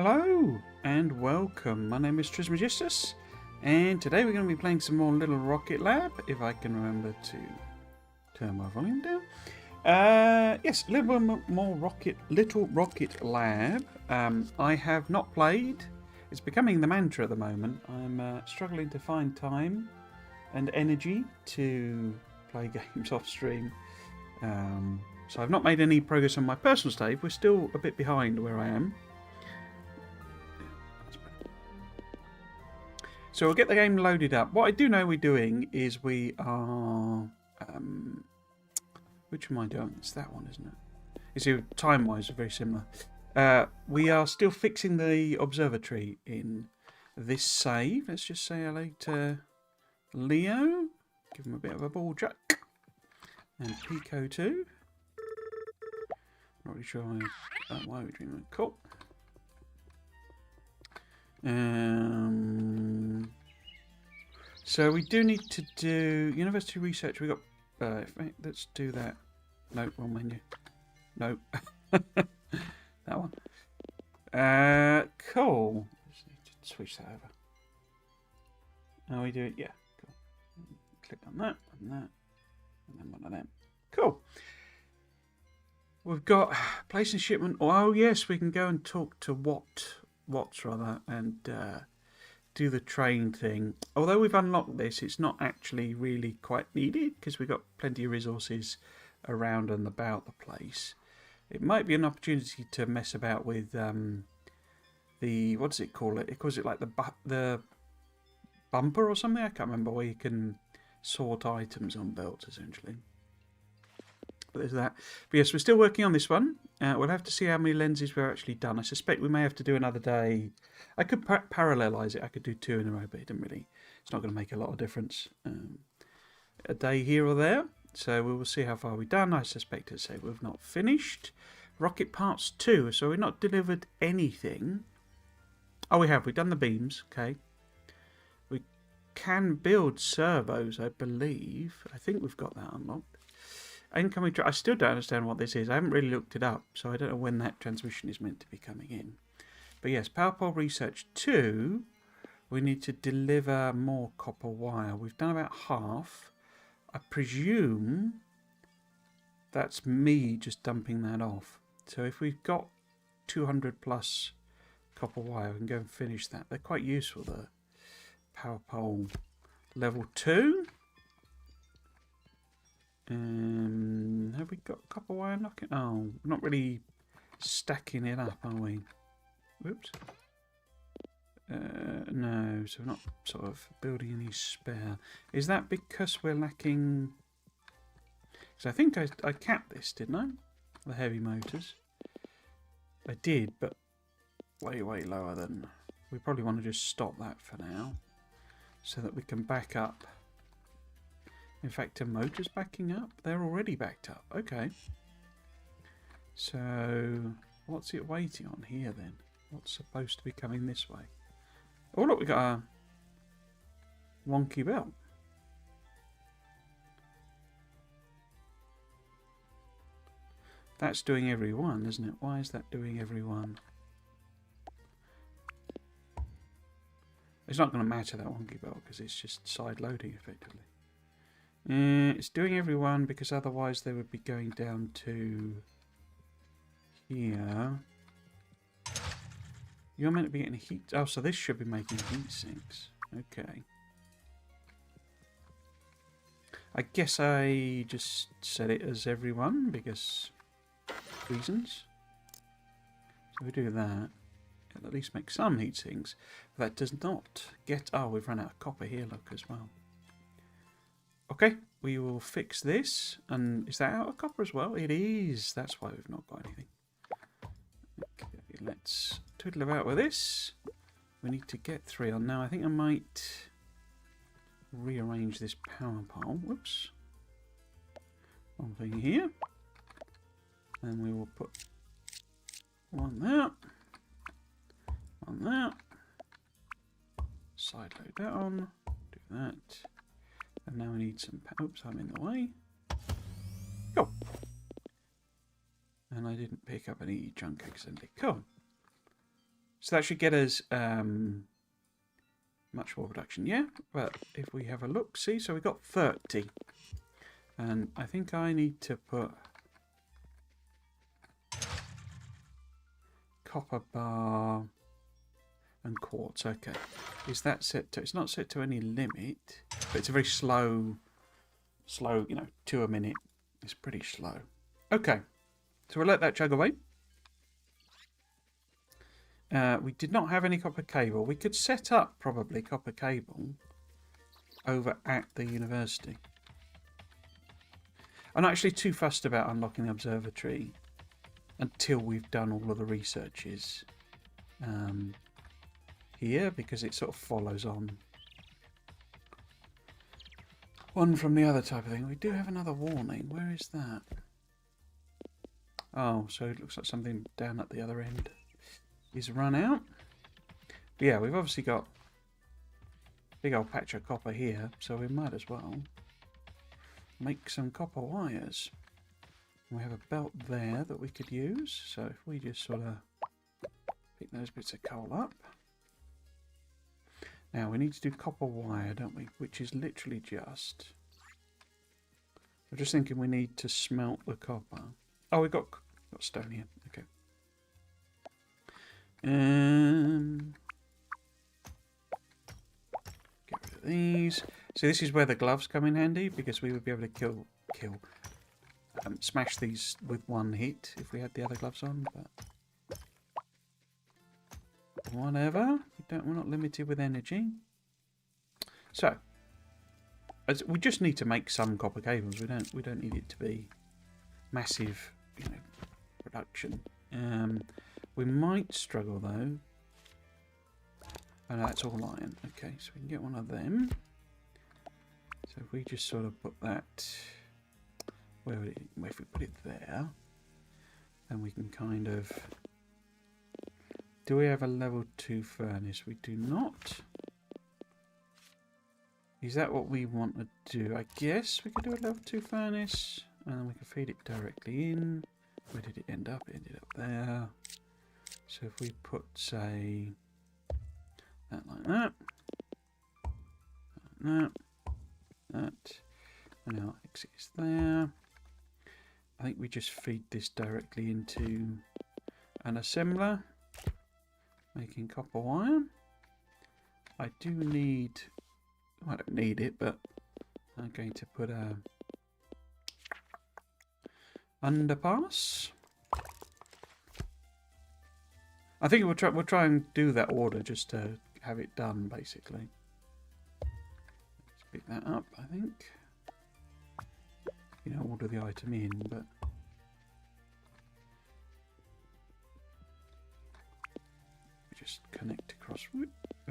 Hello and welcome. My name is Trismegistus, and today we're going to be playing some more Little Rocket Lab. If I can remember to turn my volume down. Yes, Little Rocket Lab. I have not played. It's becoming the mantra at the moment. I'm struggling to find time and energy to play games off stream. So I've not made any progress on my personal save. We're still a bit behind where I am. So we'll get the game loaded up. What I do know we're doing is we are... which am I doing? It's that one, isn't it? You see, time-wise, are very similar. We are still fixing the observatory in this save. Let's just say hello to Leo. Give him a bit of a ball jack. And Pico too. Not really sure why we're doing that. Cool. So we do need to do university research. We got. Let's do that. No, wrong menu. No, that one. Cool. Just need to switch that over. Oh, we do it. Yeah, cool. Click on that, and that, and then one of them. Cool. We've got place and shipment. Oh yes, we can go and talk to Watts rather, and do the train thing. Although we've unlocked this, it's not actually really quite needed because we've got plenty of resources around and about the place. It might be an opportunity to mess about with the, what does it call it? It calls it like the bumper or something. I can't remember, where you can sort items on belts essentially. But there's that. But yes, we're still working on this one. We'll have to see how many lenses we're actually done. I suspect we may have to do another day. I could parallelize it. I could do 2 in a row, but it didn't really. It's not going to make a lot of difference. A day here or there. So we will see how far we've done. I suspect to say we've not finished. Rocket parts 2. So we've not delivered anything. Oh, we have. We've done the beams. Okay. We can build servos, I believe. I think we've got that unlocked. Incoming. I still don't understand what this is. I haven't really looked it up, so I don't know when that transmission is meant to be coming in. But yes, Power Pole Research 2. We need to deliver more copper wire. We've done about half. I presume that's me just dumping that off. So if we've got 200 plus copper wire, we can go and finish that. They're quite useful, the Power Pole level 2. Have we got copper wire knocking? Oh, we're not really stacking it up, are we? Whoops. No, so we're not sort of building any spare. Is that because we're lacking... So I think I capped this, didn't I? The heavy motors. I did, but way, way lower than... We probably want to just stop that for now, so that we can back up. In fact, are motors backing up? They're already backed up. Okay. So, what's it waiting on here then? What's supposed to be coming this way? Oh look, we got a wonky belt. That's doing every one, isn't it? Why is that doing every one? It's not going to matter, that wonky belt, because it's just side loading effectively. It's doing everyone because otherwise they would be going down to here. You're meant to be getting heat. Oh, so this should be making heat sinks. Okay. I guess I just set it as everyone because reasons. So we do that. It'll at least make some heat sinks. But that does not get. Oh, we've run out of copper here, look, as well. Okay, we will fix this. And is that out of copper as well? It is. That's why we've not got anything. Okay, let's twiddle about with this. We need to get 3 on now. I think I might rearrange this power pole. Whoops. One thing here. And we will put one there. One there. Side load that on. Do that. And now we need some... Oops, I'm in the way. Go! And I didn't pick up any junk accidentally. Cool. So that should get us much more production. Yeah, but if we have a look, see, so we got 30. And I think I need to put copper bar and quartz. Okay. Is that set to... It's not set to any limit, but it's a very slow, you know, 2 a minute. It's pretty slow. Okay. So we'll let that chug away. We did not have any copper cable. We could set up, probably, copper cable over at the university. I'm not actually too fussed about unlocking the observatory until we've done all of the researches here, because it sort of follows on one from the other type of thing. We do have another warning. Where is that? Oh, so it looks like something down at the other end is run out. But yeah, we've obviously got a big old patch of copper here, so we might as well make some copper wires. We have a belt there that we could use, so if we just sort of pick those bits of coal up. Now we need to do copper wire, don't we? Which is literally just... I'm just thinking we need to smelt the copper. Oh, we've got stone here. Okay. Get rid of these. So this is where the gloves come in handy, because we would be able to smash these with one hit if we had the other gloves on. But whatever. We're not limited with energy. So we just need to make some copper cables. We don't need it to be massive, you know, production. We might struggle though. Oh no, that's all iron. Okay, so we can get one of them. So if we just sort of put that, where would it, if we put it there, then we can kind of... Do we have a level 2 furnace? We do not. Is that what we want to do? I guess we could do a level 2 furnace, and then we can feed it directly in. Where did it end up? It ended up there. So if we put, say, that like that, that, and our exit is there. I think we just feed this directly into an assembler, making copper wire. I do need, well, I don't need it, but I'm going to put a underpass. I think we'll try and do that order just to have it done, basically. Let's pick that up, I think. You know, order the item in, but just connect across.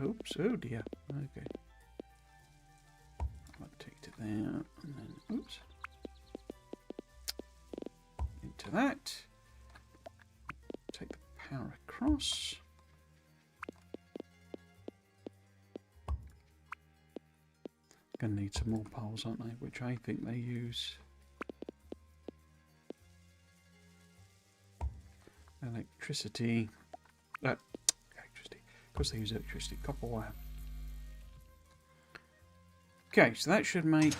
Oops, oh dear. Okay. I'll take it there, and then oops. Into that. Take the power across. Gonna need some more poles, aren't they? Which I think they use electricity. Electricity. Of course they use electricity. Copper wire. Okay, so that should make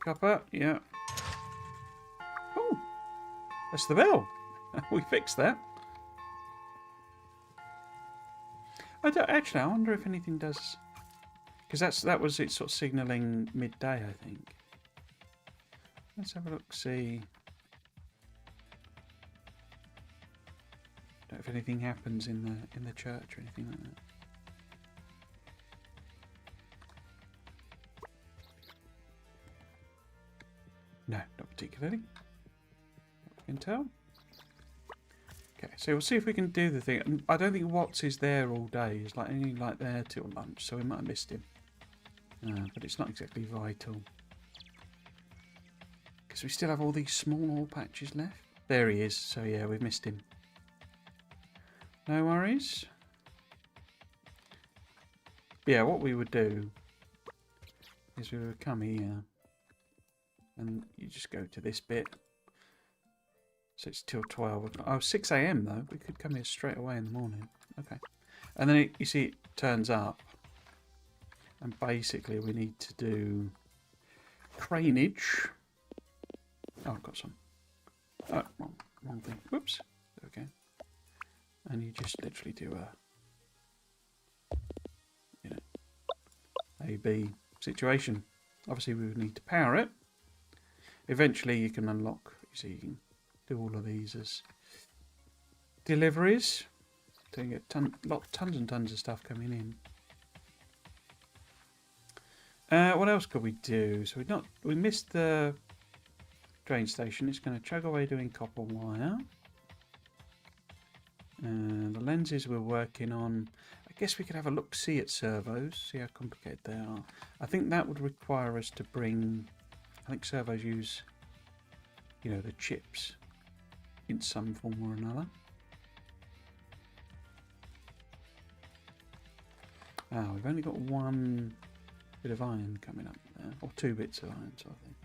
copper. Yeah. Oh, that's the bell. We fixed that. Actually, I wonder if anything does, because that was it, sort of signalling midday, I think. Let's have a look. See. Don't know if anything happens in the church or anything like that. No, not particularly. I can tell. Okay, so we'll see if we can do the thing. I don't think Watts is there all day. He's like only like there till lunch, so we might have missed him. But it's not exactly vital, because we still have all these small ore patches left. There he is. So yeah, we've missed him. No worries. Yeah, what we would do is we would come here, and you just go to this bit. So it's till 12 o'clock. Oh, 6 AM though. We could come here straight away in the morning. Okay. And then you see it turns up. And basically we need to do craneage. Oh, I've got some. Oh, wrong thing. Whoops. There we go. And you just literally do a, you know, A-B situation. Obviously we would need to power it. Eventually you can unlock, so you can do all of these as deliveries. So you get tons and tons of stuff coming in. What else could we do? So we missed the train station. It's going to chug away doing copper wire. The lenses we're working on. I guess we could have a look-see at servos, see how complicated they are. I think that would require us to bring... I think servos use, you know, the chips in some form or another. Ah, we've only got one bit of iron coming up there, or 2 bits of iron, so I think.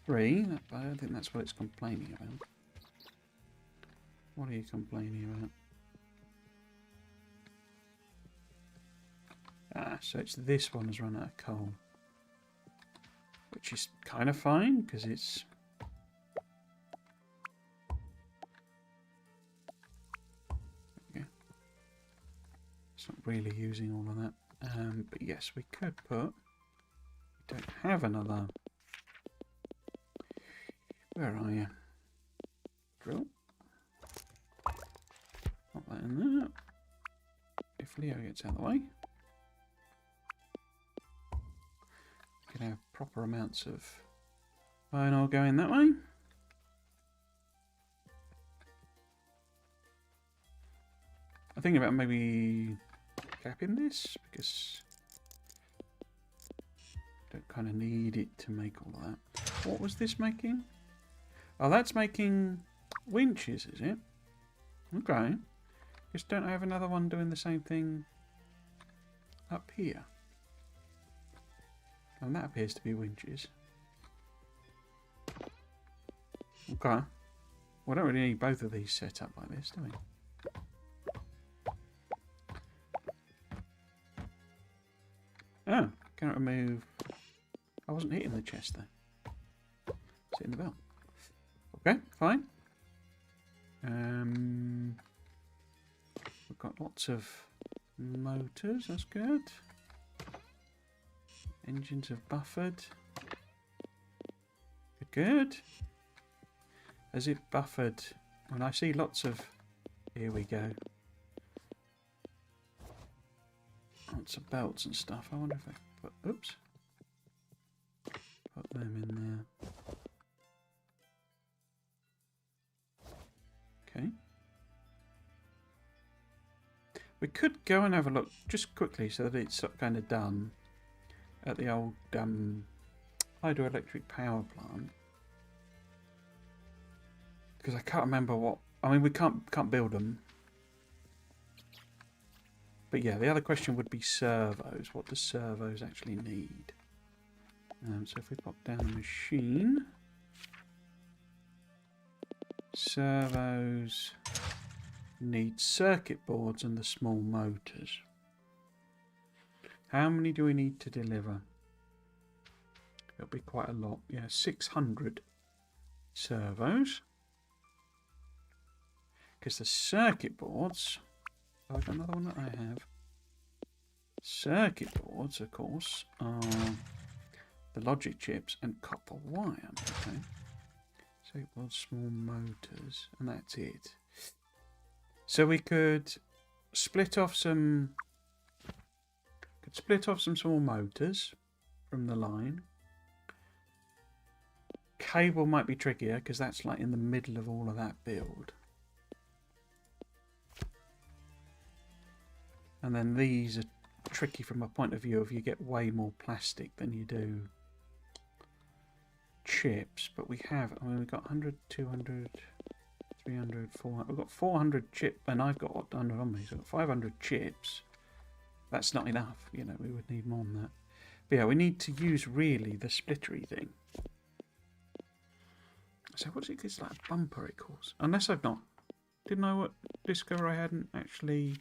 3, I don't think that's what it's complaining about. What are you complaining about? Ah, so it's this one has run out of coal. Which is kind of fine, because it's... Okay. It's not really using all of that. But yes, we could put... We don't have another... Where are you? Drill. Put that in there. If Leo gets out of the way. We can have proper amounts of iron ore going that way. I'm thinking about maybe capping this because I don't kind of need it to make all of that. What was this making? Oh, that's making winches, is it? Okay. Just don't have another one doing the same thing up here. And that appears to be winches. Okay. We don't really need both of these set up like this, do we? Oh, can't remove... I wasn't hitting the chest there. It's hitting the bell. Okay, fine. We've got lots of motors, that's good. Engines have buffered. Good. As if buffered. And I see lots of... Here we go. Lots of belts and stuff. I wonder if I put... Oops. Put them in there. Okay. We could go and have a look just quickly so that it's kind of done at the old hydroelectric power plant. Because I can't remember what... I mean, we can't build them. But yeah, the other question would be servos. What do servos actually need? So if we pop down the machine... Servos need circuit boards and the small motors. How many do we need to deliver? It'll be quite a lot. Yeah, 600 servos. Because the circuit boards... Oh, I've got another one that I have. Circuit boards, of course, are the logic chips and copper wire. Okay. Circuit boards, small motors, and that's it. So we could split off some... small motors from the line. Cable might be trickier because that's like in the middle of all of that build. And then these are tricky from a point of view of you get way more plastic than you do chips. But we have, I mean, we've got 100, 200, 300, 400. We've got 400 chip, and I've got 100 on me, so I've got 500 chips. That's not enough, you know, we would need more than that. But yeah, we need to use really the splittery thing. So what's it, it's like a bumper it calls. Unless I've not Didn't I discover I hadn't actually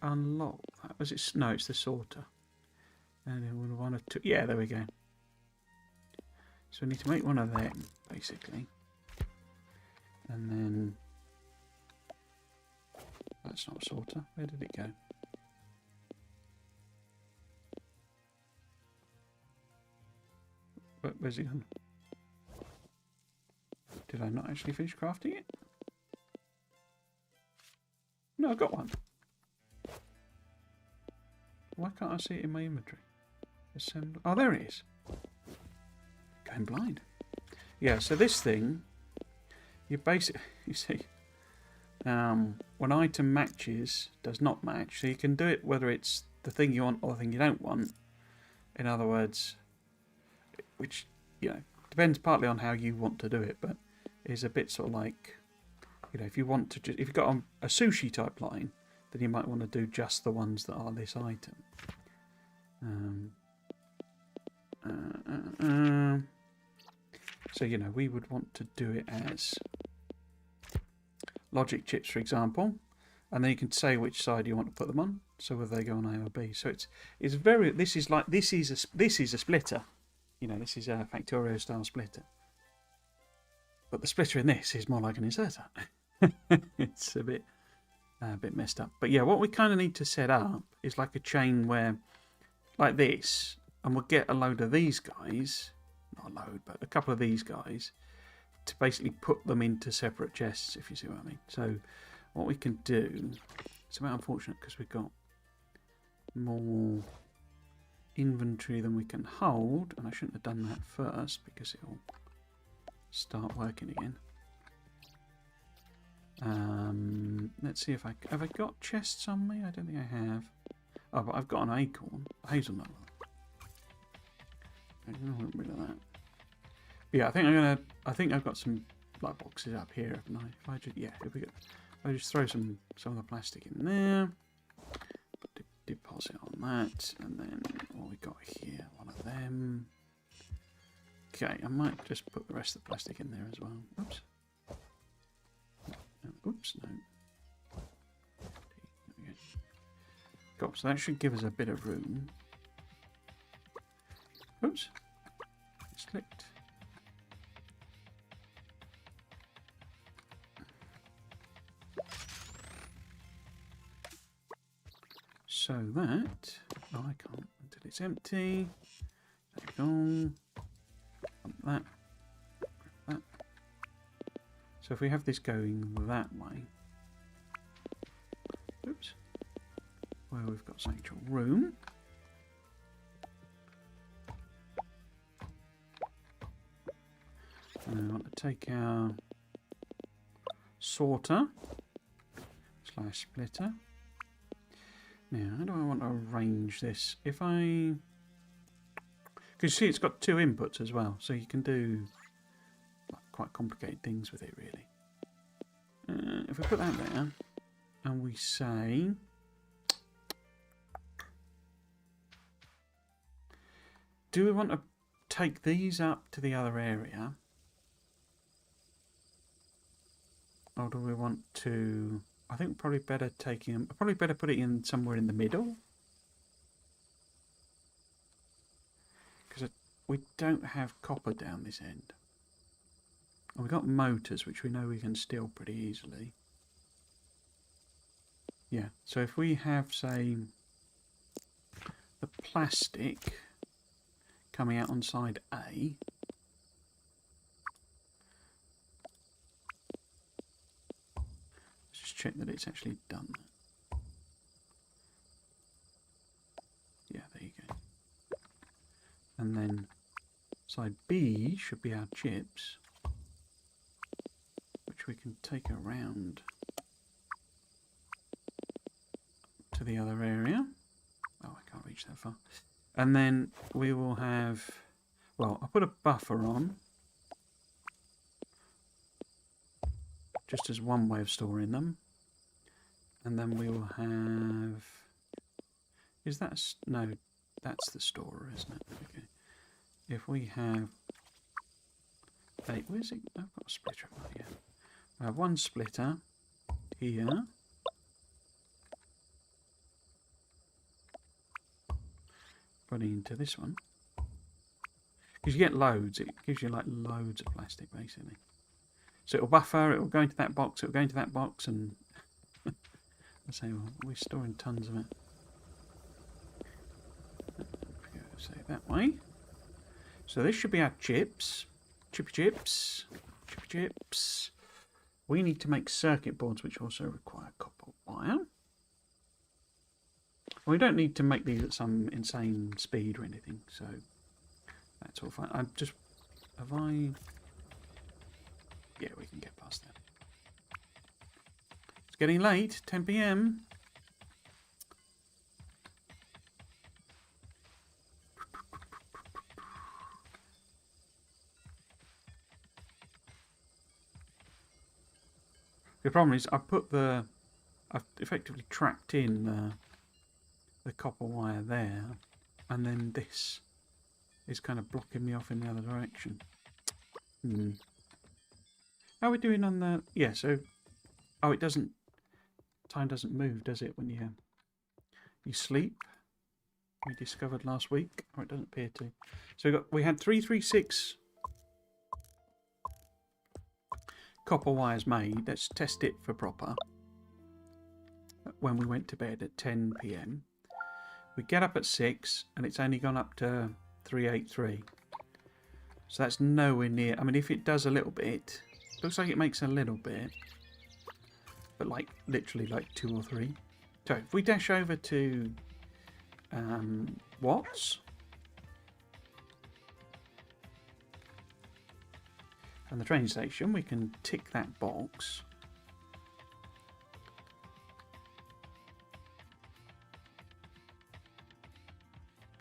unlocked that? Was it? No, it's the sorter. And then we'll want to. Yeah, there we go. So we need to make one of them, basically. And then that's not a sorter. Where did it go? Where's it gone? Did I not actually finish crafting it? No, I got one. Why can't I see it in my inventory? Assemble. Oh, there it is. Going blind. Yeah, so this thing, you see, when item matches, does not match. So you can do it whether it's the thing you want or the thing you don't want. In other words, which, you know, depends partly on how you want to do it, but is a bit sort of like, you know, if you want to, if you've got a sushi type line, then you might want to do just the ones that are this item. So, you know, we would want to do it as logic chips, for example, and then you can say which side you want to put them on. So whether they go on A or B. So it's very. This is a splitter. You know, this is a Factorio style splitter. But the splitter in this is more like an inserter. It's a bit messed up. But yeah, what we kind of need to set up is like a chain where, like this, and we'll get a load of these guys, not a load, but a couple of these guys, to basically put them into separate chests, if you see what I mean. So what we can do, it's a bit unfortunate because we've got more inventory than we can hold, and I shouldn't have done that first because it'll start working again. Let's see if have I got chests on me? I don't think I have. Oh, but I've got an acorn, hazelnut. I'm gonna get rid of that. But yeah, I think I've got some like boxes up here, haven't I? If I just throw some of the plastic in there, deposit on that, and then what we got here, one of them. Okay, I might just put the rest of the plastic in there as well. Oops. Oops, no. There we go. Cool, so that should give us a bit of room. Oops. It's clicked. So that... Oh, I can't until it's empty. There we go. That. That. So if we have this going that way, oops, where we've got some actual room, and I want to take our sorter / splitter. Now, how do I want to arrange this? If I... Because you see it's got two inputs as well, so you can do quite complicated things with it, really. If we put that there, and we say... Do we want to take these up to the other area? Or do we want to... I think probably better taking them... Probably better put it in somewhere in the middle. Because we don't have copper down this end. And we've got motors, which we know we can steal pretty easily. Yeah, so if we have, say, the plastic coming out on side A, let's just check that it's actually done. Yeah, there you go. And then side B should be our chips, which we can take around to the other area. Oh, I can't reach that far. And then we will have, well, I'll put a buffer on, just as one way of storing them. And then we will have, is that, no, that's the storer, isn't it? Okay. If we have Wait, where's it? I've got a splitter right here. I have one splitter here. Put it into this one. Because you get loads. It gives you like loads of plastic basically. So it'll buffer, it'll go into that box, it'll go into that box, and I say, well, we're storing tons of it. So that way. So this should be our chips. Chippy chips. Chippy chips. We need to make circuit boards which also require copper wire. We don't need to make these at some insane speed or anything, so that's all fine. I'm just... Have I... Yeah, we can get past that. It's getting late, 10 PM. The problem is I've effectively trapped in the copper wire there, and then this is kind of blocking me off in the other direction. How are we doing on the... Yeah, so... Oh, it doesn't... Time doesn't move, does it, when you sleep? We discovered last week. Or it doesn't appear to. So we had 336 copper wires made. Let's test it for proper. When we went to bed at 10 PM. We get up at 6 and it's only gone up to 383. So that's nowhere near... I mean, if it does a little bit... Looks like it makes a little bit. But like, literally like 2 or 3. So if we dash over to watts. And the train station, we can tick that box.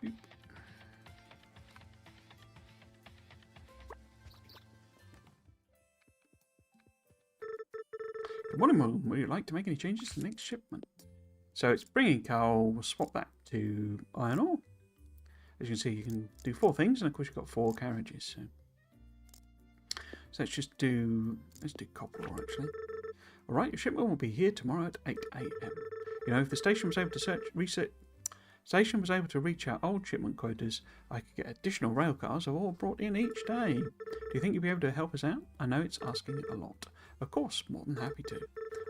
Boop. Good morning, Mum. Would you like to make any changes to the next shipment? So it's bringing coal. We'll swap that to iron ore. As you can see, you can do 4 things, and of course you've got 4 carriages. So let's just do... Let's do copper ore, actually. All right, your shipment will be here tomorrow at 8 AM. You know, if the station was able to reach our old shipment quotas, I could get additional rail cars of ore brought in each day. Do you think you'll be able to help us out? I know it's asking a lot. Of course, more than happy to.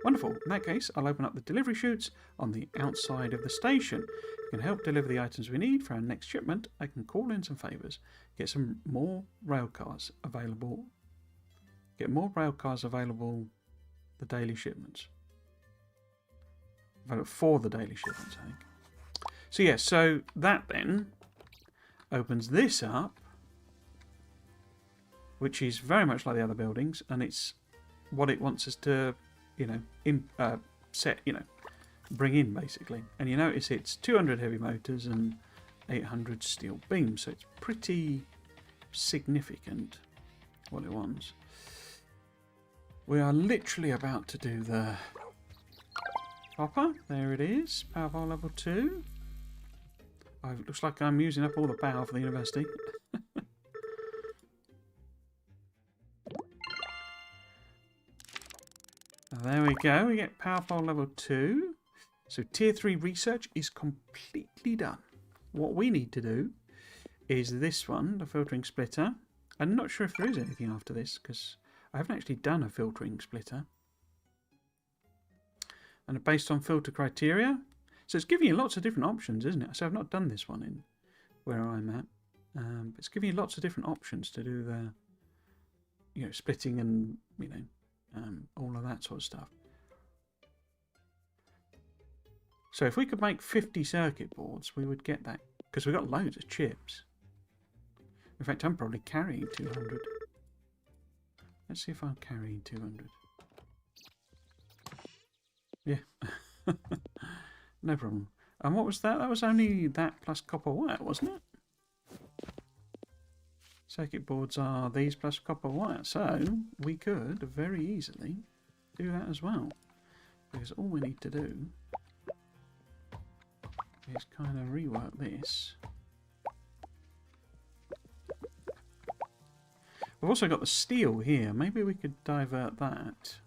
Wonderful. In that case, I'll open up the delivery chutes on the outside of the station. You can help deliver the items we need for our next shipment. I can call in some favours. Get some more rail cars available. Get more rail cars available the daily shipments. For the daily shipments, I think. So yeah, so that then opens this up, which is very much like the other buildings, and it's what it wants us to, you know, bring in basically. And you notice it's 200 heavy motors and 800 steel beams, so it's pretty significant what it wants. We are literally about to do the copper. There it is, power pole level 2. It looks like I'm using up all the power for the university. There we go, we get power pole level 2. So tier 3 research is completely done. What we need to do is this one, the filtering splitter. I'm not sure if there is anything after this, because I haven't actually done a filtering splitter. And based on filter criteria. So it's giving you lots of different options, isn't it? So I've not done this one in where I'm at. But it's giving you lots of different options to do the, you know, splitting and, you know, all of that sort of stuff. So if we could make 50 circuit boards, we would get that. Because we've got loads of chips. In fact, I'm probably carrying 200. Let's see if I'm carrying 200. Yeah. No problem. And what was that? That was only that plus copper wire, wasn't it? Circuit boards are these plus copper wire. So we could very easily do that as well. Because all we need to do is kind of rework this. We've also got the steel here. Maybe we could divert that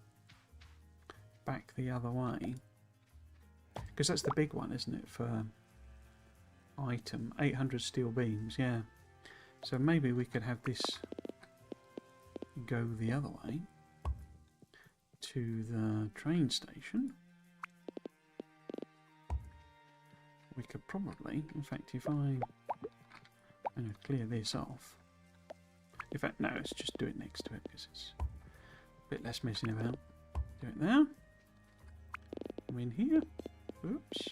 back the other way. Because that's the big one, isn't it, for item. 800 steel beams, yeah. So maybe we could have this go the other way to the train station. We could probably, in fact, if I'm going to clear this off. In fact, no, let's just do it next to it because it's a bit less messing about. Do it there. Come in here. Oops.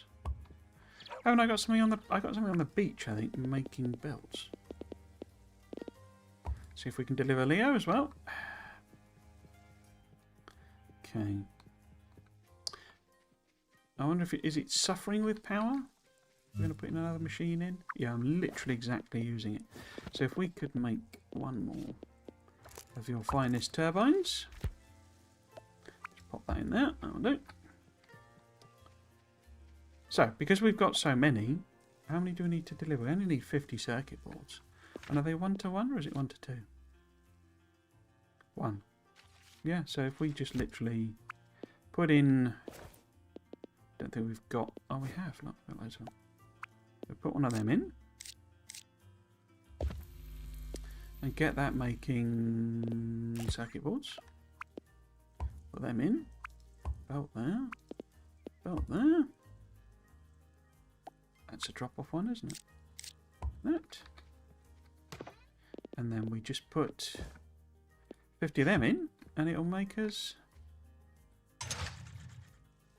Oh, and I got something on the beach, I think, making belts. See if we can deliver Leo as well. Okay. I wonder if is it suffering with power? We're going to put in another machine in. Yeah, I'm literally exactly using it. So if we could make one more of your finest turbines. Just pop that in there. That'll do. So, because we've got so many, how many do we need to deliver? We only need 50 circuit boards. And are they 1-to-1 or is it 1-to-2? 1. Yeah, so if we just literally put in... Don't think we've got... Oh, we have. Look, we've got loads of them. We'll put one of them in. And get that making circuit boards. Put them in. Belt there. Belt there. That's a drop-off one, isn't it? That. And then we just put 50 of them in, and it'll make us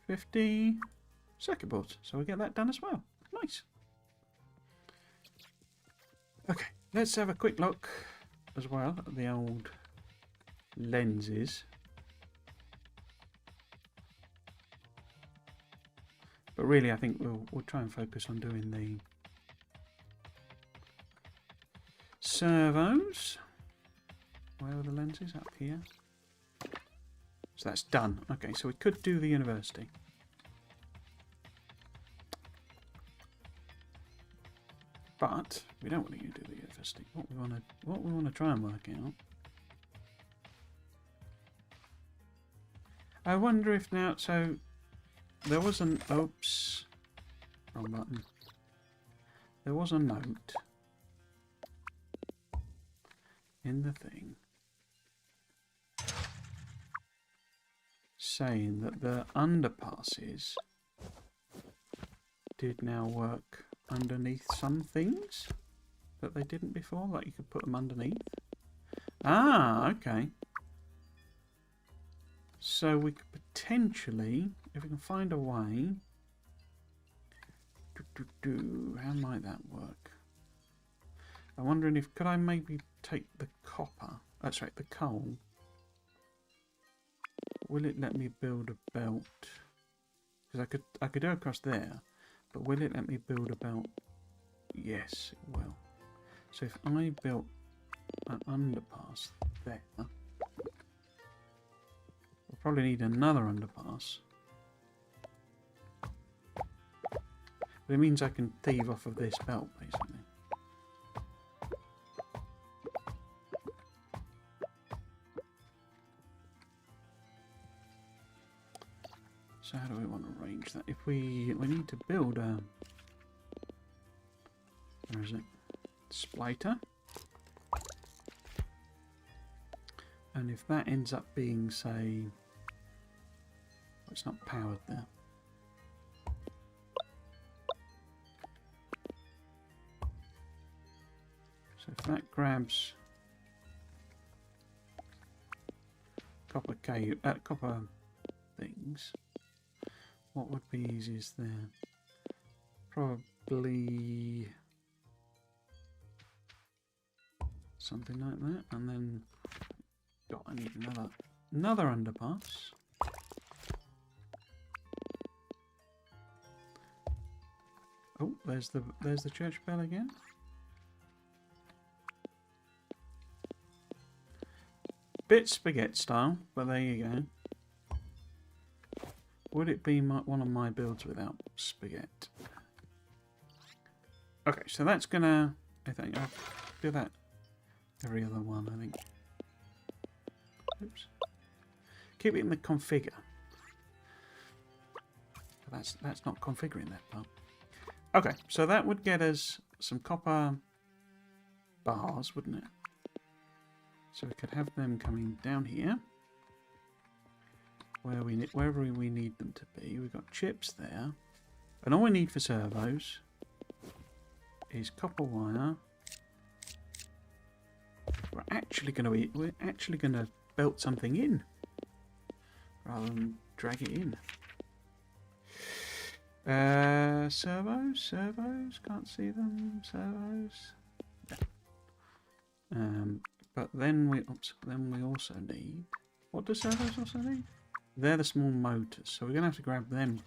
50 circuit boards. So we get that done as well. Nice. Okay, let's have a quick look as well at the old lenses. But really, I think we'll try and focus on doing the servos. Where are the lenses? Up here. So that's done. Okay, so we could do the university. But we don't want to do the university. What we want to try and work out. I wonder if now. So there was an oops, wrong button. There was a note in the thing saying that the underpasses did now work underneath some things that they didn't before, like you could put them underneath. Ah, okay. So we could potentially, if we can find a way, how might that work? I'm wondering if could I maybe take the copper, that's right, the coal. Will it let me build a belt? Because I could go across there, but will it let me build a belt? Yes, it will. So if I built an underpass there, we'll probably need another underpass. But it means I can thieve off of this belt, basically. So how do we want to arrange that? If we need to build a... Where is it? Splitter. And if that ends up being, say... It's not powered there. So if that grabs copper things, what would be easiest there? Probably something like that, and then I need another underpass. Oh, there's the church bell again. Bit spaghetti style, but there you go. Would it be one of my builds without spaghetti? Okay, so that's gonna. I think I'll do that every other one. I think. Oops. Keep it in the configure. But that's not configuring that part. Okay, so that would get us some copper bars, wouldn't it? So we could have them coming down here, wherever we need them to be. We've got chips there, and all we need for servos is copper wire. We're actually going to belt something in rather than drag it in. Servos, can't see them. Servos. Yeah. But then we also need. What do servos also need? They're the small motors, so we're gonna have to grab them.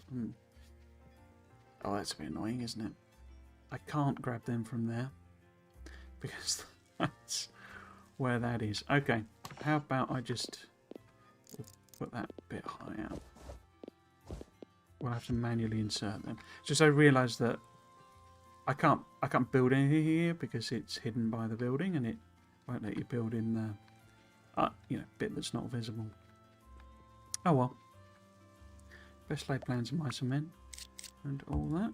Oh, that's a bit annoying, isn't it? I can't grab them from there because that's where that is. Okay, how about I just put that bit high out? We'll have to manually insert them. Just so I realise that I can't build anything here because it's hidden by the building, and it won't let you build in the bit that's not visible. Oh well. Best laid plans of mice and men and all that.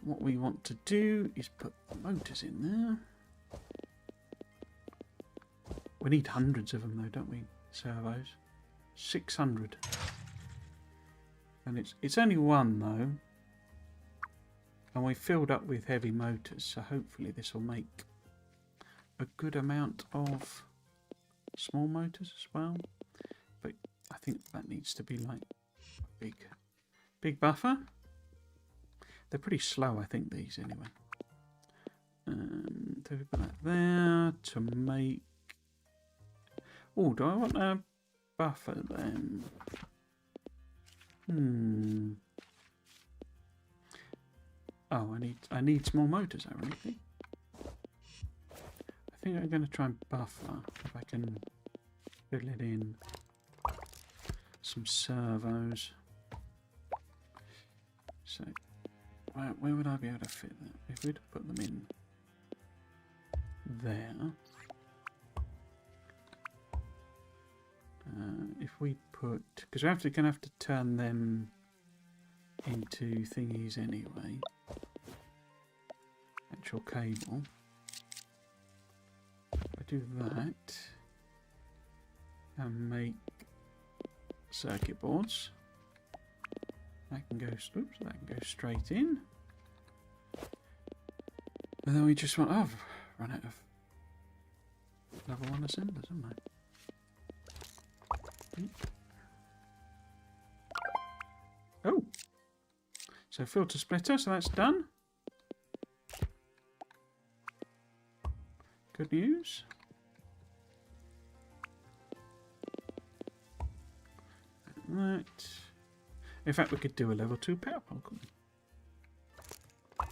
What we want to do is put the motors in there. We need hundreds of them though, don't we? Servos. 600. And it's only one though. And we filled up with heavy motors, so hopefully this will make a good amount of small motors as well. But I think that needs to be like a big buffer. They're pretty slow, I think, these anyway. So we put that there to make. Oh, do I want a buffer then? Oh, I need small motors, I really think. I think I'm going to try and buffer if I can fill it in some servos. So, where would I be able to fit that? If we'd put them in there. If we put, because we're going to have to turn them into thingies anyway. Actual cable. I do that and make circuit boards. That can go. Oops, that can go straight in. And then we just want. Oh, I've run out of level 1 assemblers, haven't I? Oh, so filter splitter, so that's done. Good news. Right. In fact, we could do a level 2 power pole, couldn't we?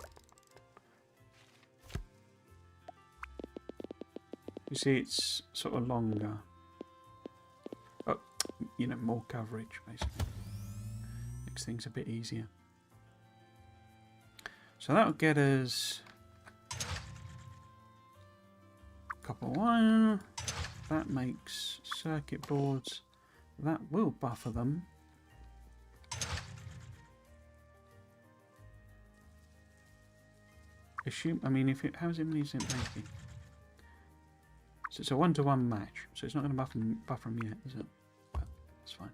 You see, it's sort of longer. Oh, more coverage, basically. Makes things a bit easier. So that'll get us copper wire. That makes circuit boards. That will buffer them. If it, how's it making? So it's a 1-to-1 match, so it's not going to buffer them yet, is it? But that's fine.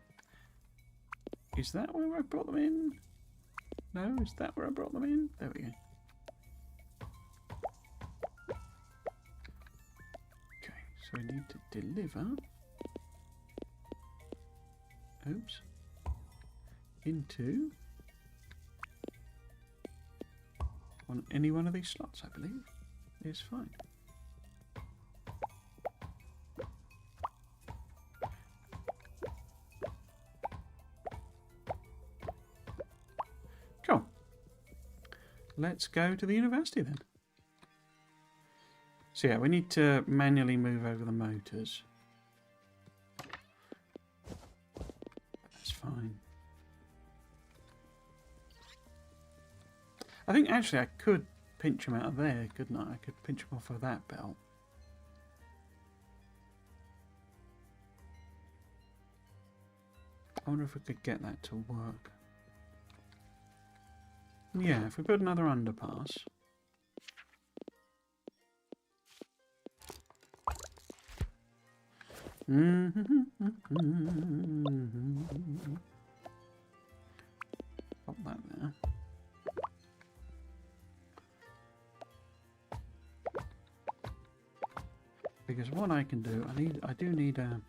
Is that where I brought them in? No, is that where I brought them in? There we go. Okay, so we need to deliver. Oops. Into any one of these slots, I believe, is fine. Cool. Let's go to the university then. So yeah, we need to manually move over the motors. That's fine. I think actually I could pinch them out of there, couldn't I? I could pinch them off of that belt. I wonder if we could get that to work. Yeah, if we put another underpass. Pop that there. Because what I can do, I do need a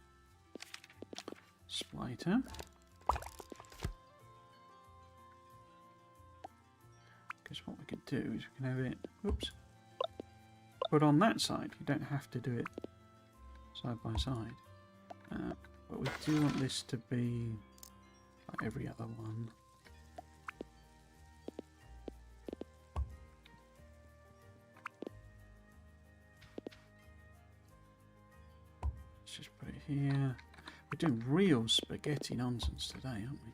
splitter. Because what we could do is we can have it, oops, put on that side. You don't have to do it side by side. But we do want this to be like every other one. Let's just put it here. We're doing real spaghetti nonsense today, aren't we?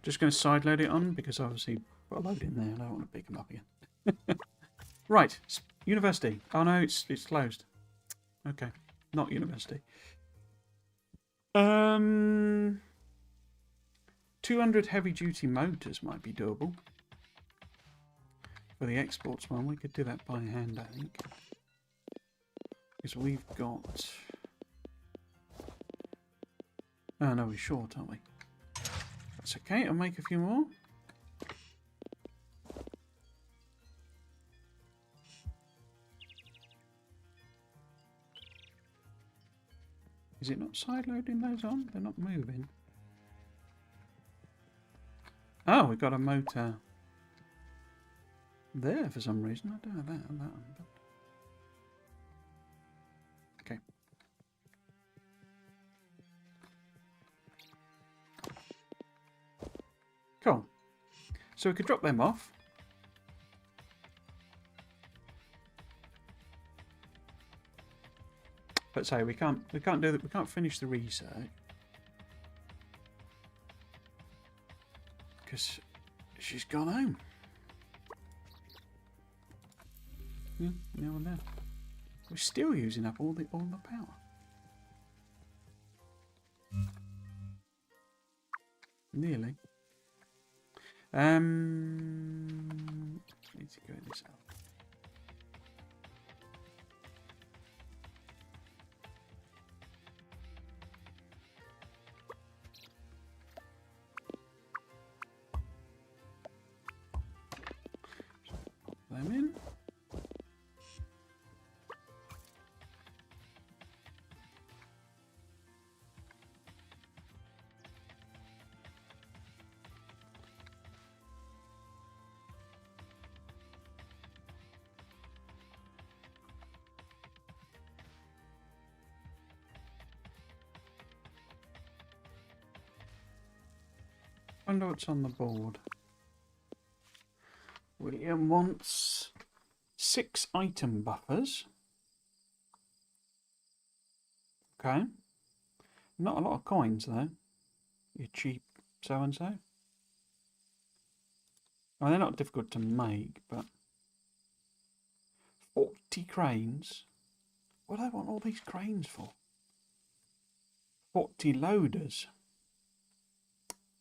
Just going to side load it on because obviously put a load in there and I don't want to pick them up again. Right, university. Oh no, it's closed. Okay, not university. 200 heavy duty motors might be doable. For the exports one, we could do that by hand, I think. Because we've got... Oh no, we're short, aren't we? That's okay, I'll make a few more. Is it not side loading those on? They're not moving. Oh, we've got a motor there for some reason. I don't know that on that one. But... Okay. Cool. So we could drop them off. But say we can't do that. We can't finish the research because she's gone home. Yeah, now and then. We're still using up all the power. Nearly. Need to go this out. Them in. Wonder what's on the board. William wants 6 item buffers. Okay. Not a lot of coins though. You cheap so-and-so. Well, they're not difficult to make, but 40 cranes. What do I want all these cranes for? 40 loaders.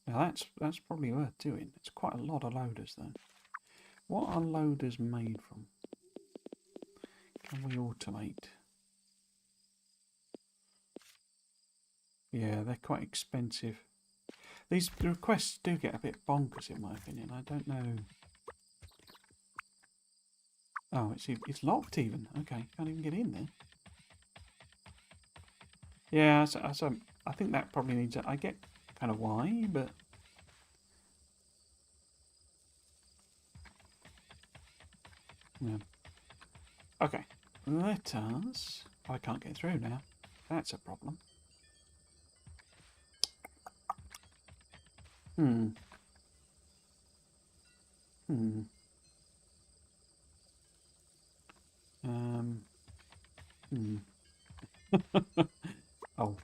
Now that's probably worth doing. It's quite a lot of loaders though. What are loaders made from? Can we automate? Yeah, they're quite expensive. These requests do get a bit bonkers in my opinion. I don't know. Oh, it's locked even. Okay, can't even get in there. Yeah, so I think that probably needs. I get kind of why, but. Yeah. Okay, let us... I can't get through now. That's a problem. Oh.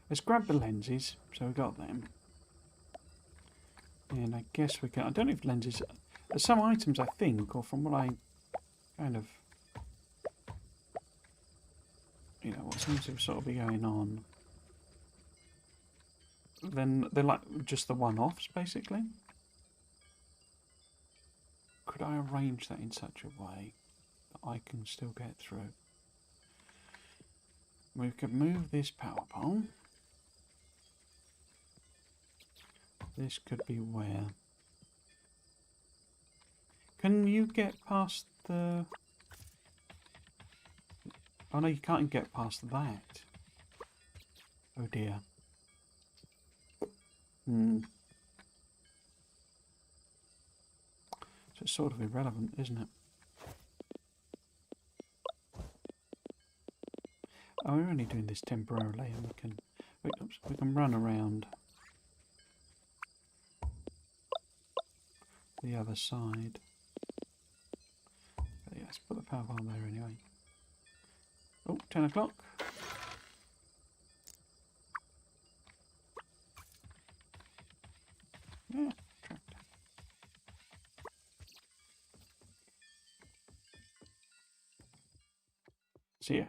Let's grab the lenses. So we got them. And I guess we can... I don't know if lenses... some items, I think, or from what I kind of, you know, what seems to sort of be going on, then they're like just the one-offs, basically. Could I arrange that in such a way that I can still get through? We could move this power pole. This could be where? Can you get past the... Oh no, you can't get past that. Oh dear. So it's sort of irrelevant, isn't it? Oh, we're only doing this temporarily, and we can... Wait, oops, we can run around the other side. But yeah, let's put the power pole there anyway. Oh, 10 o'clock. Yeah, tractor. So yeah,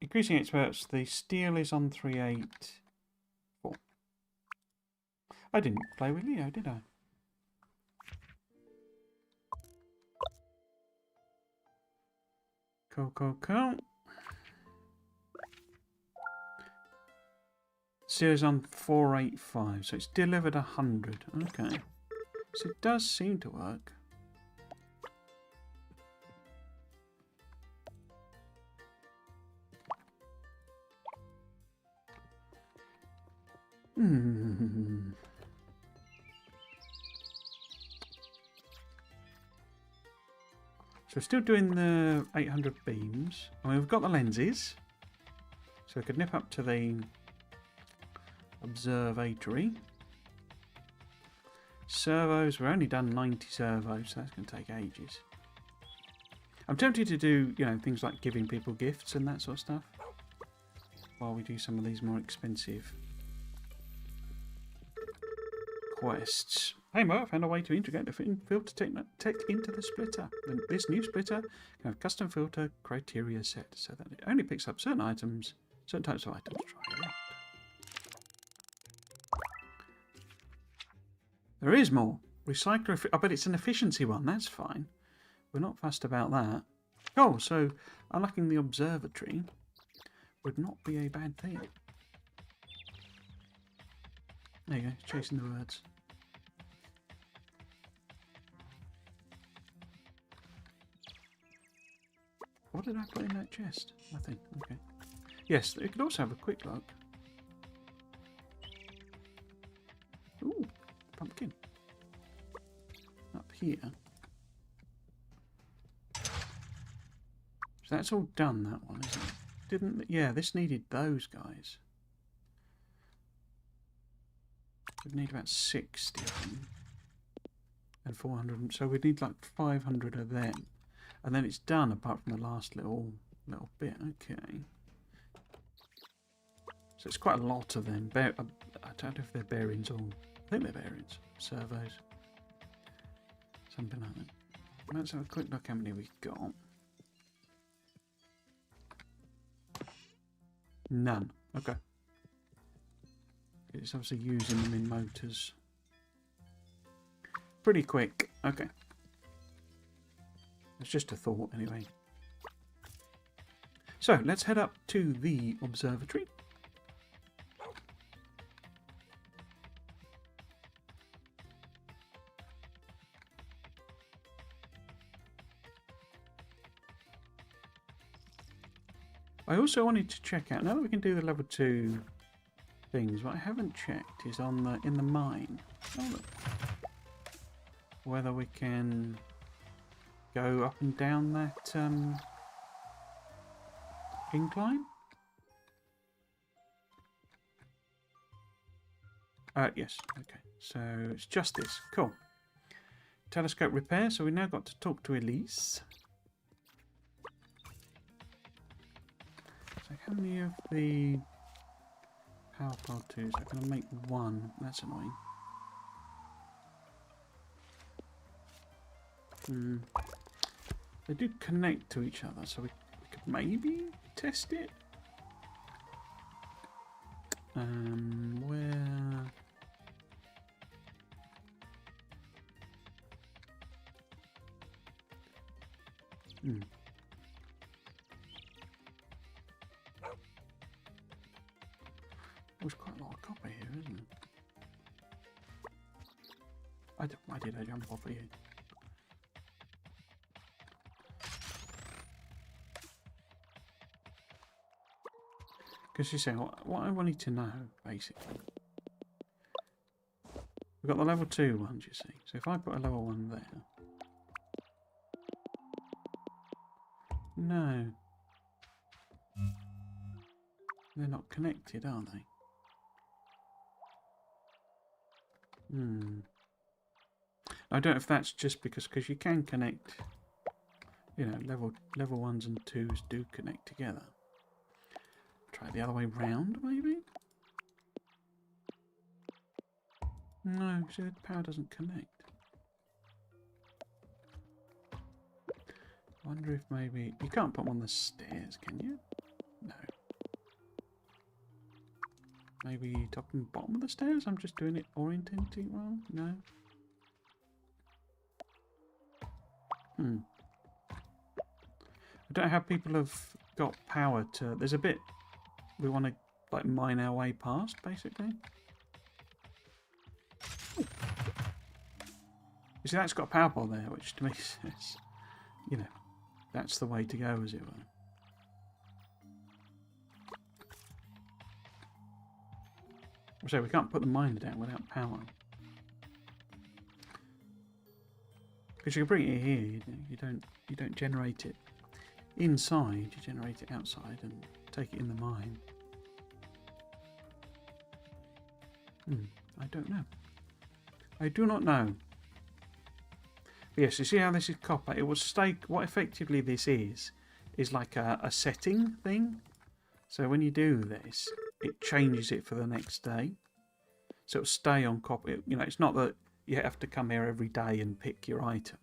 increasing experts, the steel is on 384. I didn't play with Leo, did I? Cool. Steel is on 485, so it's delivered 100. Okay. So it does seem to work. So we're still doing the 800 beams. I mean, we've got the lenses. So we could nip up to the Observatory. Servos, we've only done 90 servos, so that's going to take ages. I'm tempted to do, you know, things like giving people gifts and that sort of stuff, while we do some of these more expensive quests. Hey Mo, I found a way to integrate the filter tech into the splitter. This new splitter can have custom filter criteria set, so that it only picks up certain items, certain types of items. Try it out. There is more. Recycler, I bet it's an efficiency one, that's fine. We're not fussed about that. Oh, so unlocking the observatory would not be a bad thing. There you go, chasing the birds. What did I put in that chest? Nothing, okay. Yes, it could also have a quick look. Ooh, pumpkin. Up here. So that's all done, that one, isn't it? Didn't... Yeah, this needed those guys. We'd need about 60 of them. And 400... So we'd need like 500 of them. And then it's done, apart from the last little bit. Okay. So it's quite a lot of them. I don't know if they're bearings or... I think they're bearings. Servos. Something like that. Let's have a quick look how many we've got. None. Okay. It's obviously using them in motors. Pretty quick. Okay. It's just a thought anyway. So let's head up to the observatory. I also wanted to check out, now that we can do the level 2 things, what I haven't checked is on the in the mine. Oh, look. Whether we can go up and down that incline? Yes, okay. So it's just this. Cool. Telescope repair, so we now got to talk to Elise. So how many of the power pole 2s? I'm going to make one. That's annoying. They do connect to each other, so we could maybe test it. Where? There's quite a lot of copper here, isn't it? Why did I jump off here? Because you say, what I wanted to know, basically. We've got the level 2 ones, you see. So if I put a level 1 there. No. They're not connected, are they? I don't know if that's just because you can connect, you know, level 1s and 2s do connect together. Try it the other way round, maybe? No, see, the power doesn't connect. I wonder if maybe... You can't put them on the stairs, can you? No. Maybe top and bottom of the stairs? I'm just doing it orientating wrong? No? I don't know how people have got power to... There's a bit we want to like mine our way past, basically. You see, that's got a power pole there, which to me says, you know, that's the way to go, as it were. So we can't put the miner down without power. Because you can bring it here, you don't generate it inside, you generate it outside and take it in the mine. I don't know. I do not know. But yes, you see how this is copper? It will stay. What effectively this is like a setting thing. So when you do this, it changes it for the next day. So it'll stay on copper. You know, it's not that you have to come here every day and pick your item.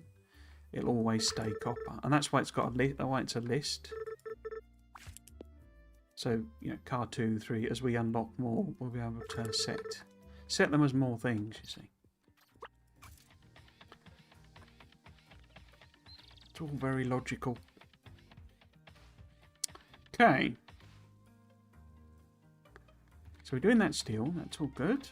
It'll always stay copper, and that's why it's got a list. Why it's a list. So you know, car 2, 3. As we unlock more, we'll be able to set them as more things. You see, it's all very logical. Okay. So we're doing that still. That's all good.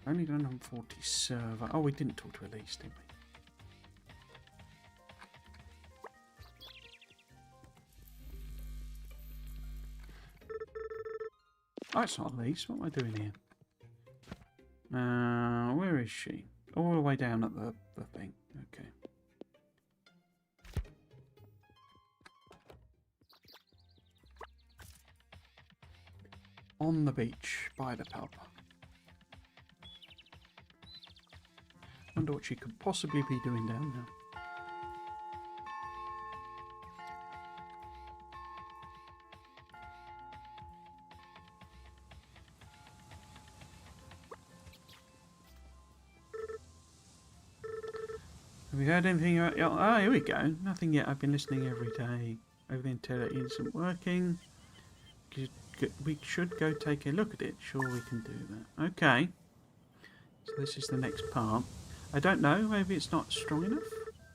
Only done on 40 server. Oh, we didn't talk to Elise, did we? Oh, it's not Elise. What am I doing here? Where is she? All the way down at the thing. Okay. On the beach by the pub. Wonder what she could possibly be doing down there. Have we heard anything? Oh, here we go. Nothing yet. I've been listening every day. Over the internet isn't working. We should go take a look at it. Sure, we can do that. Okay. So this is the next part. I don't know. Maybe it's not strong enough.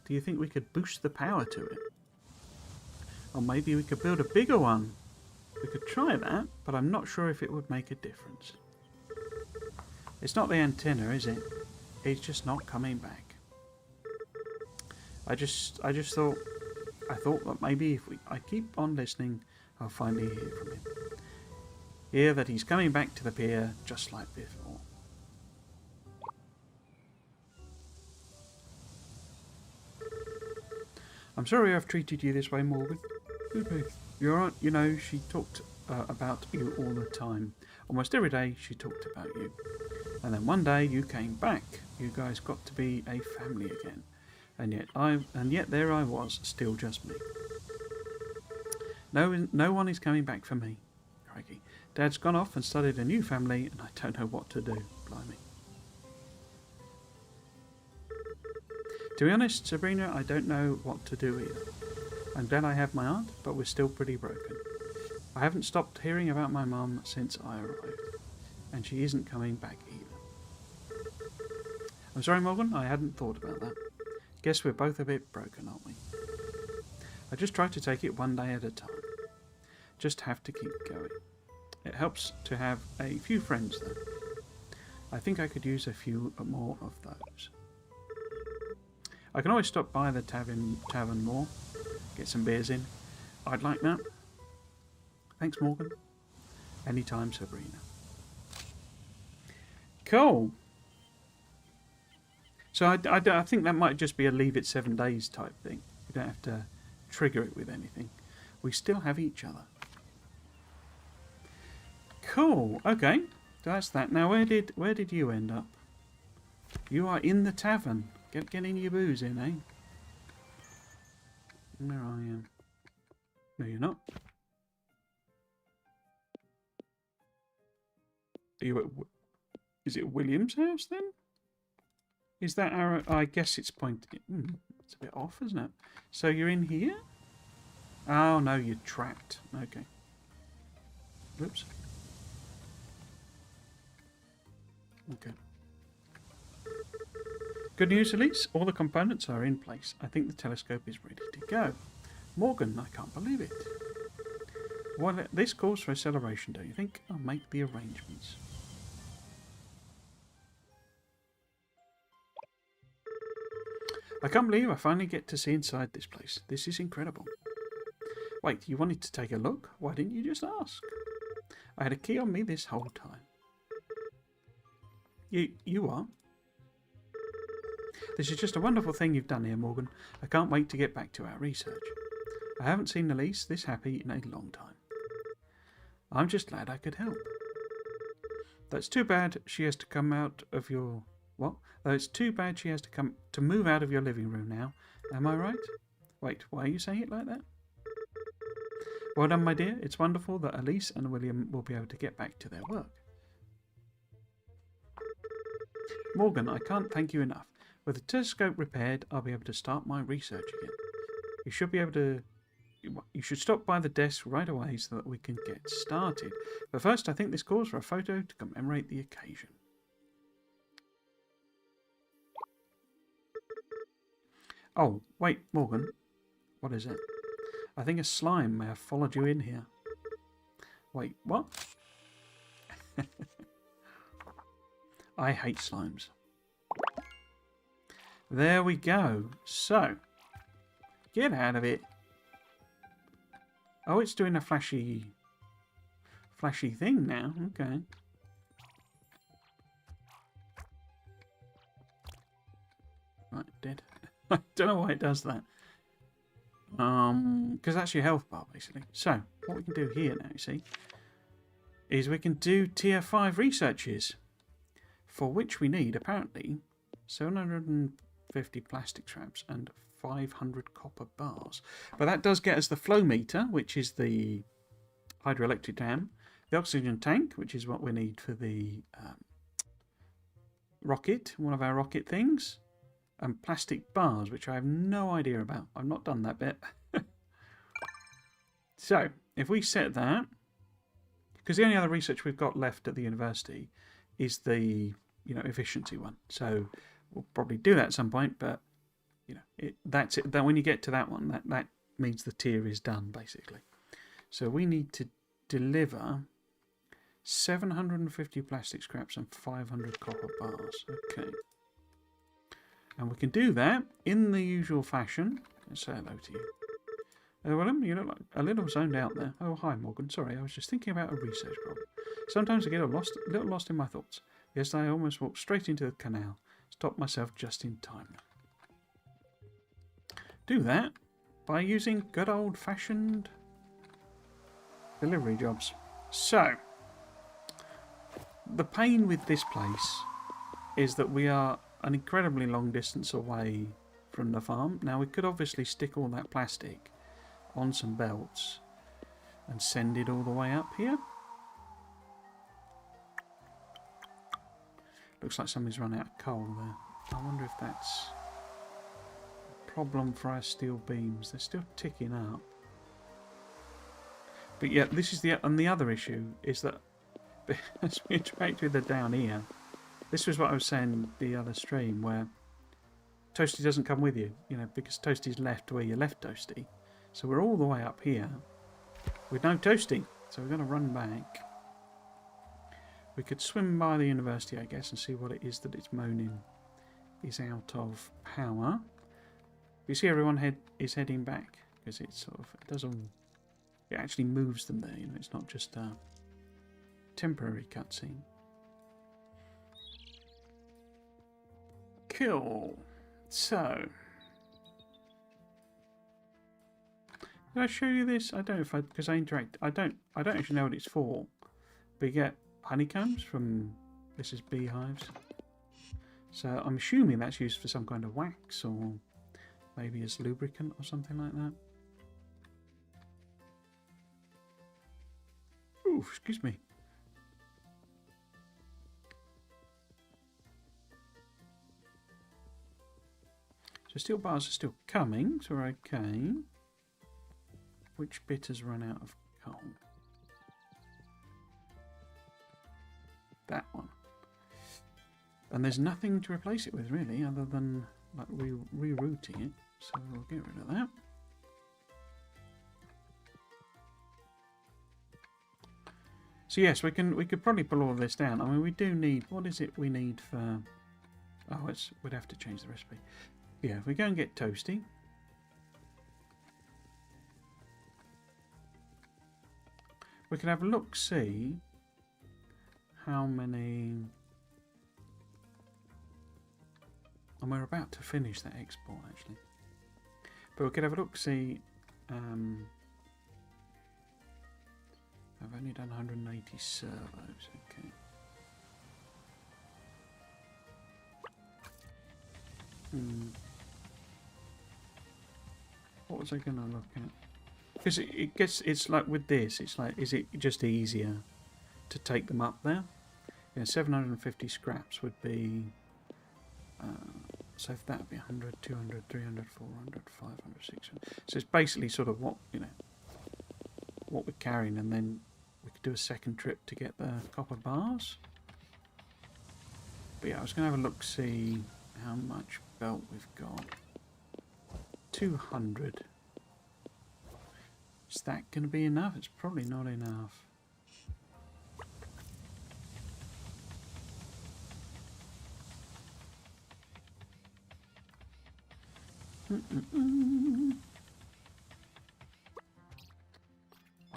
Do you think we could boost the power to it? Or maybe we could build a bigger one. We could try that, but I'm not sure if it would make a difference. It's not the antenna, is it? It's just not coming back. I thought that maybe if I keep on listening, I'll finally hear from him. Hear that he's coming back to the pier just like before. I'm sorry I've treated you this way, Morgan. You're right. You know, she talked about you all the time. Almost every day she talked about you. And then one day you came back. You guys got to be a family again. And yet there I was, still just me. No one is coming back for me. Crikey. Dad's gone off and started a new family, and I don't know what to do. Blimey. To be honest, Sabrina, I don't know what to do either. I'm glad I have my aunt, but we're still pretty broken. I haven't stopped hearing about my mum since I arrived, and she isn't coming back either. I'm sorry, Morgan, I hadn't thought about that. Guess we're both a bit broken, aren't we? I just try to take it one day at a time. Just have to keep going. It helps to have a few friends, though. I think I could use a few more of those. I can always stop by the tavern more, get some beers in. I'd like that. Thanks, Morgan. Anytime, Sabrina. Cool. So I think that might just be a leave it 7 days type thing. You don't have to trigger it with anything. We still have each other. Cool. Okay. So that's that. Now, where did you end up? You are in the tavern. Getting your booze in, eh? Where are you? No, you're not. Are you at... Is it William's house, then? Is that our... I guess it's pointing... it's a bit off, isn't it? So you're in here? Oh, no, you're trapped. Okay. Whoops. Okay. Good news, Elise. All the components are in place. I think the telescope is ready to go. Morgan, I can't believe it. Well, this calls for a celebration, don't you think? I'll make the arrangements. I can't believe I finally get to see inside this place. This is incredible. Wait, you wanted to take a look? Why didn't you just ask? I had a key on me this whole time. You are? This is just a wonderful thing you've done here, Morgan. I can't wait to get back to our research. I haven't seen Elise this happy in a long time. I'm just glad I could help. That's too bad she has to come out of your... What? Though it's too bad she has to move out of your living room now. Am I right? Wait, why are you saying it like that? Well done, my dear. It's wonderful that Elise and William will be able to get back to their work. Morgan, I can't thank you enough. With the telescope repaired, I'll be able to start my research again. You should be able to... You should stop by the desk right away so that we can get started. But first, I think this calls for a photo to commemorate the occasion. Oh, wait, Morgan. What is it? I think a slime may have followed you in here. Wait, what? I hate slimes. There we go. So, get out of it. Oh, it's doing a flashy thing now. Okay. Right, dead. I don't know why it does that. Because that's your health bar, basically. So, what we can do here now, you see, is we can do tier 5 researches, for which we need, apparently, 750 plastic scraps and 500 copper bars. But that does get us the flow meter, which is the hydroelectric dam, the oxygen tank, which is what we need for the rocket, one of our rocket things, and plastic bars, which I have no idea about. I've not done that bit. So, if we set that, because the only other research we've got left at the university is the, efficiency one. So, we'll probably do that at some point, but, that's it. That when you get to that one, that means the tier is done, basically. So, we need to deliver 750 plastic scraps and 500 copper bars. Okay. And we can do that in the usual fashion. Let's say hello to you. Willem, you look like a little zoned out there. Oh, hi, Morgan. Sorry, I was just thinking about a research problem. Sometimes I get a little lost in my thoughts. Yesterday, I almost walked straight into the canal. Stopped myself just in time. Do that by using good old-fashioned delivery jobs. So, the pain with this place is that we are an incredibly long distance away from the farm. Now, we could obviously stick all that plastic on some belts and send it all the way up here. Looks like somebody's run out of coal there. I wonder if that's... problem for our steel beams. They're still ticking up. But yeah, this is the other issue is that as we interact with the down here, this was what I was saying the other stream where Toasty doesn't come with you, you know, because Toasty's left where you left Toasty. So we're all the way up here with no Toasty. So we're going to run back. We could swim by the university, I guess, and see what it is that it's moaning is out of power. You see everyone is heading back because it does all. It actually moves them there. You know, it's not just a temporary cutscene. Cool. So, did I show you this? I don't know if because I interact. I don't actually know what it's for. But you get honeycombs from this is beehives. So I'm assuming that's used for some kind of wax or maybe as lubricant or something like that. Ooh, excuse me. So steel bars are still coming, so we're okay. Which bit has run out of coal? That one. And there's nothing to replace it with really, other than like rerouting it. So we'll get rid of that. So yes, we could probably pull all of this down. I mean, we do need. What is it we need for? Oh, we'd have to change the recipe. Yeah, if we go and get Toasty. We can have a look, see how many. And we're about to finish that export actually. But we could have a look, see. I've only done 180 servos, okay. What was I going to look at? Because it's like with this, it's like, is it just easier to take them up there? Yeah, 750 scraps would be, so if that would be 100, 200, 300, 400, 500, 600. So it's basically sort of what, you know, what we're carrying, and then we could do a second trip to get the copper bars. But yeah, I was going to have a look, see how much belt we've got. 200. Is that going to be enough? It's probably not enough. Why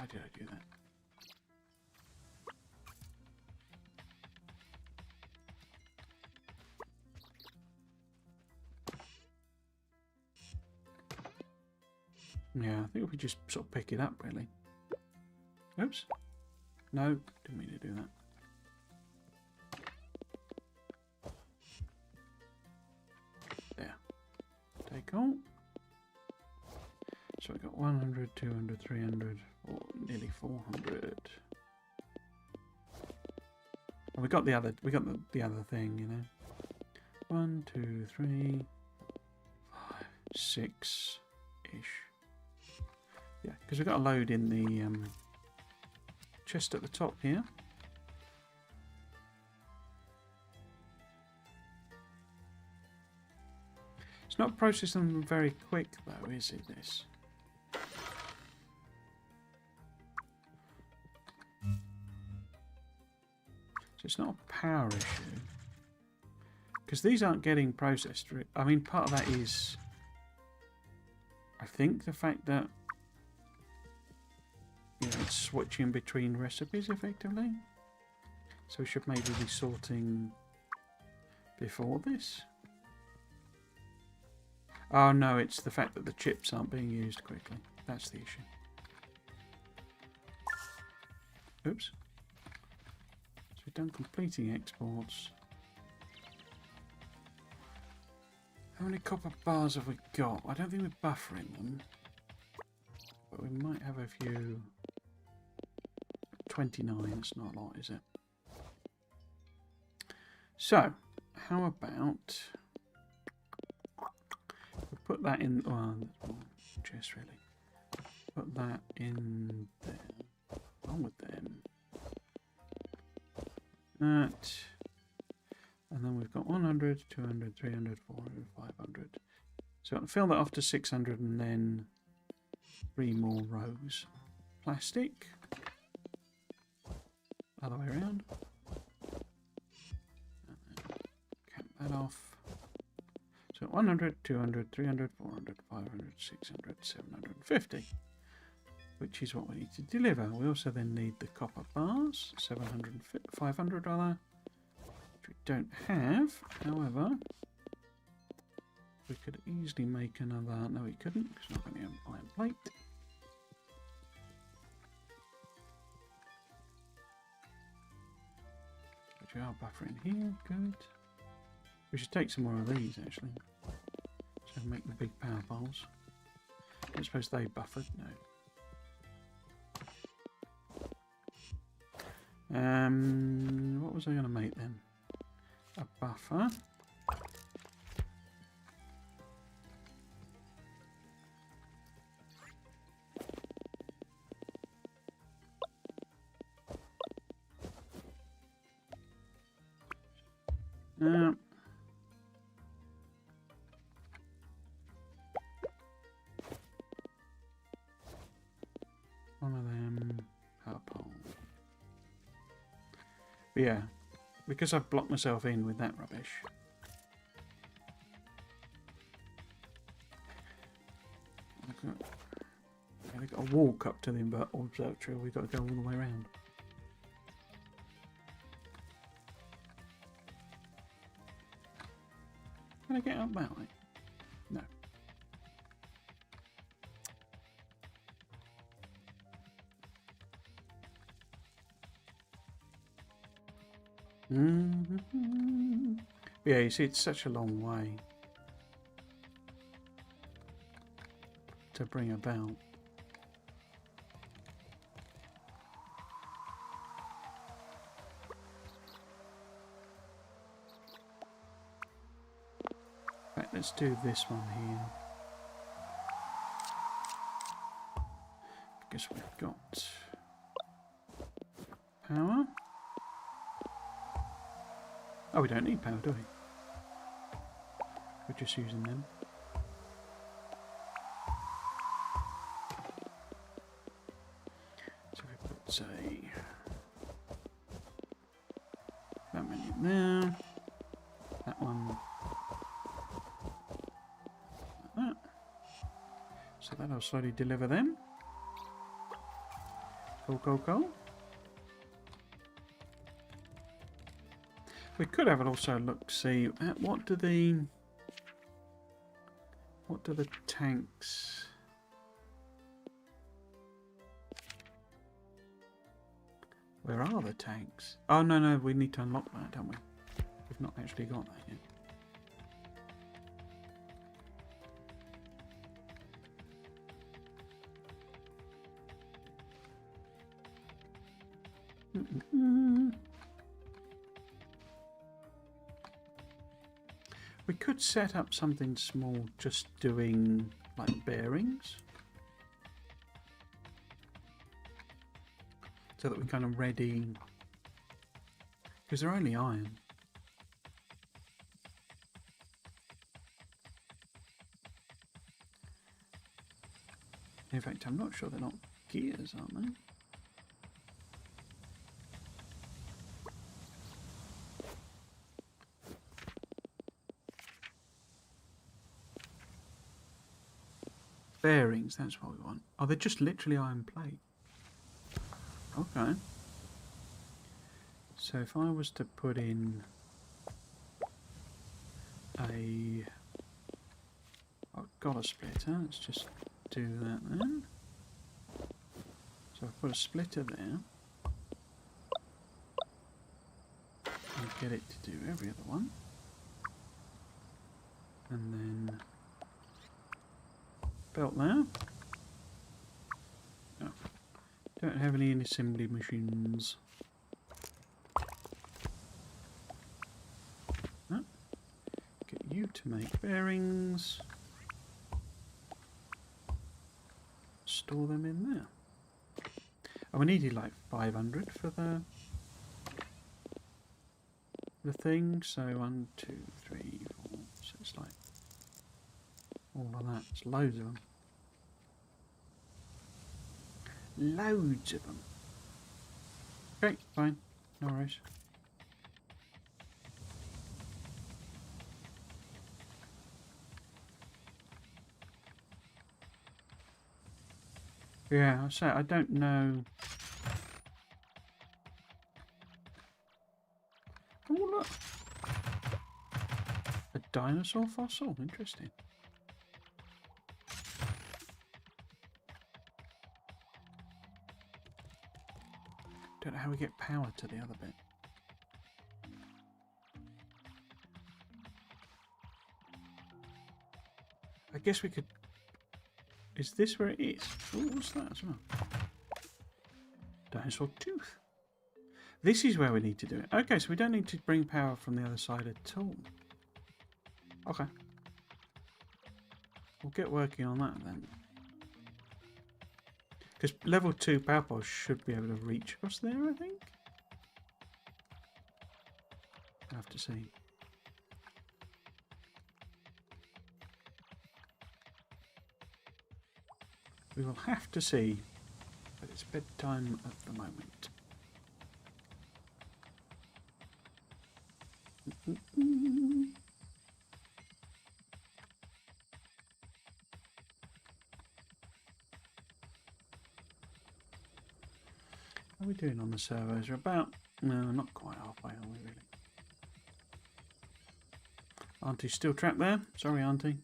did I do that? Yeah, I think we just sort of pick it up, really. Oops. No, didn't mean to do that. There. Take all. So we've got 100, 200, 300, or nearly 400. And we got the other thing, you know. 1, 2, 3, 5, 6-ish. Yeah, because we've got a load in the chest at the top here. It's not processing them very quick though, is it, this? So it's not a power issue. Because these aren't getting processed. I mean, part of that is, I think, the fact that it's switching between recipes effectively. So we should maybe be sorting before this. Oh no, it's the fact that the chips aren't being used quickly. That's the issue. Oops. So we've done completing exports. How many copper bars have we got? I don't think we're buffering them. But we might have a few. 29, it's not a lot, is it? So, how about we put that in. Well, chest really. Put that in there. Along with them. That. And then we've got 100, 200, 300, 400, 500. So I'll fill that off to 600 and then 3 more rows. Plastic. Other way around. And then cap that off. So 100, 200, 300, 400, 500, 600, 750. Which is what we need to deliver. We also then need the copper bars. 500 rather. Which we don't have. However, we could easily make another. No, we couldn't because we're not going to have an iron plate. Put your buffer in here. Good. We should take some more of these actually. So make the big power poles. I don't suppose they buffered. No. What was I going to make then? A buffer. One of them. Power pole. But yeah, because I've blocked myself in with that rubbish. I've got to walk up to the observatory, we've got to go all the way around. Can I get up that way? No. Yeah, you see, it's such a long way to bring about. Right, let's do this one here. Guess we've got power. Oh, we don't need power, do we? We're just using them. So we put, say, that many in there. That one. Like that. So that'll slowly deliver them. Cool. We could have also look see at what do the tanks. Where are the tanks? Oh no, we need to unlock that, don't we? We've not actually got that yet. We could set up something small just doing like bearings so that we're kind of ready because they're only iron. In fact, I'm not sure they're not gears, aren't they? Bearings, that's what we want. Oh, they're just literally iron plate. Okay. So if I was to put in a... I've got a splitter, let's just do that then. So I put a splitter there. And get it to do every other one. And then... belt there. Oh. Don't have any assembly machines. Oh. Get you to make bearings. store them in there. Oh, we needed like 500 for the thing. So 1, 2, 3, 4. So it's like all of that. It's loads of them. Loads of them. Okay, fine. No worries. Yeah, so I don't know. Oh, look. A dinosaur fossil. Interesting. Don't know how we get power to the other bit. I guess we could... Is this where it is? Oh, what's that as well? Dinosaur tooth. This is where we need to do it. Okay, so we don't need to bring power from the other side at all. Okay. We'll get working on that then. Because level 2 power poles should be able to reach across there, I think. I'll have to see. We will have to see, but it's bedtime at the moment. How are we doing on the servos? We're about... No, not quite halfway, are we really? Auntie's still trapped there. Sorry, Auntie.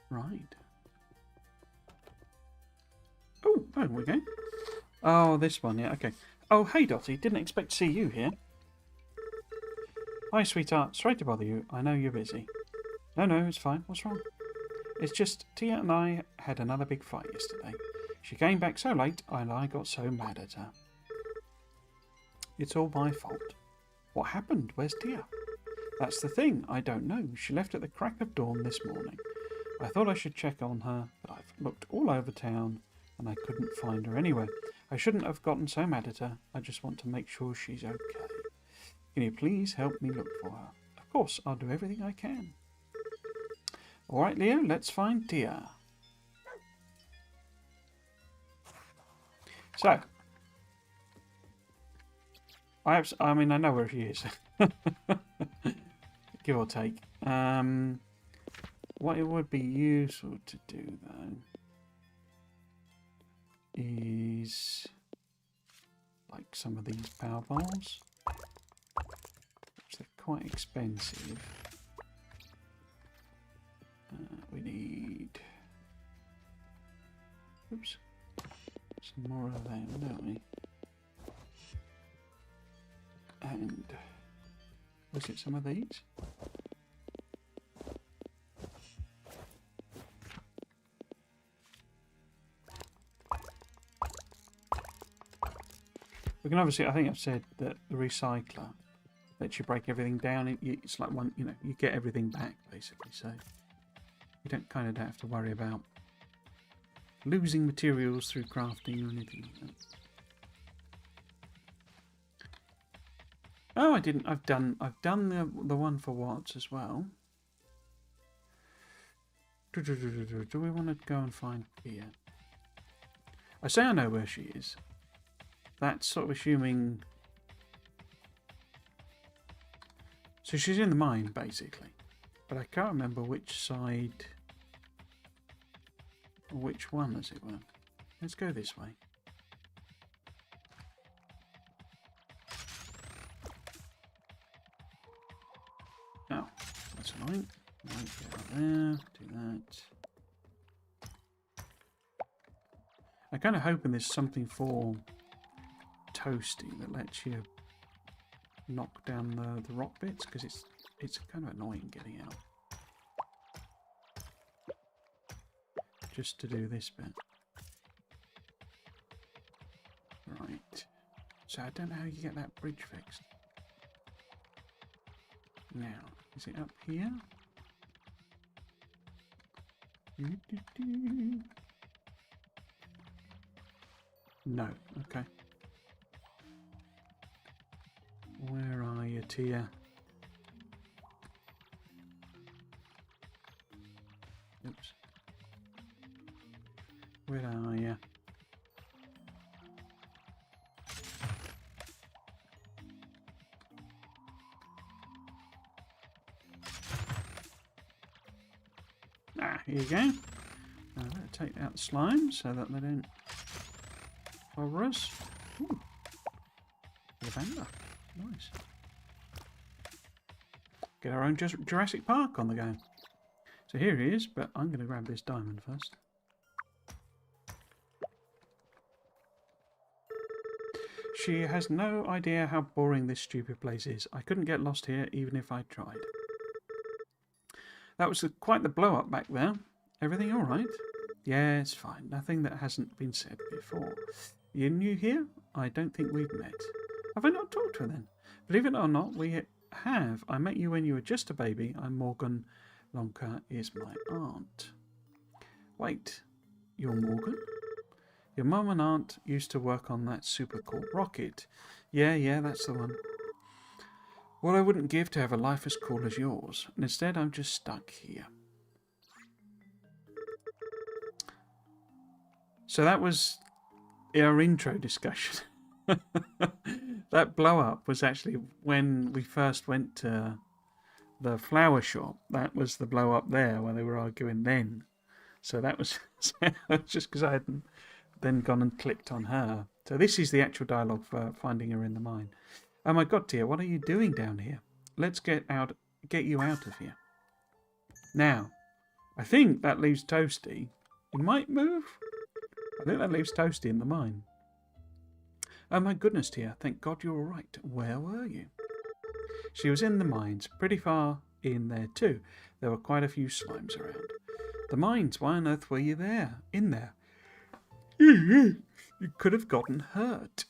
Right. Oh, there we go. Oh, this one, yeah, okay. Oh, hey, Dottie. Didn't expect to see you here. Hi, sweetheart. Sorry to bother you. I know you're busy. No, it's fine. What's wrong? It's just Tia and I had another big fight yesterday. She came back so late and I got so mad at her. It's all my fault. What happened? Where's Tia? That's the thing. I don't know. She left at the crack of dawn this morning. I thought I should check on her, but I've looked all over town and I couldn't find her anywhere. I shouldn't have gotten so mad at her. I just want to make sure she's okay. Can you please help me look for her? Of course, I'll do everything I can. All right, Leo, let's find Tia. So, I mean, I know where she is. Give or take. What it would be useful to do, though, is like some of these power poles, which are quite expensive. We need, oops, some more of them, don't we? And was it some of these? We can obviously, I think I've said that the recycler lets you break everything down. It's like one, you know, you get everything back basically, so you don't have to worry about losing materials through crafting or anything like that. Oh, I didn't. I've done the one for Watts as well. Do we want to go and find Tia? I say I know where she is. That's sort of assuming. So she's in the mine, basically. But I can't remember which side. Or which one, as it were. Let's go this way. Oh, that's annoying. Right, get out there. Do that. I'm kind of hoping there's something for Toasty that lets you knock down the rock bits, because it's kind of annoying getting out. Just to do this bit. Right. So I don't know how you get that bridge fixed. Now, is it up here? No. Okay. Where are you, Tia? Oops. Where are you? Ah, here you go. Now I'm going to take out the slime so that they don't bother us. Ooh. Lavender. Nice. Get our own Jurassic Park on the go. So here he is, but I'm going to grab this diamond first. She has no idea how boring this stupid place is. I couldn't get lost here even if I tried. That was quite the blow up back there. Everything all right? Yeah, it's fine. Nothing that hasn't been said before. You new here? I don't think we've met. Have I not talked to her then? Believe it or not, we have. I met you when you were just a baby. I'm Morgan. Lonka is my aunt. Wait, you're Morgan? Your mum and aunt used to work on that super cool rocket. Yeah, that's the one. What I wouldn't give to have a life as cool as yours. And instead, I'm just stuck here. So that was our intro discussion. That blow up was actually when we first went to the flower shop. That was the blow up there when they were arguing then. So that was just because I hadn't then gone and clicked on her. So this is the actual dialogue for finding her in the mine. Oh my god, dear, what are you doing down here? Let's get you out of here. Now, I think that leaves Toasty. He might move. I think that leaves Toasty in the mine. Oh my goodness, dear, thank God you're all right. Where were you? She was in the mines, pretty far in there too. There were quite a few slimes around. The mines, why on earth were you there? In there? You could have gotten hurt.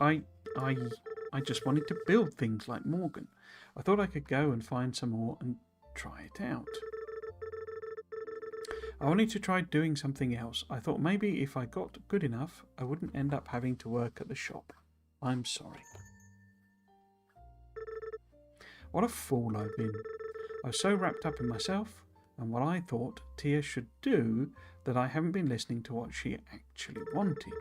I just wanted to build things like Morgan. I thought I could go and find some more and try it out. I wanted to try doing something else. I thought maybe if I got good enough, I wouldn't end up having to work at the shop. I'm sorry. What a fool I've been. I was so wrapped up in myself and what I thought Tia should do that I haven't been listening to what she actually wanted.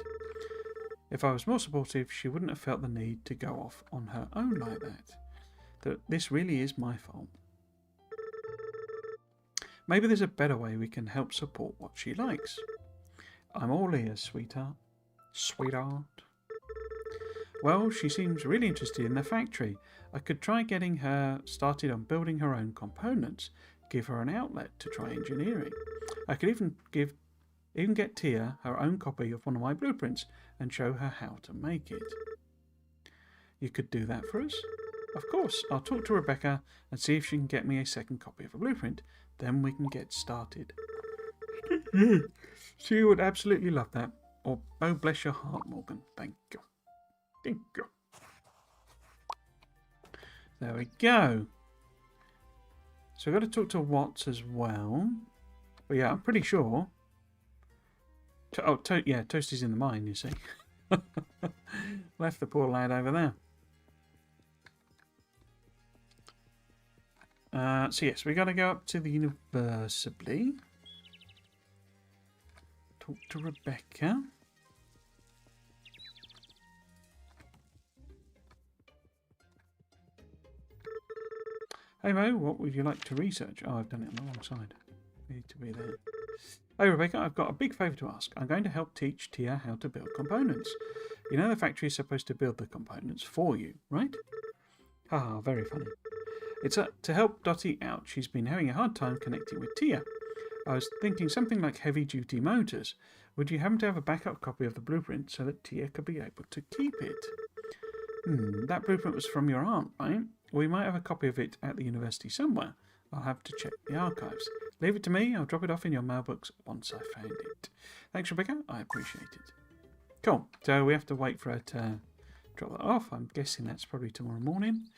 If I was more supportive, she wouldn't have felt the need to go off on her own like that. This really is my fault. Maybe there's a better way we can help support what she likes. I'm all ears, sweetheart. Sweetheart. Well, she seems really interested in the factory. I could try getting her started on building her own components. Give her an outlet to try engineering. I could even get Tia her own copy of one of my blueprints and show her how to make it. You could do that for us? Of course, I'll talk to Rebecca and see if she can get me a second copy of a blueprint. Then we can get started. She would absolutely love that. Or, oh, bless your heart, Morgan. Thank you. Thank you. There we go. So we've got to talk to Watts as well. But yeah, I'm pretty sure. Yeah, Toasty's in the mine, you see. Left the poor lad over there. So yes, we got to go up to the University. Talk to Rebecca. Hey Mo, what would you like to research? Oh, I've done it on the wrong side. Need to be there. Hey Rebecca, I've got a big favour to ask. I'm going to help teach Tia how to build components. You know the factory is supposed to build the components for you, right? Haha, very funny. It's to help Dottie out. She's been having a hard time connecting with Tia. I was thinking something like heavy-duty motors. Would you happen to have a backup copy of the blueprint so that Tia could be able to keep it? That blueprint was from your aunt, right? We might have a copy of it at the university somewhere. I'll have to check the archives. Leave it to me. I'll drop it off in your mailbox once I found it. Thanks, Rebecca. I appreciate it. Cool. So we have to wait for her to drop that off. I'm guessing that's probably tomorrow morning.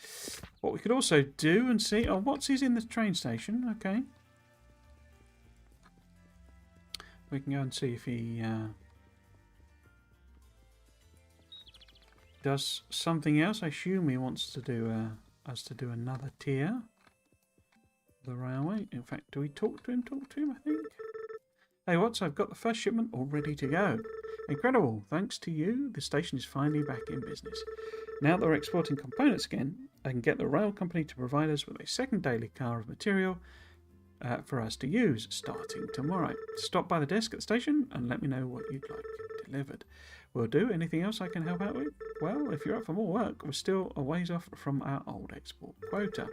What we could also do and see... Oh, what's in the train station? Okay. We can go and see if he does something else. I assume he wants to do us to do another tier. The railway. In fact, do we talk to him? I think. Hey, Watts, I've got the first shipment all ready to go. Incredible. Thanks to you, the station is finally back in business. Now that we're exporting components again, I can get the rail company to provide us with a second daily car of material for us to use starting tomorrow. Stop by the desk at the station and let me know what you'd like delivered. Will do. Anything else I can help out with? Well, if you're up for more work, we're still a ways off from our old export quota.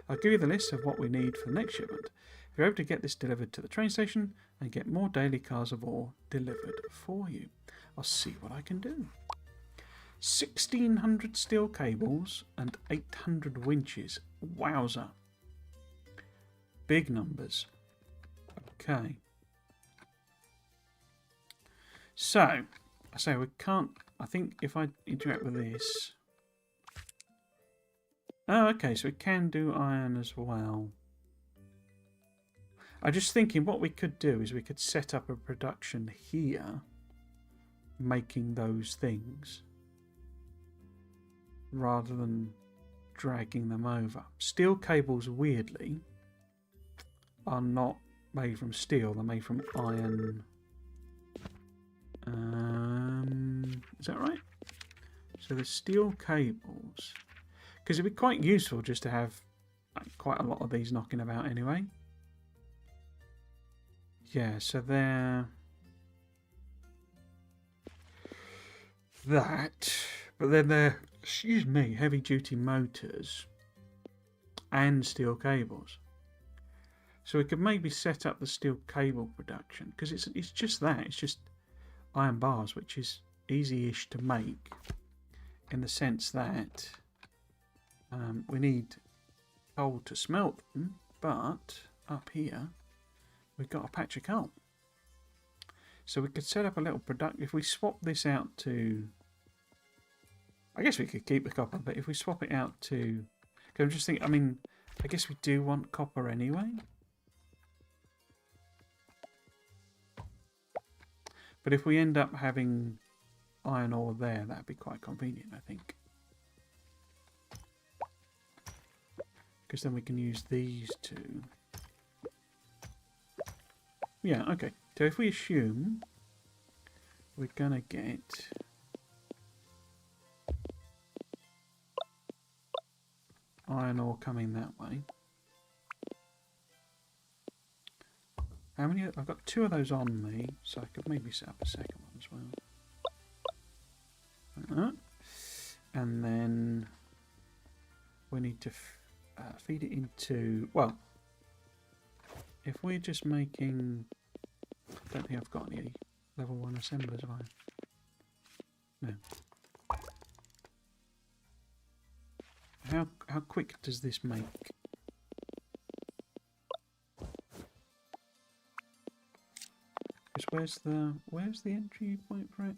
I'll give you the list of what we need for the next shipment. If you're able to get this delivered to the train station and get more daily cars of ore delivered for you, I'll see what I can do. 1,600 steel cables and 800 winches. Wowza. Big numbers. Okay. So, I say we can't... I think if I interact with this... Oh, okay, so we can do iron as well. I'm just thinking what we could do is we could set up a production here, making those things, rather than dragging them over. Steel cables, weirdly, are not made from steel. They're made from iron. Is that right? So the steel cables, because it'd be quite useful just to have quite a lot of these knocking about anyway. Yeah, so they're that, but then they're, excuse me, heavy duty motors and steel cables. So we could maybe set up the steel cable production, because it's just that, it's just iron bars, which is easy-ish to make in the sense that we need coal to smelt them, but up here we've got a patch of coal. So we could set up a little production. If we swap this out to... I guess we could keep the copper, but if we swap it out to... Because I'm just thinking, I mean, I guess we do want copper anyway. But if we end up having iron ore there, that'd be quite convenient, I think. Because then we can use these two. Yeah, okay. So if we assume we're going to get iron ore coming that way. How many? I've got 2 of those on me, so I could maybe set up a second one as well. Like that. And then we need to feed it into, well, if we're just making, I don't think I've got any level 1 assemblers, have I? No. How quick does this make? Because where's the entry point for it?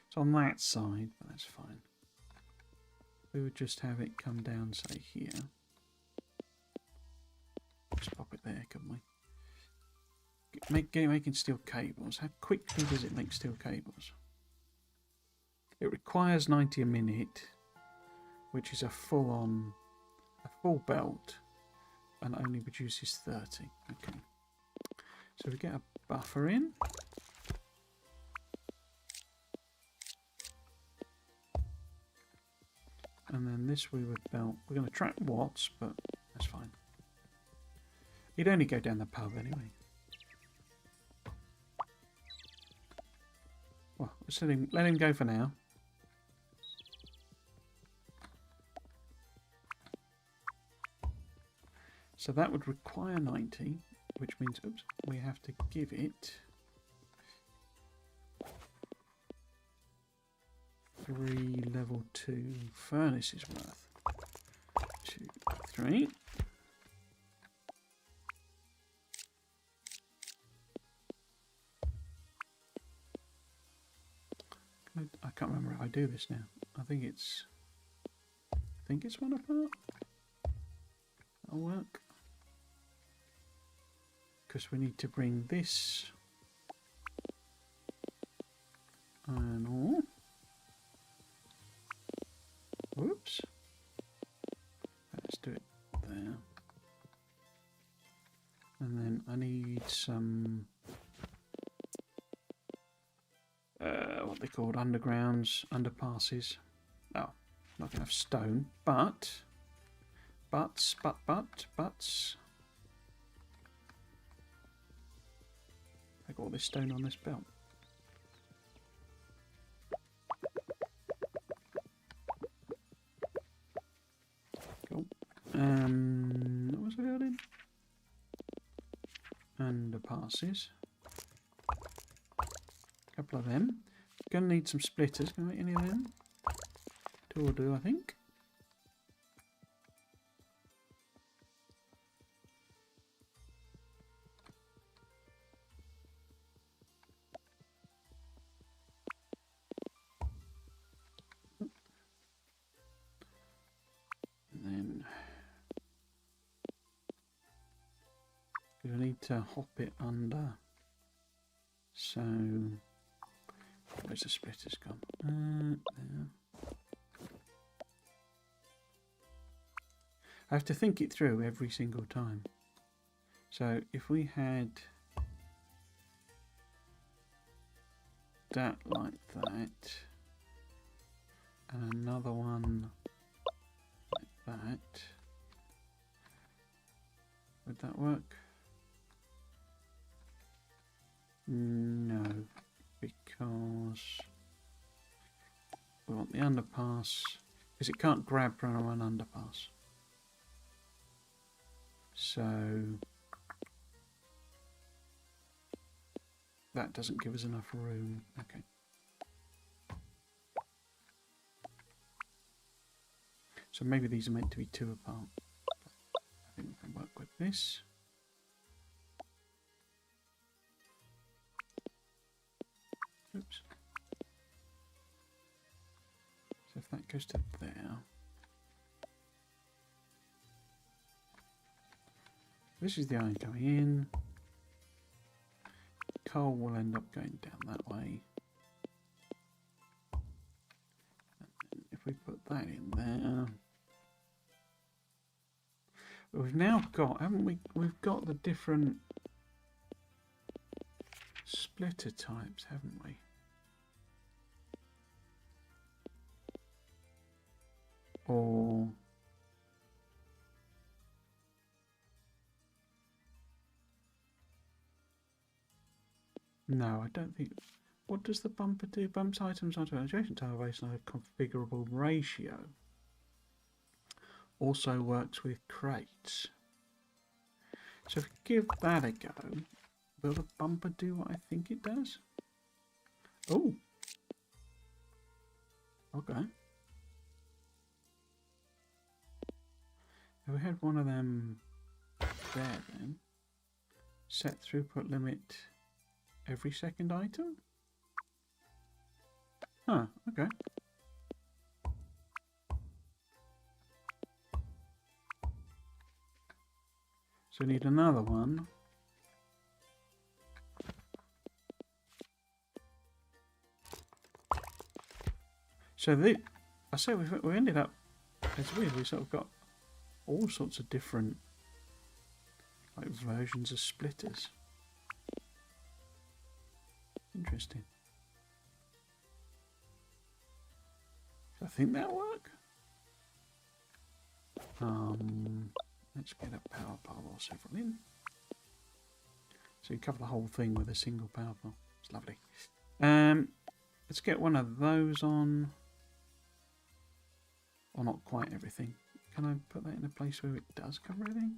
It's on that side, but that's fine. We would just have it come down, say here. Just pop it there, couldn't we? Making steel cables. How quickly does it make steel cables? It requires 90 a minute, which is a full belt, and only produces 30. Okay. So we get a buffer in. And then this we would belt. We're going to track watts, but that's fine. He'd only go down the pub anyway. Well, let's let him go for now. So that would require 90, which means, oops, we have to give it 3 level 2 furnaces worth. 2, 3. I can't remember how I do this now. I think it's 1 apart. That'll work. Because we need to bring this iron ore. Whoops. Let's do it there. And then I need some what they called undergrounds, underpasses. Oh, not gonna have stone, but I got all this stone on this belt. Cool. What was I building? Underpasses. A couple of them. Gonna need some splitters. Can I make any of them? 2 will do, I think. I need to hop it under. So, where's the splitters gone? There. I have to think it through every single time. So, if we had that like that, and another one like that, would that work? No, because we want the underpass, because it can't grab from an underpass. So that doesn't give us enough room. Okay. So maybe these are meant to be 2 apart. I think we can work with this. Oops. So if that goes to there. This is the iron coming in. Coal will end up going down that way. And then if we put that in there. We've now got, haven't we? We've got the different splitter types, haven't we? Or no, I don't think. What does the bumper do? Bumps items onto an adjacent tile based on a configurable ratio. Also works with crates. So if we give that a go, will the bumper do what I think it does? Oh. Okay. If we had one of them there then, set throughput limit every second item? Huh, okay. So we need another one. So I say we ended up, it's weird, we sort of got all sorts of different like versions of splitters. Interesting. So I think that'll work. Let's get a power pole or several in. So you cover the whole thing with a single power pole. It's lovely. Let's get one of those on. Or not quite everything. Can I put that in a place where it does cover everything?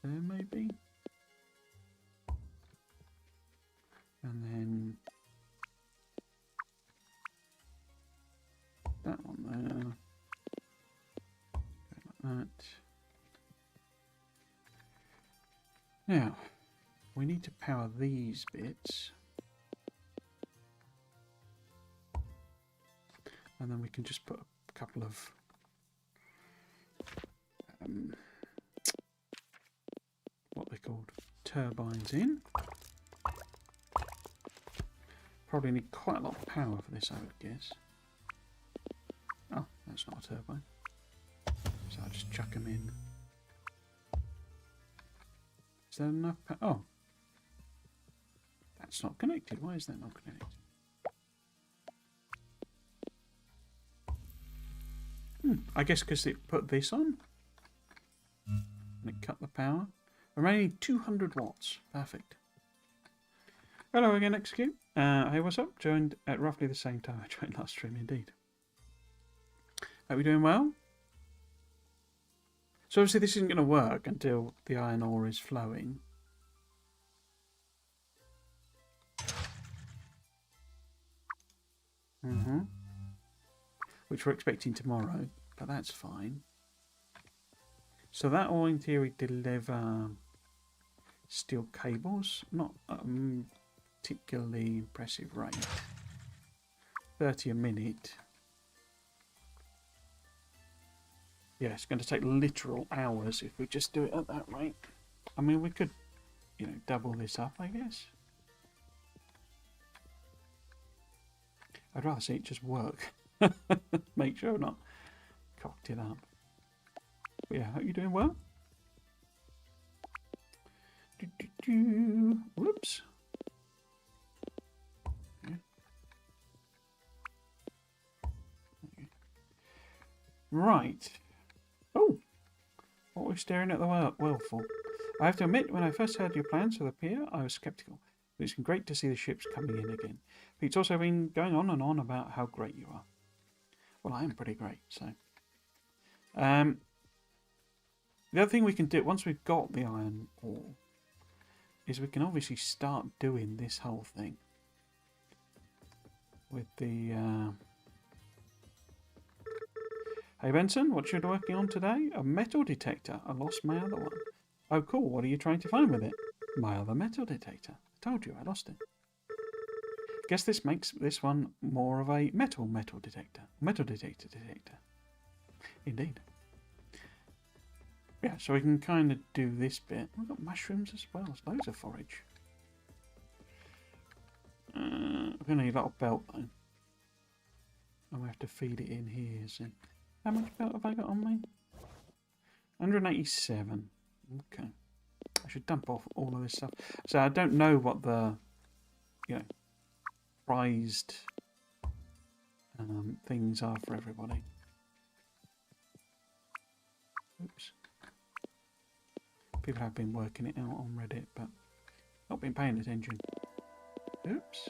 There maybe. And then that one there. Like that. Now, we need to power these bits. And then we can just put a couple of what they're called, turbines in. Probably need quite a lot of power for this, I would guess. Oh, that's not a turbine. So I'll just chuck them in. Is there enough power? Oh. That's not connected. Why is that not connected? I guess because it put this on. And it cut the power. Remaining 200 watts. Perfect. Hello again, Execute. Hey, what's up? Joined at roughly the same time I joined last stream, indeed. Hope you're doing well. So obviously this isn't going to work until the iron ore is flowing. Which we're expecting tomorrow, but that's fine. So that will in theory deliver steel cables, not at a particularly impressive rate. 30 a minute. Yeah, it's going to take literal hours if we just do it at that rate. I mean, we could, you know, double this up, I guess. I'd rather see it just work. Make sure I've not cocked it up. But yeah, hope you're doing well. Whoops. Okay. Right. Oh, what are we staring at the well for? I have to admit, when I first heard your plans for the pier, I was sceptical. But it's great to see the ships coming in again. Pete's also been going on and on about how great you are. Well, I am pretty great, so. The other thing we can do, once we've got the iron ore, is we can obviously start doing this whole thing. With the... Hey Benson, what you working on today? A metal detector. I lost my other one. Oh cool, what are you trying to find with it? My other metal detector. I told you, I lost it. Guess this makes this one more of a metal detector. Metal detector. Indeed. Yeah, so we can kind of do this bit. We've got mushrooms as well. There's loads of forage. We're going to need a lot of belt though. And we have to feed it in here. So. How much belt have I got on me? 187. Okay. I should dump off all of this stuff. So I don't know what the, you know, prized things are for everybody. Oops. People have been working it out on Reddit, but not been paying attention. Oops.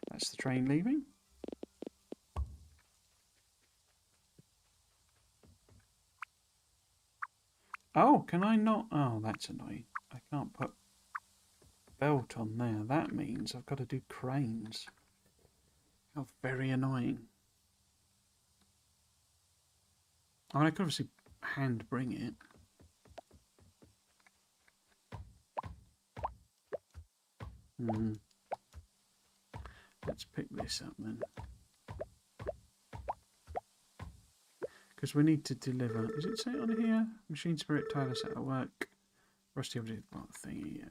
That's the train leaving. Oh, can I not? Oh, that's annoying. I can't put belt on there. That means I've got to do cranes. How very annoying. I mean, I could obviously hand bring it. Let's pick this up then. Because we need to deliver. Does it say on here? Machine spirit, Tyler set at work. Rusty object, what thingy, yeah.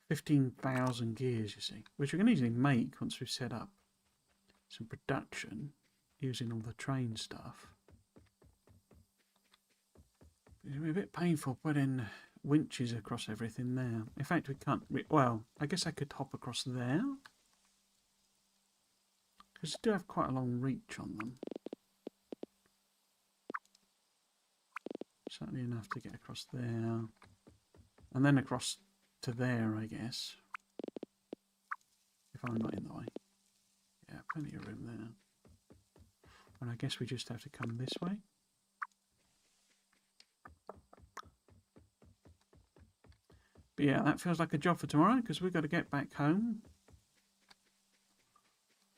15,000 gears, you see. Which we can easily make once we've set up some production using all the train stuff. It's a bit painful putting winches across everything there. In fact, we can't. Well, I guess I could hop across there. Because they do have quite a long reach on them. Certainly enough to get across there. And then across to there, I guess. If I'm not in the way. Yeah, plenty of room there. And I guess we just have to come this way. But yeah, that feels like a job for tomorrow because we've got to get back home.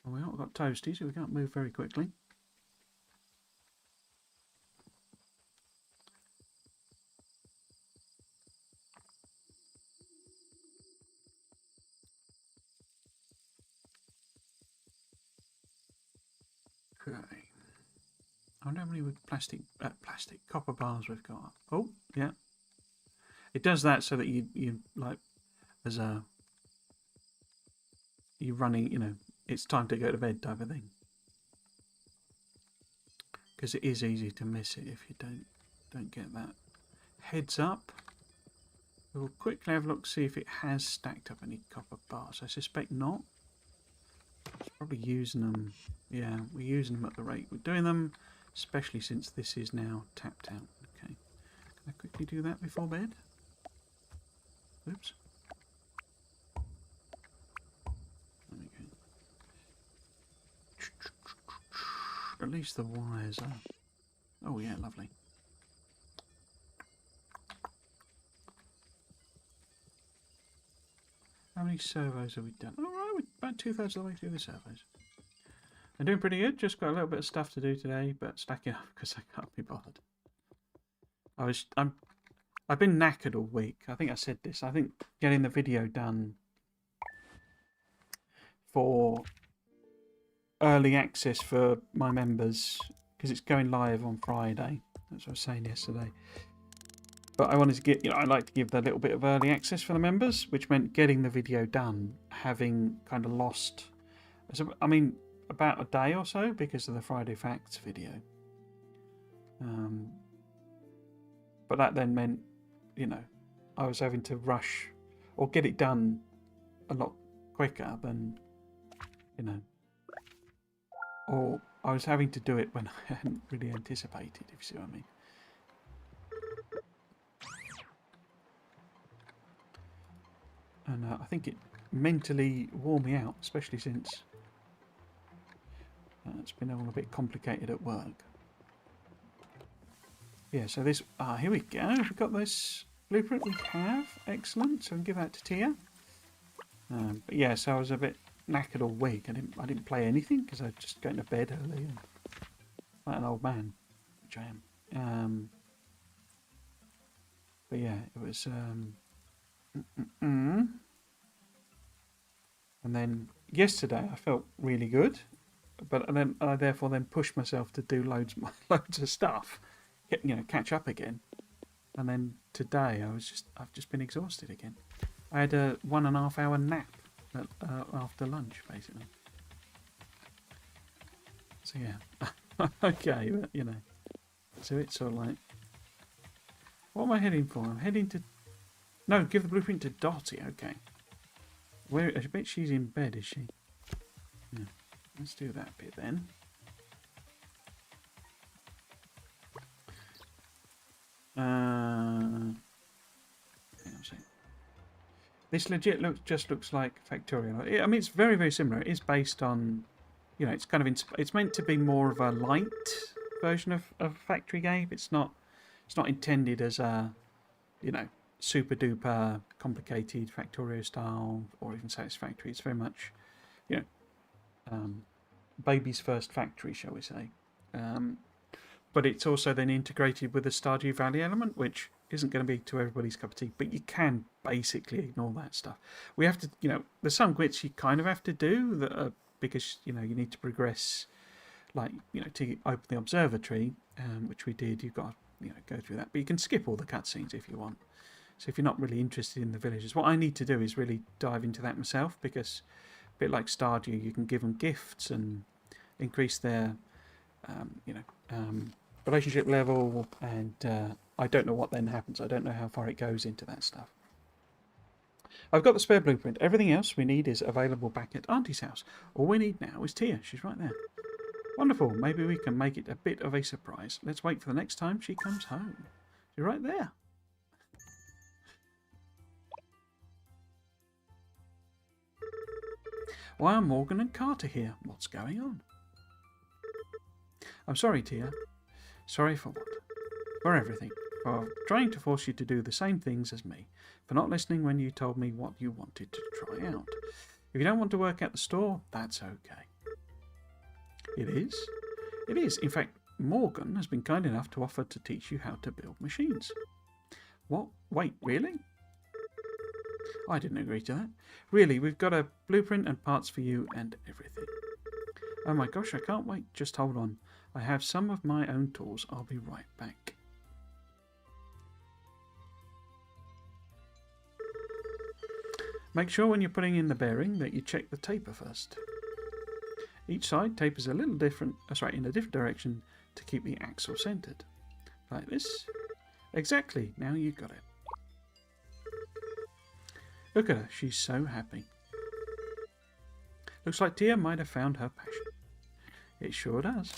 Well, we've got toasty, so we can't move very quickly. Okay. I wonder how many with plastic copper bars we've got. Oh, yeah. It does that so that you like as a you're running, you know, it's time to go to bed type of thing. Because it is easy to miss it if you don't get that. Heads up. We'll quickly have a look, see if it has stacked up any copper bars. I suspect not. It's probably using them. Yeah, we're using them at the rate we're doing them, especially since this is now tapped out. Okay. Can I quickly do that before bed? Oops. There we go. At least the wires are. Oh yeah, lovely. How many servos have we done? All right, we're about 2/3 of the way through the servos. I'm doing pretty good. Just got a little bit of stuff to do today, but stacking up because I can't be bothered. I've been knackered all week. I think I said this. I think getting the video done for early access for my members, because it's going live on Friday. That's what I was saying yesterday. But I wanted to get, I like to give that little bit of early access for the members, which meant getting the video done, having kind of lost, I mean, about a day or so because of the Friday Facts video. But that then meant, I was having to rush or get it done a lot quicker than, or I was having to do it when I hadn't really anticipated, if you see what I mean. And I think it mentally wore me out, especially since it's been all a bit complicated at work. Yeah, so this... here we go. We've got this blueprint we have. Excellent. So we can give that to Tia. But yeah, so I was a bit knackered all week. I didn't play anything because I was just going to bed early. And, like an old man, which I am. But yeah, it was... And then yesterday I felt really good, but then I therefore pushed myself to do loads of stuff, catch up again. And then today I've just been exhausted again. I had a 1.5 hour nap after lunch basically. So yeah, okay, but so it's sort of like, what am I heading for? I'm heading to. No, give the blueprint to Dottie, okay. I bet she's in bed, is she? Yeah. Let's do that bit then. Hang on a second. This legit looks like Factorial. I mean, it's very, very similar. It is based on, it's kind of it's meant to be more of a light version of Factory game. It's not intended as a, super duper complicated Factorio style or even Satisfactory. It's very much, baby's first factory, shall we say. But it's also then integrated with the Stardew Valley element, which isn't going to be to everybody's cup of tea, but you can basically ignore that stuff. We have to, there's some bits you kind of have to do that are, because, you need to progress, like, to open the observatory, which we did. You've got to, go through that, but you can skip all the cutscenes if you want. So if you're not really interested in the villagers, what I need to do is really dive into that myself, because a bit like Stardew, you can give them gifts and increase their, relationship level, and I don't know what then happens. I don't know how far it goes into that stuff. I've got the spare blueprint. Everything else we need is available back at Auntie's house. All we need now is Tia. She's right there. Wonderful. Maybe we can make it a bit of a surprise. Let's wait for the next time she comes home. She's right there. Why are Morgan and Carter here? What's going on? I'm sorry, Tia. Sorry for what? For everything. for trying to force you to do the same things as me, for not listening when you told me what you wanted to try out. If you don't want to work at the store, that's okay. It is? It is. In fact, Morgan has been kind enough to offer to teach you how to build machines. What? Wait, really? I didn't agree to that. Really, we've got a blueprint and parts for you and everything. Oh my gosh, I can't wait. Just hold on. I have some of my own tools. I'll be right back. Make sure when you're putting in the bearing that you check the taper first. Each side tapers a little different, in a different direction to keep the axle centered. Like this. Exactly. Now you got it. Look at her. She's so happy. Looks like Tia might have found her passion. It sure does.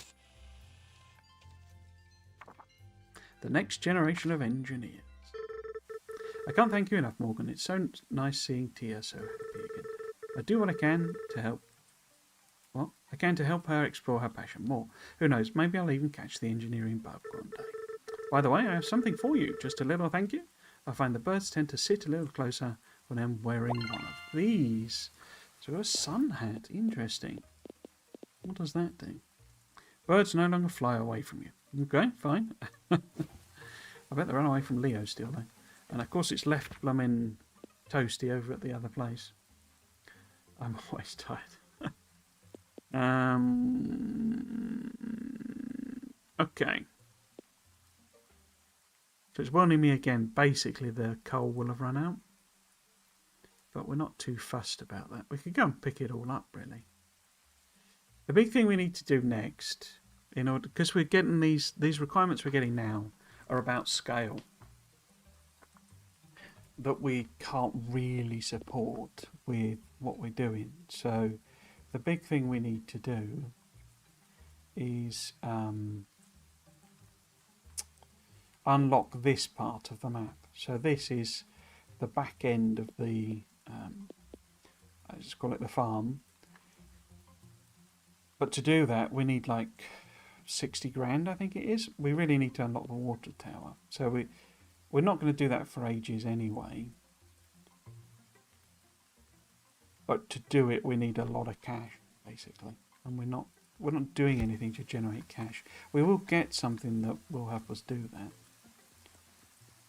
The next generation of engineers. I can't thank you enough, Morgan. It's so nice seeing Tia so happy again. I do what I can to help. What? I can to help her explore her passion more. Who knows, maybe I'll even catch the engineering bug one day. By the way, I have something for you. Just a little thank you. I find the birds tend to sit a little closer when I'm wearing one of these. So we've got a sun hat. Interesting. What does that do? Birds no longer fly away from you. Okay, fine. I bet they run away from Leo still, though. And of course it's left blooming Toasty over at the other place. I'm always tired. Okay. So it's warning me again. Basically the coal will have run out. But we're not too fussed about that. We could go and pick it all up, really. The big thing we need to do next, in order, because we're getting these requirements we're getting now are about scale that we can't really support with what we're doing. So the big thing we need to do is unlock this part of the map. So this is the back end of the I just call it the farm. But to do that we need like 60 grand, I think it is. We really need to unlock the water tower. So we're not going to do that for ages anyway. But to do it we need a lot of cash, basically. And we're not doing anything to generate cash. We will get something that will help us do that.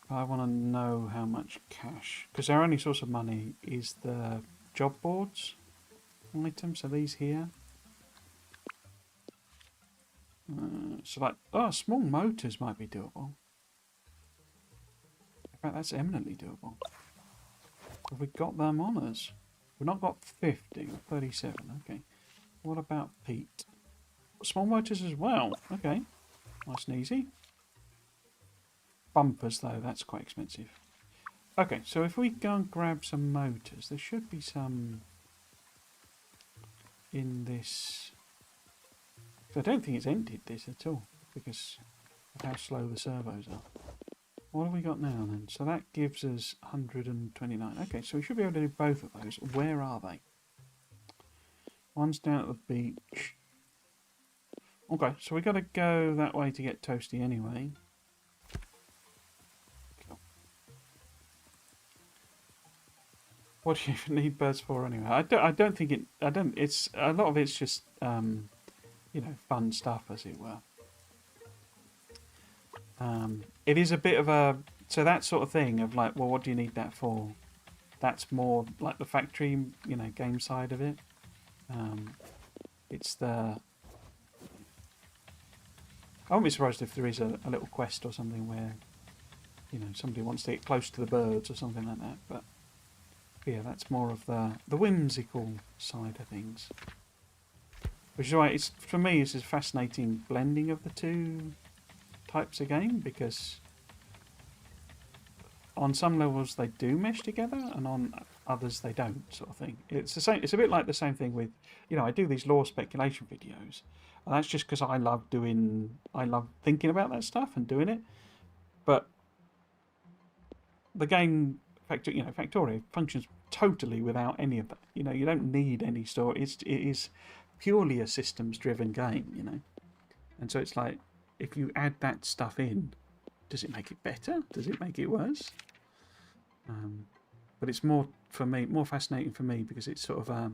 I want to know how much cash, because our only source of money is the job boards items. So these here. So like, small motors might be doable. In fact, that's eminently doable. Have we got them on us? We've not got 50, 37, okay. What about Pete? Small motors as well, okay. Nice and easy. Bumpers though, that's quite expensive. Okay, so if we go and grab some motors, there should be some in this. I don't think it's emptied this at all because of how slow the servos are. What have we got now then? So that gives us 129. Okay, so we should be able to do both of those. Where are they? One's down at the beach. Okay, so we got to go that way to get Toasty anyway. What do you even need birds for anyway? I don't think it. It's a lot of it's just you know, fun stuff, as it were. It is a bit of a that sort of thing of like, well, what do you need that for? That's more like the factory, you know, game side of it. It's the. I won't be surprised if there is a little quest or something where, you know, somebody wants to get close to the birds or something like that. But yeah, that's more of the whimsical side of things. Which is why it's, for me, it's a fascinating blending of the two types of game, because on some levels they do mesh together and on others they don't, sort of thing. It's the same. It's a bit like the same thing with, you know, I do these lore speculation videos, and that's just because I love thinking about that stuff and doing it. But the game, Factorio functions totally without any of that. You know, you don't need any story. It is purely a systems-driven game, you know, and so it's like if you add that stuff in, Does it make it better? Does it make it worse? But it's more, for me, more fascinating for me because it's sort of...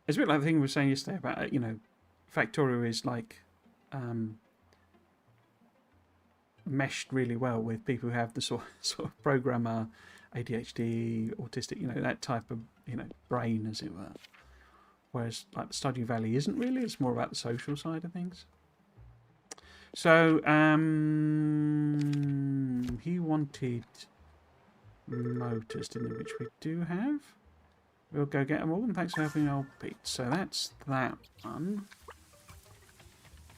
it's a bit like the thing we were saying yesterday about, you know, Factorio is like meshed really well with people who have the sort of programmer, ADHD, autistic, you know, that type of, you know, brain, as it were. Whereas like Stardew Valley isn't really, it's more about the social side of things. So he wanted motors, didn't he, which we do have. We'll go get them all, and thanks for helping old Pete. So that's that one.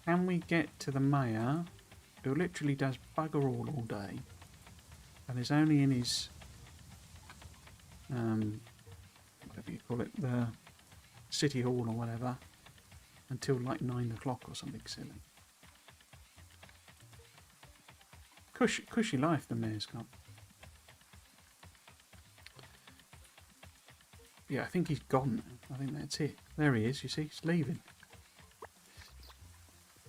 Can we get to the mayor, who literally does bugger all day, and is only in his, whatever you call it, the city hall or whatever, until like 9 o'clock or something silly. Cushy life the mayor's got. Yeah, I think he's gone now. I think that's it. There he is, you see, he's leaving.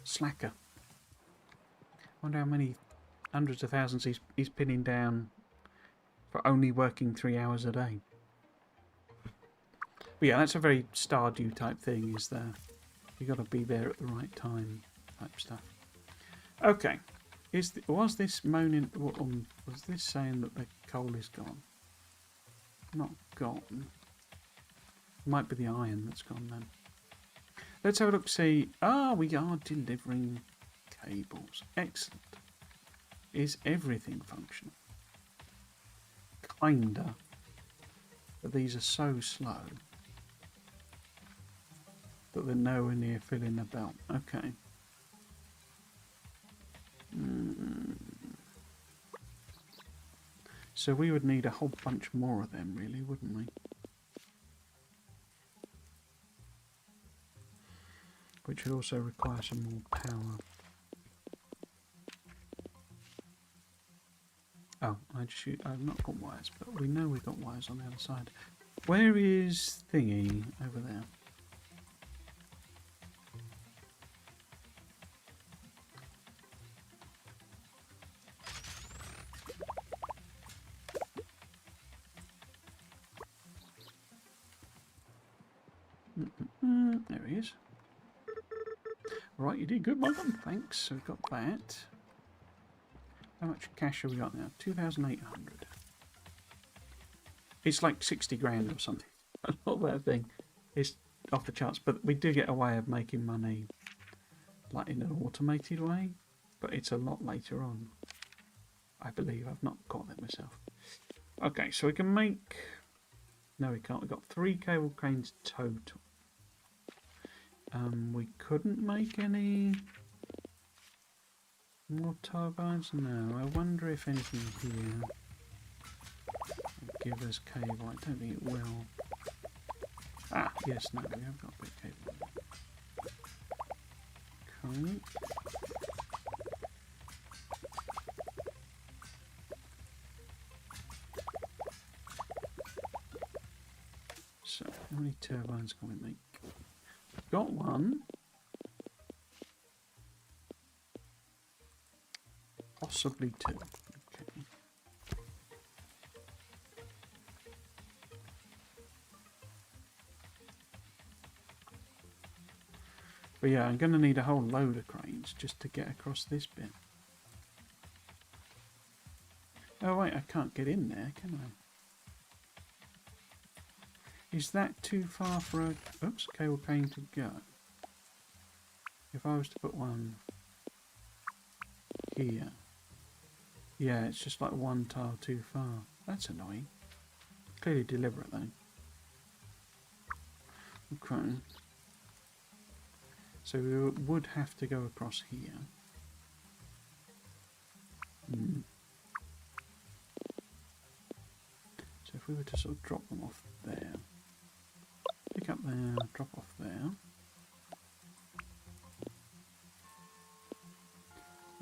Slacker. Wonder how many hundreds of thousands he's pinning down for only working 3 hours a day. But yeah, that's a very Stardew type thing, is there? You got to be there at the right time type stuff. Okay. Was this moaning... was this saying that the coal is gone? Not gone. Might be the iron that's gone then. Let's have a look, see. Ah, we are delivering cables. Excellent. Is everything functional? Kinda. But these are so slow that they're nowhere near filling the belt. Okay. So we would need a whole bunch more of them, really, wouldn't we? Which would also require some more power. Oh, I've not got wires, but we know we've got wires on the other side. Where is Thingy over there? There he is. Right, you did good, Malcolm. Thanks. So we've got that. How much cash have we got now? 2,800. It's like 60 grand or something. A lot of that thing is off the charts, but we do get a way of making money, like in an automated way, but it's a lot later on. I believe. I've not got that myself. Okay, so we can make... No, we can't. We've got 3 cable cranes total. We couldn't make any more turbines? No. I wonder if anything here will give us cable. I don't think it will. Ah, yes, no, we have got a bit of cable. Okay. So, how many turbines can we make? Got one. Possibly 2. Okay. But yeah, I'm going to need a whole load of cranes just to get across this bit. Oh wait, I can't get in there, can I? Is that too far for a cable crane to go? If I was to put one here. Yeah, it's just like one tile too far. That's annoying. Clearly deliberate though. Okay. So we would have to go across here. So if we were to sort of drop them off there. Pick up there, drop off there.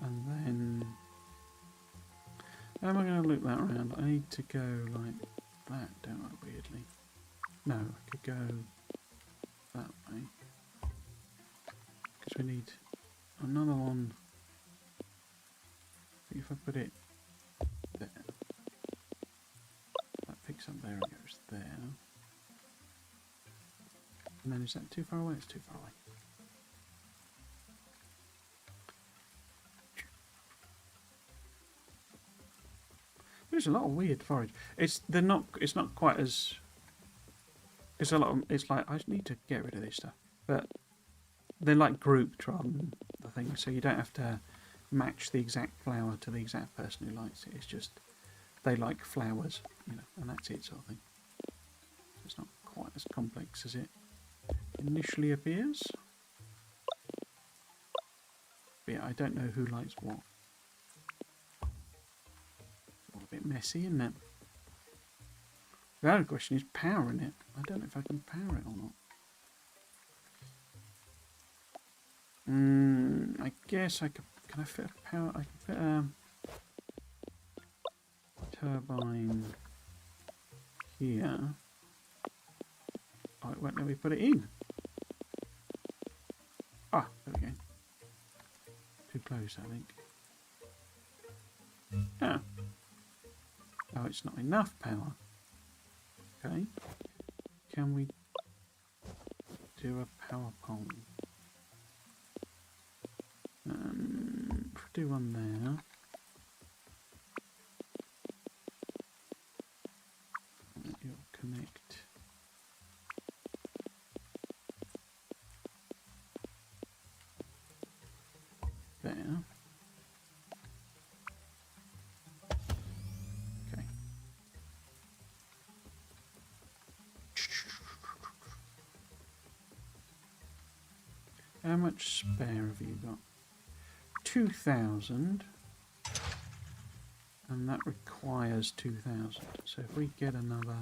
And then... How am I going to loop that around? I need to go like that, don't I, weirdly? No, I could go that way. Because we need another one If I put it there, that picks up there and goes there. And then is that too far away? It's too far away. There's a lot of weird forage. It's not quite as. It's a lot. It's like I need to get rid of this stuff, but they're like grouped rather than the thing, so you don't have to match the exact flower to the exact person who likes it. It's just they like flowers, you know, and that's it, sort of thing. It's not quite as complex as it initially appears. But yeah, I don't know who likes what. It's all a bit messy, isn't it? The other question is powering it. I don't know if I can power it or not. I guess I could. Can I fit a power? I can fit a turbine here. Oh, it won't let me put it in. Ah, there we go. Too close, I think. Ah. Oh, it's not enough power. Okay. Can we do a power pole? Do one there. You'll connect there. Okay. How much spare have you got? 2,000, and that requires 2,000. So if we get another,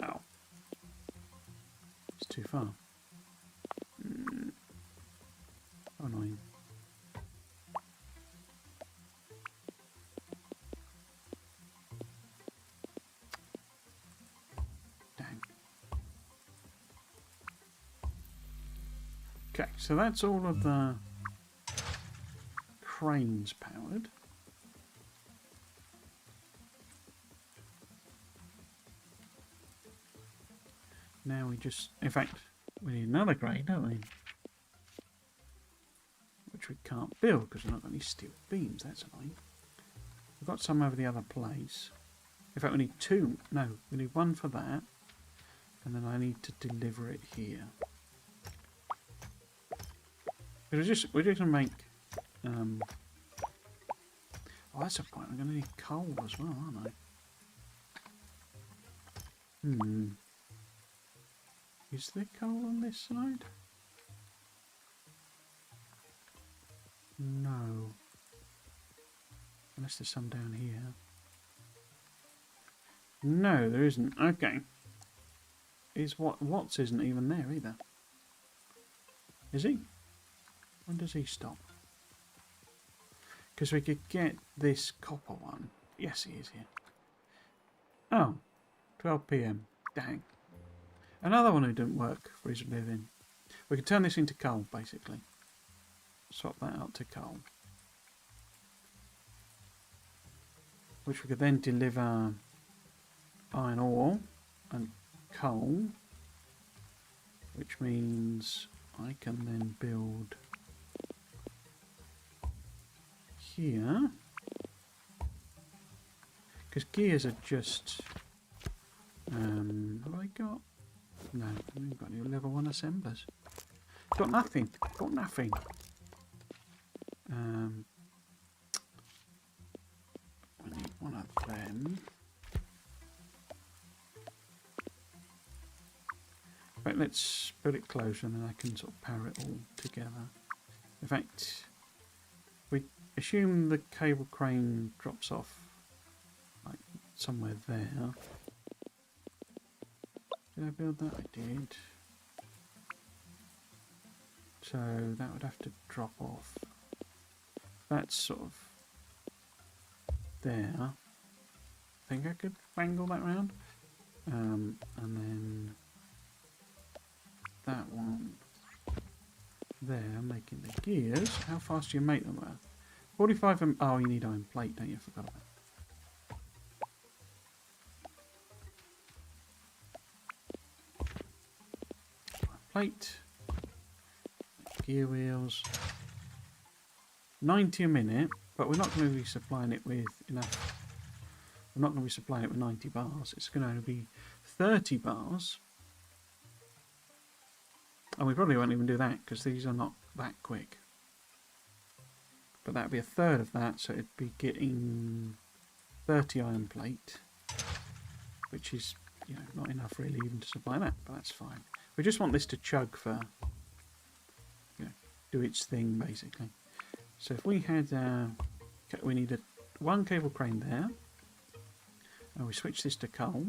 oh, it's too far. Oh, annoying. Dang. Okay, so that's all of the cranes powered. Now we just, in fact, we need another crane, don't we? Which we can't build because we've not got any steel beams. That's annoying. We've got some over the other place. In fact, we need two. No, we need one for that, and then I need to deliver it here. We're just going to make. Oh, that's a point. I'm going to need coal as well, aren't I? Is there coal on this side? No. Unless there's some down here. No, there isn't. Okay. Watts isn't even there either. Is he? When does he stop? Because we could get this copper one. Yes, he is here. Oh, 12 PM. Dang. Another one who didn't work for his living. We could turn this into coal, basically. Swap that out to coal. Which we could then deliver iron ore and coal. Which means I can then build here, because gears are just have I got? No, I haven't got any level 1 assemblers. Got nothing. Got nothing. We need one of them. Right, let's put it closer and then I can sort of power it all together. In fact, we assume the cable crane drops off like somewhere there. Did I build that? I did. So that would have to drop off. That's sort of there. I think I could wangle that round. And then that one there, making the gears. How fast do you make them? 45 and... Oh, you need iron plate, don't you? I forgot about that. Iron plate. Gear wheels. 90 a minute, but we're not going to be supplying it with enough. We're not going to be supplying it with 90 bars. It's going to only be 30 bars. And we probably won't even do that because these are not that quick. But that would be a third of that, so it'd be getting 30 iron plate, which is, you know, not enough really even to supply that, but that's fine. We just want this to chug for, you know, do its thing basically. So if we had, we need one cable crane there, and we switch this to coal.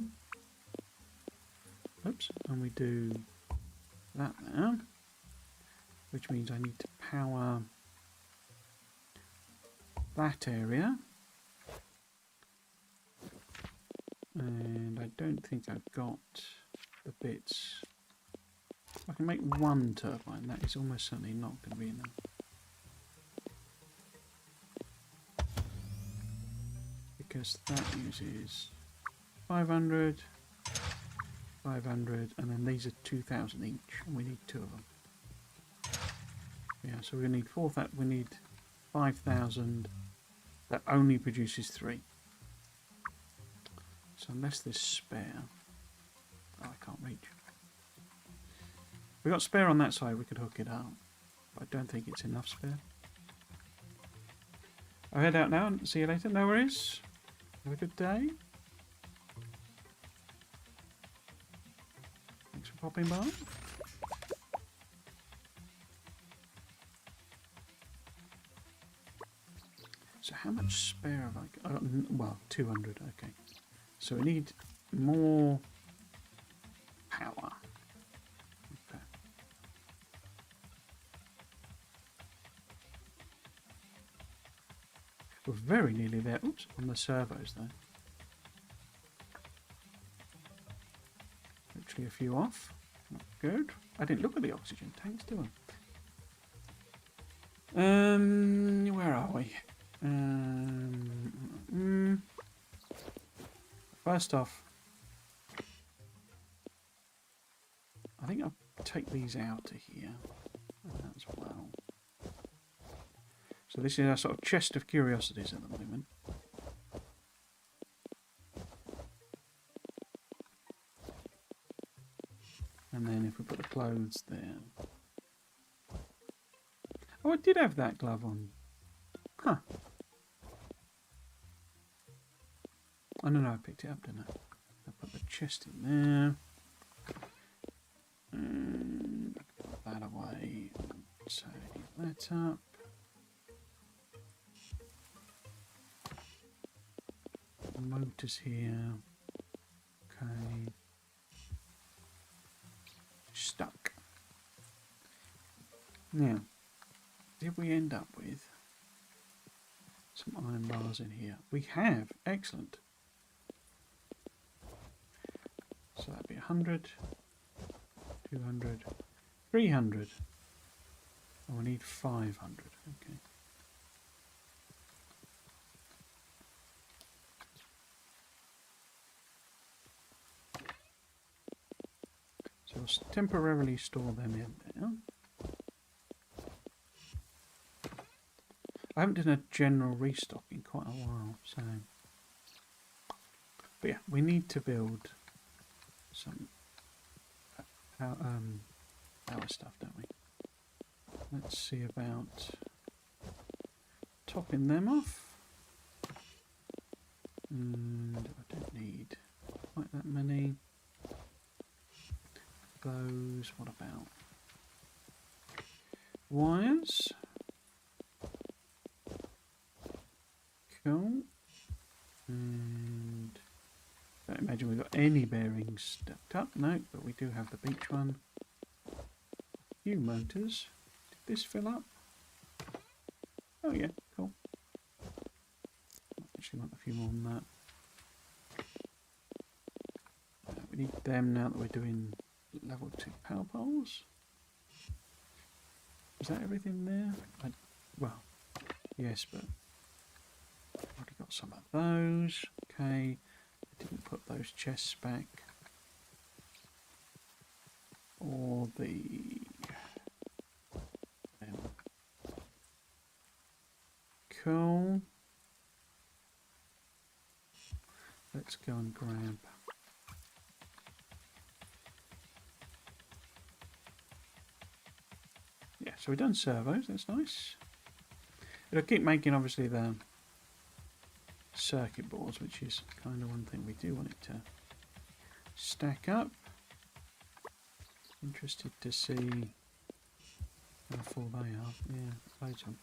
Oops, and we do that there, which means I need to power that area, and I don't think I've got the bits. I can make one turbine. That is almost certainly not going to be enough, because that uses 500, 500, and then these are 2,000 each, and we need 2 of them. Yeah, so we need 4,000. We need 5,000. That only produces 3. So unless there's spare, oh, I can't reach. If we got spare on that side, we could hook it up, but I don't think it's enough spare. I'll head out now and see you later. No worries. Have a good day. Thanks for popping by. So how much spare have I got? Well, 200, okay. So we need more power. Okay. We're very nearly there. Oops, on the servos though. Literally a few off. Not good. I didn't look at the oxygen tanks, did I? Where are we? First off, I think I'll take these out to here as well. So this is our sort of chest of curiosities at the moment. And then if we put the clothes there. Oh, I did have that glove on. Huh. Oh no, I picked it up, didn't I? I put the chest in there. And put that away. Save that up. Motors here. Okay. Stuck. Now, did we end up with some iron bars in here? We have. Excellent. So that'd be 100, 200, 300. Oh, we need 500. Okay. So we'll temporarily store them in there. I haven't done a general restock in quite a while, so. But yeah, we need to build some our stuff, don't we? Let's see about topping them off. And I don't need quite that many. Those, what about wires? Cool. And don't imagine we've got any bearings stacked up. No, but we do have the beach one. Few motors. Did this fill up? Oh yeah, cool. Actually want a few more than that. We need them now that we're doing level 2 power poles. Is that everything there? Well, Yes, but I've already got some of those. Okay, I didn't put those chests back. Or the... Cool. Let's go and grab... Yeah, so we've done servos, that's nice. It'll keep making, obviously, the circuit boards, which is kind of one thing we do want it to stack up. Interested to see how full they are. Yeah, loads of them.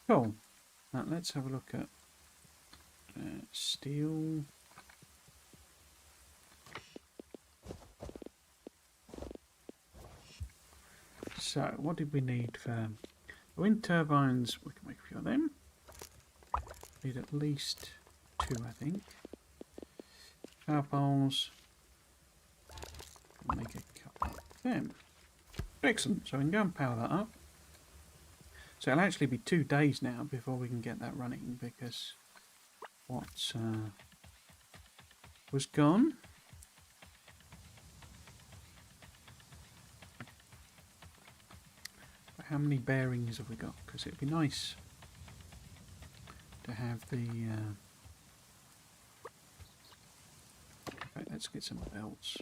Cool. Now let's have a look at steel. So, what did we need for wind turbines? We can make a few of them. Need at least 2, I think. Power poles. Make a couple of them. Excellent. So we can go and power that up. So it'll actually be 2 days now before we can get that running, because what was gone. But how many bearings have we got? Because it'd be nice to have the... Right, let's get some belts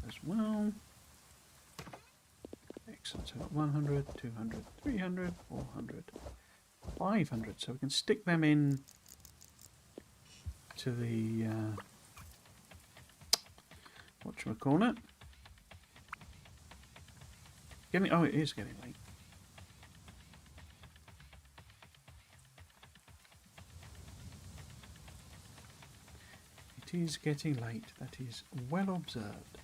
as well. Excellent. So 100, 200, 300, 400, 500. So we can stick them in to the whatchamacallit. Oh, it is getting late. It is getting late. That is well observed.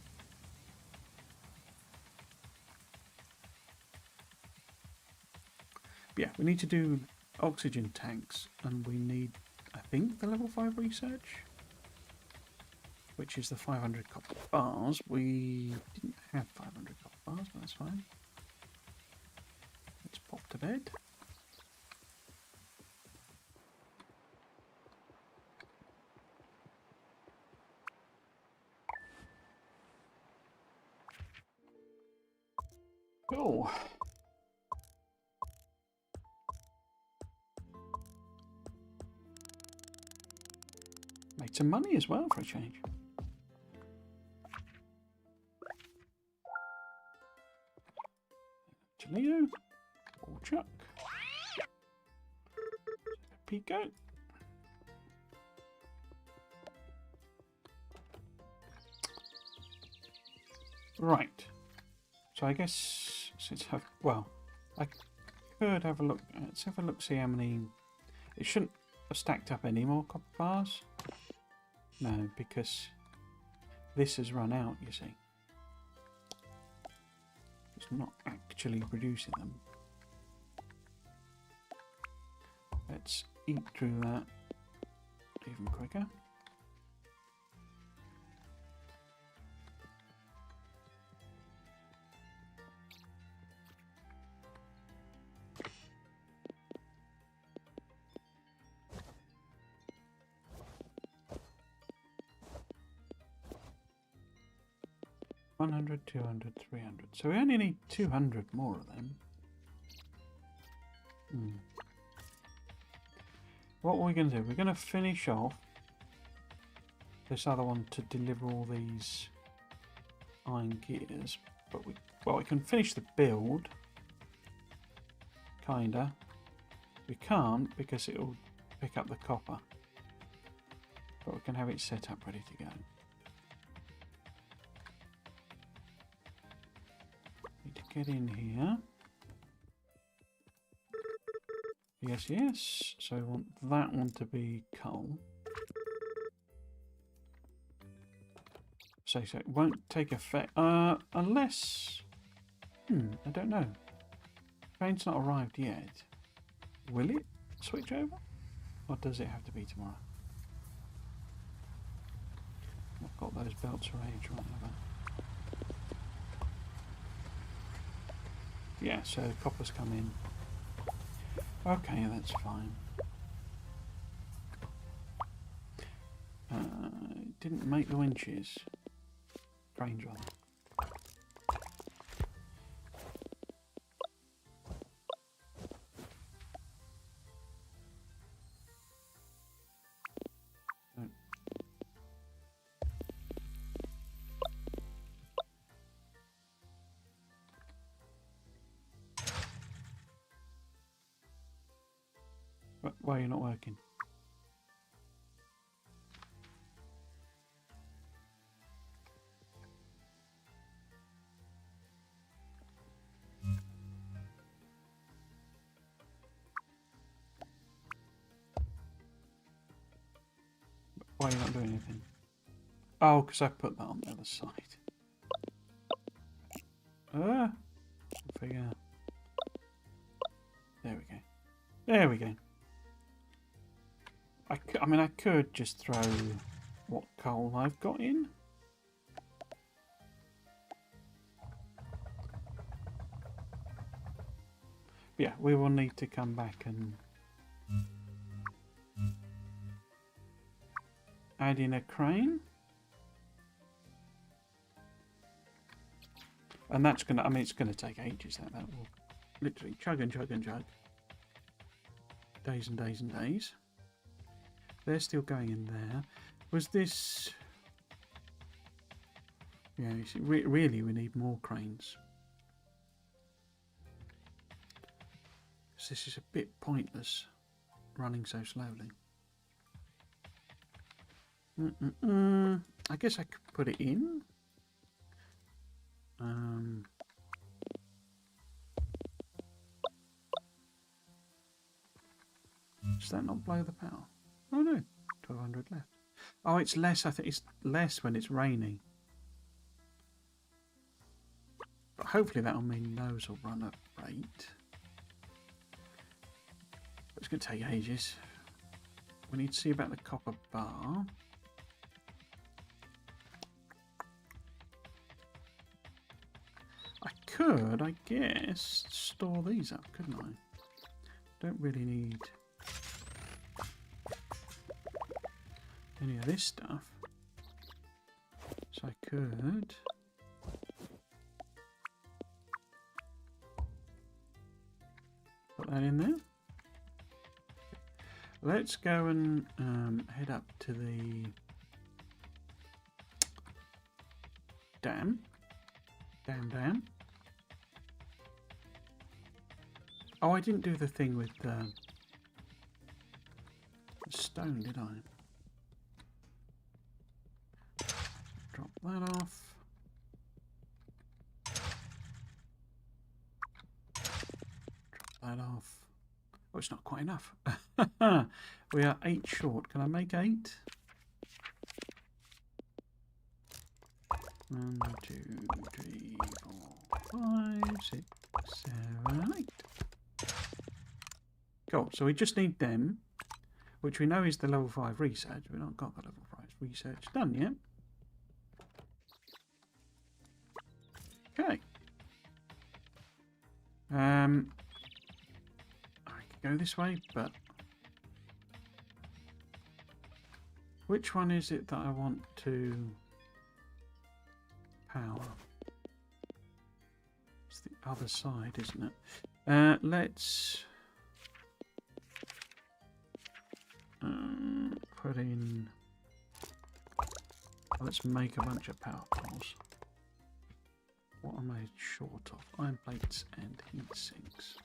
Yeah, we need to do oxygen tanks, and we need, I think, the level 5 research, which is the 500 copper bars. We didn't have 500 copper bars, but that's fine. Let's pop to bed. Cool. Made some money as well for a change. Cholito, or Chuck, Pico. Right. So I guess since I could have a look. Let's have a look. See how many. It shouldn't have stacked up any more copper bars. No, because this has run out, you see. It's not actually producing them. Let's eat through that even quicker. $100, $200, $300. So we only need 200 more of them. What are we going to do? We're going to finish off this other one to deliver all these iron gears. But we can finish the build. Kinda. We can't because it'll pick up the copper. But we can have it set up ready to go. Get in here. Yes, yes. So I want that one to be coal. So it won't take effect unless I don't know. Train's not arrived yet. Will it switch over? Or does it have to be tomorrow? I've got those belts for age, right? Yeah, so copper's come in. Okay, that's fine. Didn't make the winches. Strange one. Why are you not working? Why are you not doing anything? Oh, because I put that on the other side. Figure. There we go. There we go. I mean, I could just throw what coal I've got in. Yeah, we will need to come back and add in a crane. And that's gonna, I mean, it's gonna take ages. That will literally chug and chug and chug. Days and days and days. They're still going in there. Was this... Yeah, you see, really we need more cranes. So this is a bit pointless, running so slowly. I guess I could put it in. Does that not blow the power? Oh no, 1200 left. Oh, it's less. I think it's less when it's raining. But hopefully that'll mean those will run at rate. But it's going to take ages. We need to see about the copper bar. I could, I guess, store these up, couldn't I? Don't really need any of this stuff. So I could... put that in there. Let's go and head up to the dam. Dam. Oh, I didn't do the thing with the stone, did I? Drop that off. Drop that off. Oh, it's not quite enough. We are 8 short. Can I make 8? 1, 2, 3, 4, 5, 6, 7, 8. Cool. So we just need them, which we know is the level 5 research. We've not got the level 5 research done yet. Okay. I could go this way, but which one is it that I want to power? It's the other side, isn't it? Let's put in. Let's make a bunch of power poles. What am I short of? Iron plates and heat sinks.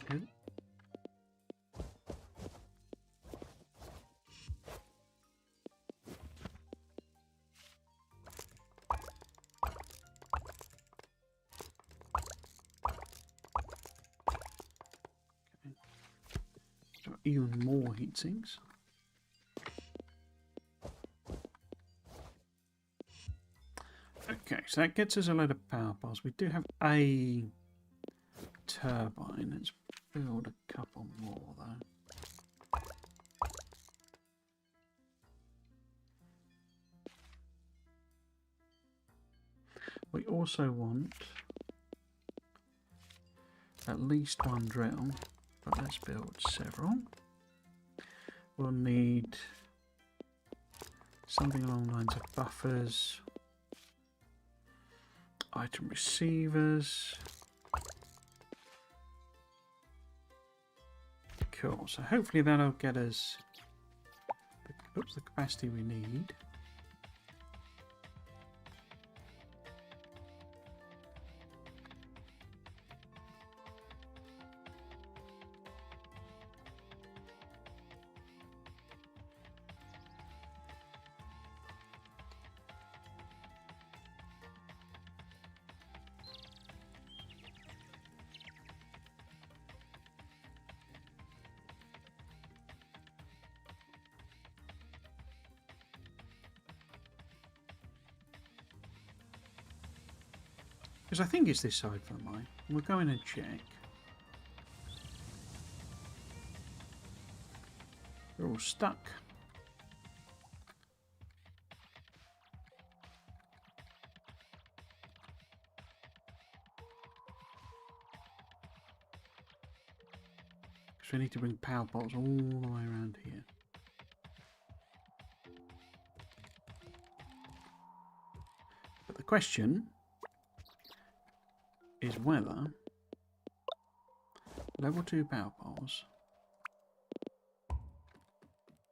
Okay. Even more heat sinks. Okay, so that gets us a load of power poles. We do have a turbine. Let's build a couple more though. We also want at least one drill, but let's build several. We'll need something along the lines of buffers, item receivers. Cool, so hopefully that'll get us the capacity we need. Because I think it's this side for mine. We'll go in and check. They're all stuck. Because we need to bring power poles all the way around here. But the question is whether level 2 power poles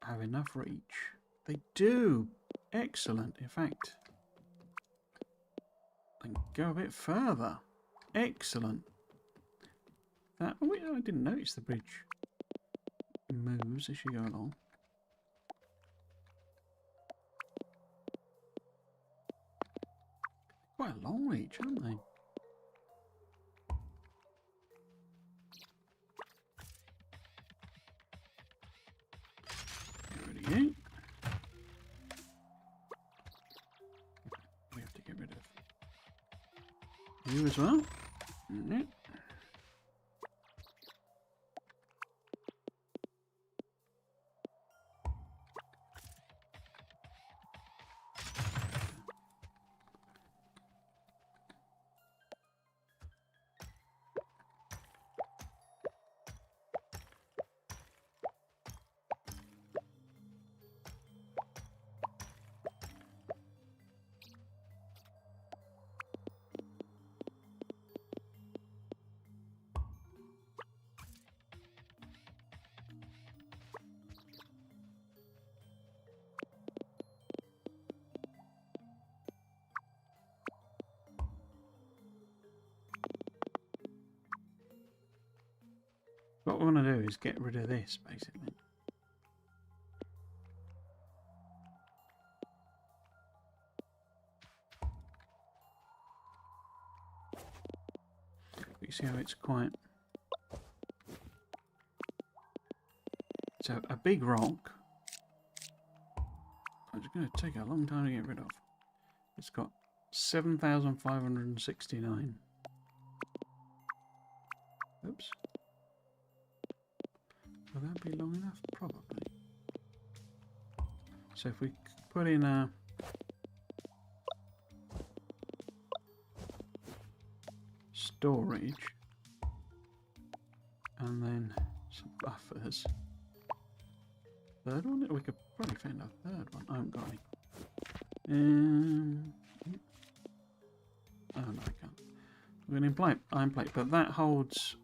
have enough reach. They do! Excellent. In fact, they can go a bit further. Excellent. That, oh, I didn't notice the bridge moves as you go along. Quite a long reach, aren't they? You. We have to get rid of you as well. Yep. What we want to do is get rid of this, basically. You see how it's quite... It's a big rock. It's going to take a long time to get rid of. It's got 7,569. Oops. Will that be long enough? Probably. So if we put in a storage and then some buffers. Third one? We could probably find a third one. I haven't got any. Oh no, I can't. We're going to iron plate, but that holds...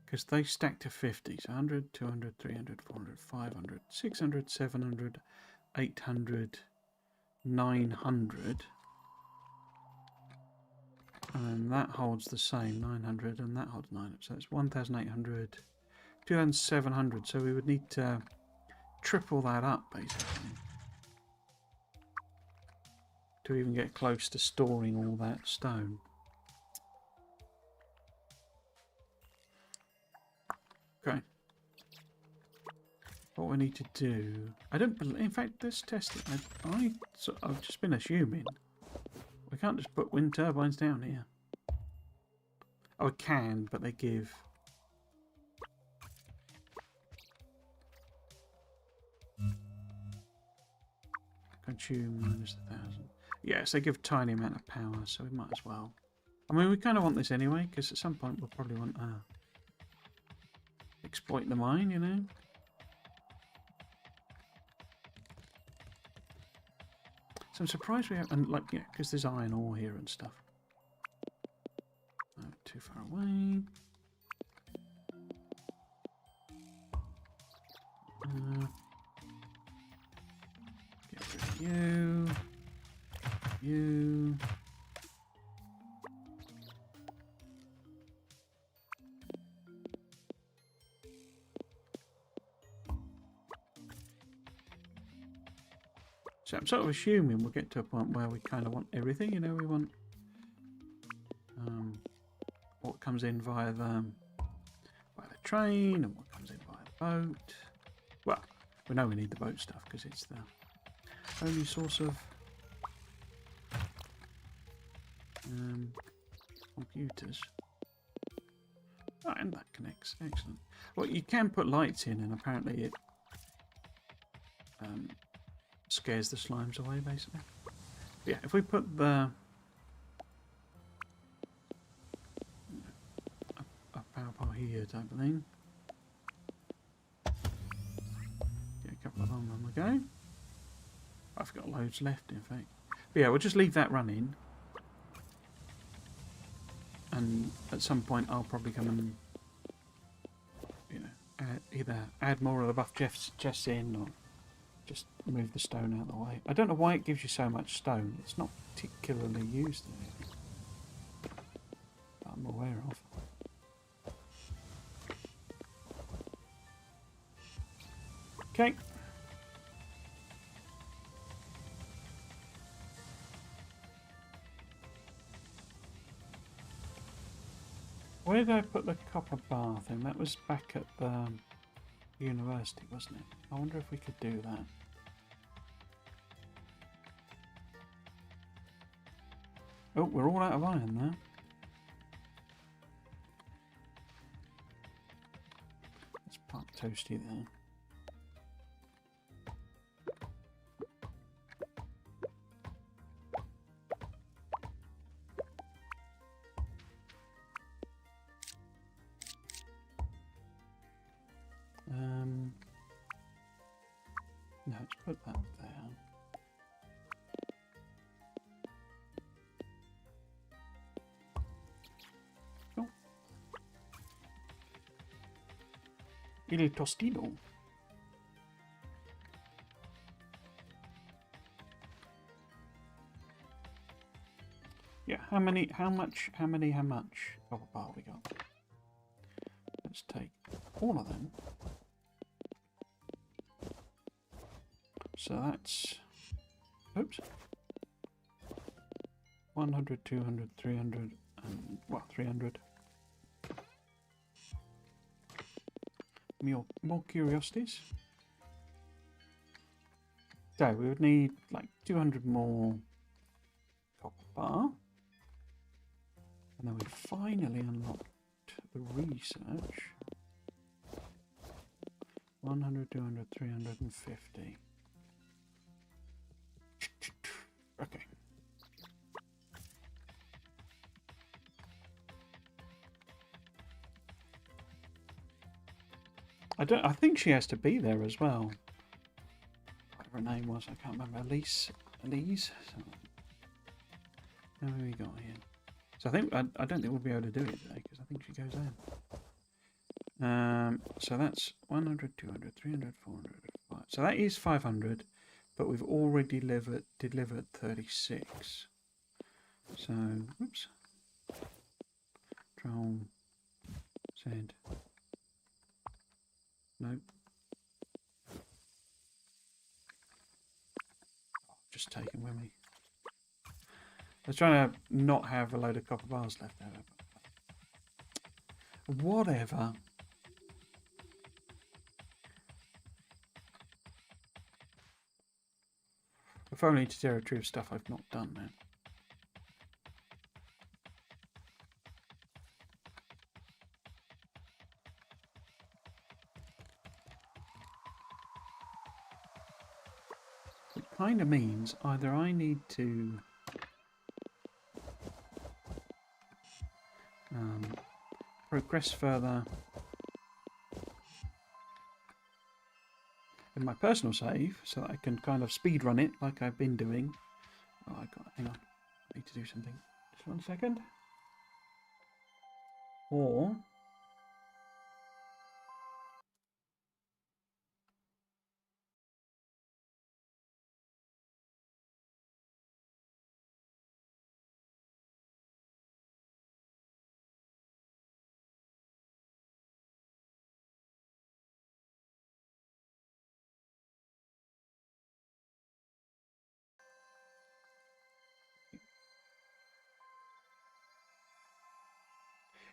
Because they stack to 50, so 100, 200, 300, 400, 500, 600, 700, 800, 900. And that holds the same, 900, and that holds 900. So it's 1,800, 2,700. So we would need to triple that up, basically, to even get close to storing all that stone. Okay. What we need to do... I don't believe... In fact, let's test it. I've just been assuming. We can't just put wind turbines down here. Oh, we can, but they give... Consume minus 1,000. Yes, they give a tiny amount of power, so we might as well. I mean, we kind of want this anyway, because at some point we'll probably want to exploit the mine, you know? So I'm surprised we have, and like, yeah, because there's iron ore here and stuff. Oh, too far away. Get rid of you. You. So I'm sort of assuming we'll get to a point where we kind of want everything, you know, we want what comes in via the train and what comes in via the boat. Well, we know we need the boat stuff because it's the only source of computers. Oh, and that connects. Excellent. Well, you can put lights in, and apparently it scares the slimes away, basically. But yeah, if we put a power pole here type of thing. Get a couple of them on the go. I've got loads left, in fact. But yeah, we'll just leave that running. And at some point I'll probably come and, you know, either add more of the buff chests in or just move the stone out of the way. I don't know why it gives you so much stone. It's not particularly used in it, that I'm aware of. Okay. Where did I put the copper bar thing? That was back at the university, wasn't it? I wonder if we could do that. Oh, we're all out of iron there. Let's park Toasty there. No, let's put that there. Cool. Il tostino. Yeah, how much copper bar we got? Let's take all of them. So that's, oops, 100, 200, 300, and, well, 300. More curiosities. So we would need like 200 more copper bar. And then we finally unlocked the research. 100, 200, 350. Okay. I think she has to be there as well. Whatever her name was, I can't remember. Elise. So, how many we got here? So I don't think we'll be able to do it today because I think she goes in. So that's 100, 200, 300, 400, 500. So that is 500, but we've already delivered 36. So, oops. Control Z. Nope. Just taking with me. I was trying to not have a load of copper bars left over. But whatever. If only to territory of stuff I've not done now. It kind of means either I need to progress further in my personal save so that I can kind of speed run it like I've been doing. Oh, hang on. I need to do something. Just 1 second. Or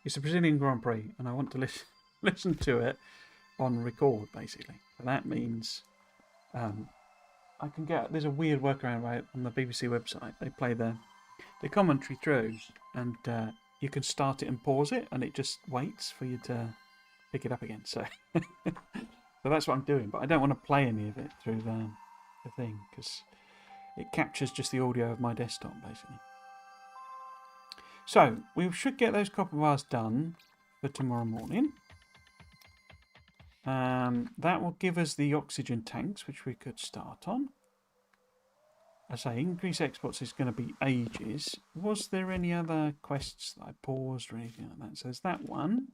it's a Brazilian Grand Prix, and I want to listen to it on record, basically. So that means I can get. There's a weird workaround right on the BBC website. They play the commentary through, and you can start it and pause it, and it just waits for you to pick it up again. So, so that's what I'm doing. But I don't want to play any of it through the thing because it captures just the audio of my desktop, basically. So we should get those copper bars done for tomorrow morning. That will give us the oxygen tanks, which we could start on. As I say, increase exports is going to be ages. Was there any other quests that I paused or anything like that? So there's that one,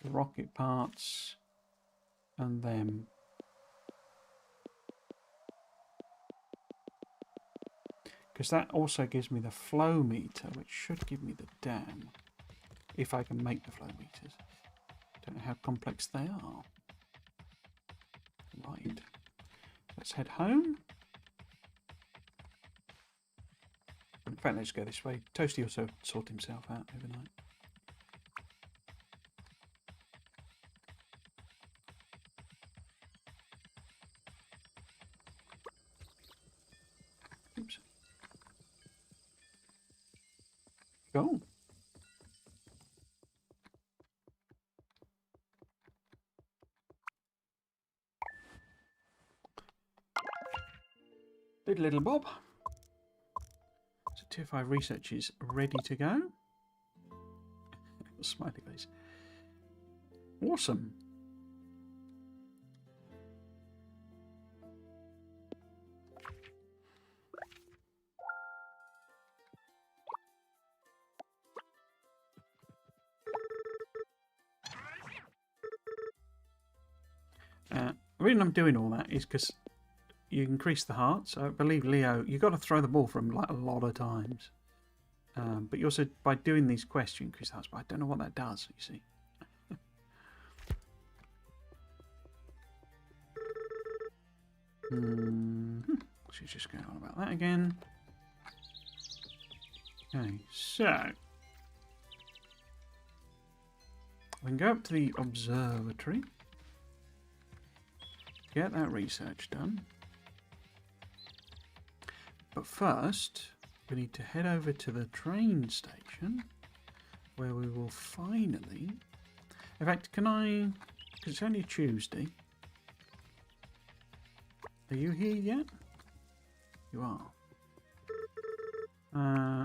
the rocket parts, and then because that also gives me the flow meter, which should give me the dam, if I can make the flow meters. Don't know how complex they are. Right, let's head home. In fact, let's go this way. Toasty also sorted himself out overnight. Oops. Go. Little Bob. So tier 5 research is ready to go. Smiley face. Awesome. The reason I'm doing all that is because you increase the hearts. I believe Leo, you've got to throw the ball from like a lot of times. But you also, by doing these quests, you increase the hearts. But I don't know what that does, you see. She's just going on about that again. Okay, so we can go up to the observatory. Get that research done. But first, we need to head over to the train station where we will finally... In fact, can I... Because it's only Tuesday. Are you here yet? You are.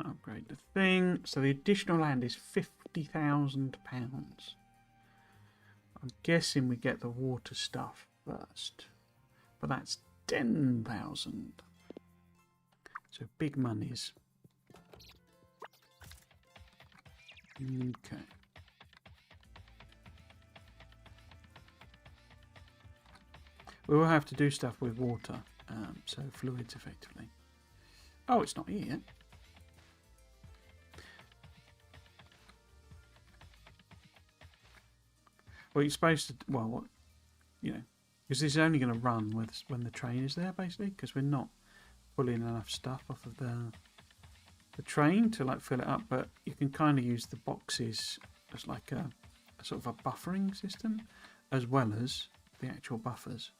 Upgrade the thing. So the additional land is £50,000. I'm guessing we get the water stuff first. But that's 10,000. So big monies. Okay. We will have to do stuff with water, so fluids effectively. Oh, it's not here yet. Well, you're supposed to, well, what, you know, because this is only going to run when the train is there, basically, because we're not pulling enough stuff off of the train to like fill it up, but you can kind of use the boxes as like a sort of a buffering system, as well as the actual buffers.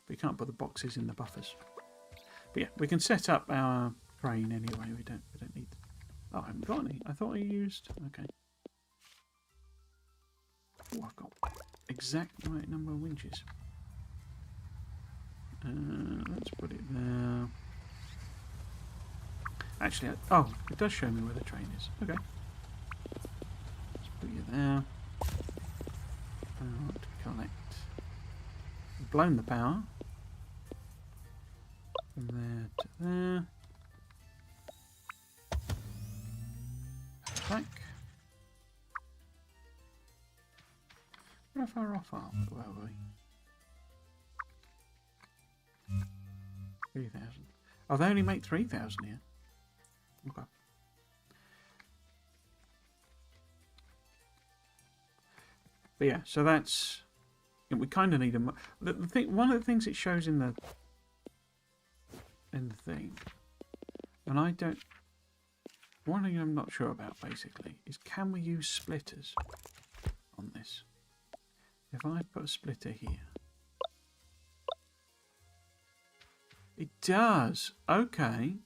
But you can't put the boxes in the buffers. But yeah, we can set up our train anyway. We don't need. Oh, I haven't got any. I thought I used. Okay. Oh, I've got exact right number of winches. Let's put it there. Actually, oh, it does show me where the train is. Okay. Put you there. To collect. Blown the power. From there to there. Back. How far off are we? 3,000. Oh, they only make 3,000 here. Okay. But yeah, so that's... We kind of need a... The thing, one of the things it shows in the thing, and I don't... One thing I'm not sure about, basically, is can we use splitters on this? If I put a splitter here... It does! Okay.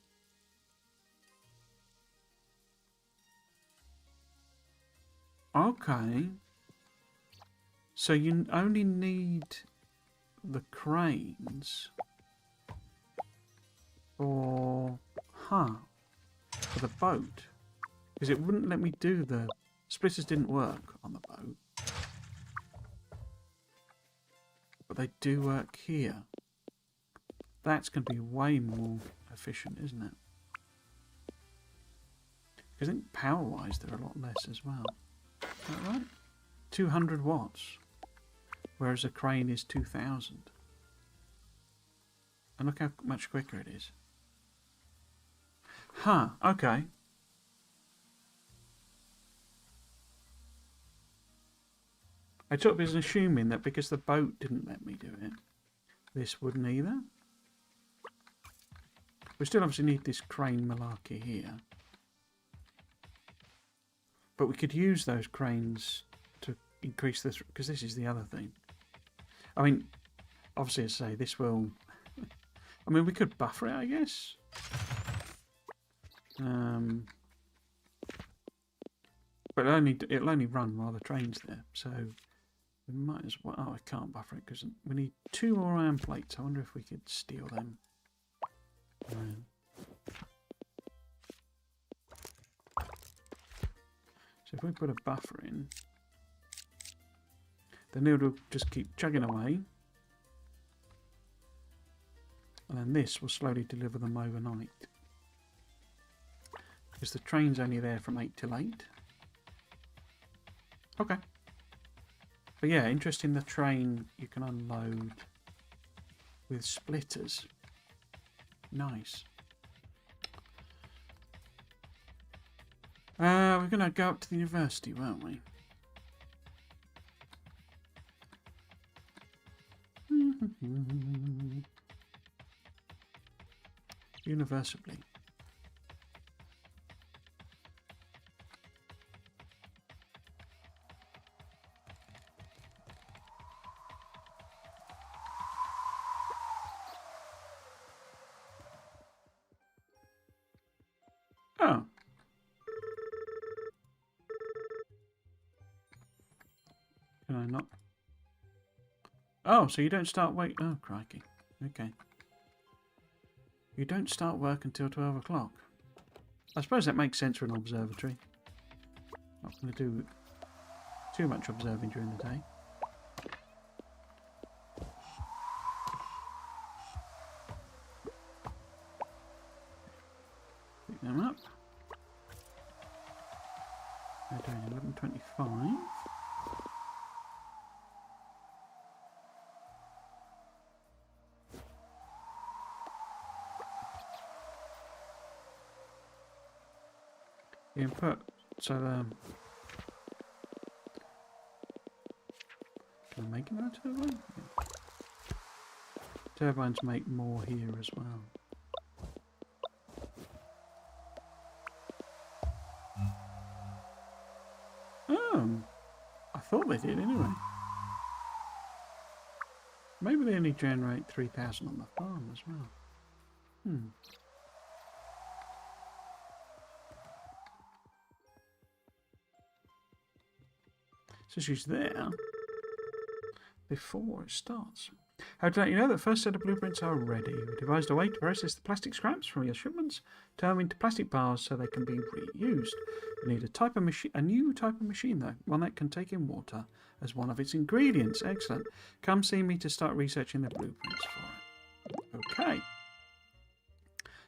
Okay. So you only need the cranes for the boat. Because it wouldn't let me do the... Splitters didn't work on the boat. But they do work here. That's going to be way more efficient, isn't it? Because I think power-wise they're a lot less as well. Is that right? 200 watts. Whereas a crane is 2,000. And look how much quicker it is. Huh, okay. I took this as assuming that because the boat didn't let me do it, this wouldn't either. We still obviously need this crane malarkey here. But we could use those cranes to increase this, because this is the other thing. I mean, obviously, as I say, this will... I mean, we could buffer it, I guess. But it'll only run while the train's there. So we might as well... Oh, I can't buffer it because we need 2 more iron plates. I wonder if we could steal them. So if we put a buffer in, then it'll just keep chugging away. And then this will slowly deliver them overnight. Because the train's only there from 8 till 8. Okay. But yeah, interesting, the train you can unload with splitters. Nice. We're going to go up to the university, weren't we? University. Oh. Can I not? Oh, so you don't start wait. Oh, crikey. Okay. You don't start work until 12 o'clock. I suppose that makes sense for an observatory. Not going to do too much observing during the day. Pick them up. They're doing 11:25. Input. So can I make another turbine? Yeah. Turbines make more here as well. I thought they did anyway. Maybe they only generate 3,000 on the farm as well. So she's there before it starts. How to let you know that the first set of blueprints are ready. We devised a way to process the plastic scraps from your shipments, turn them into plastic bars so they can be reused. We need a new type of machine though, one that can take in water as one of its ingredients. Excellent. Come see me to start researching the blueprints for it. Okay.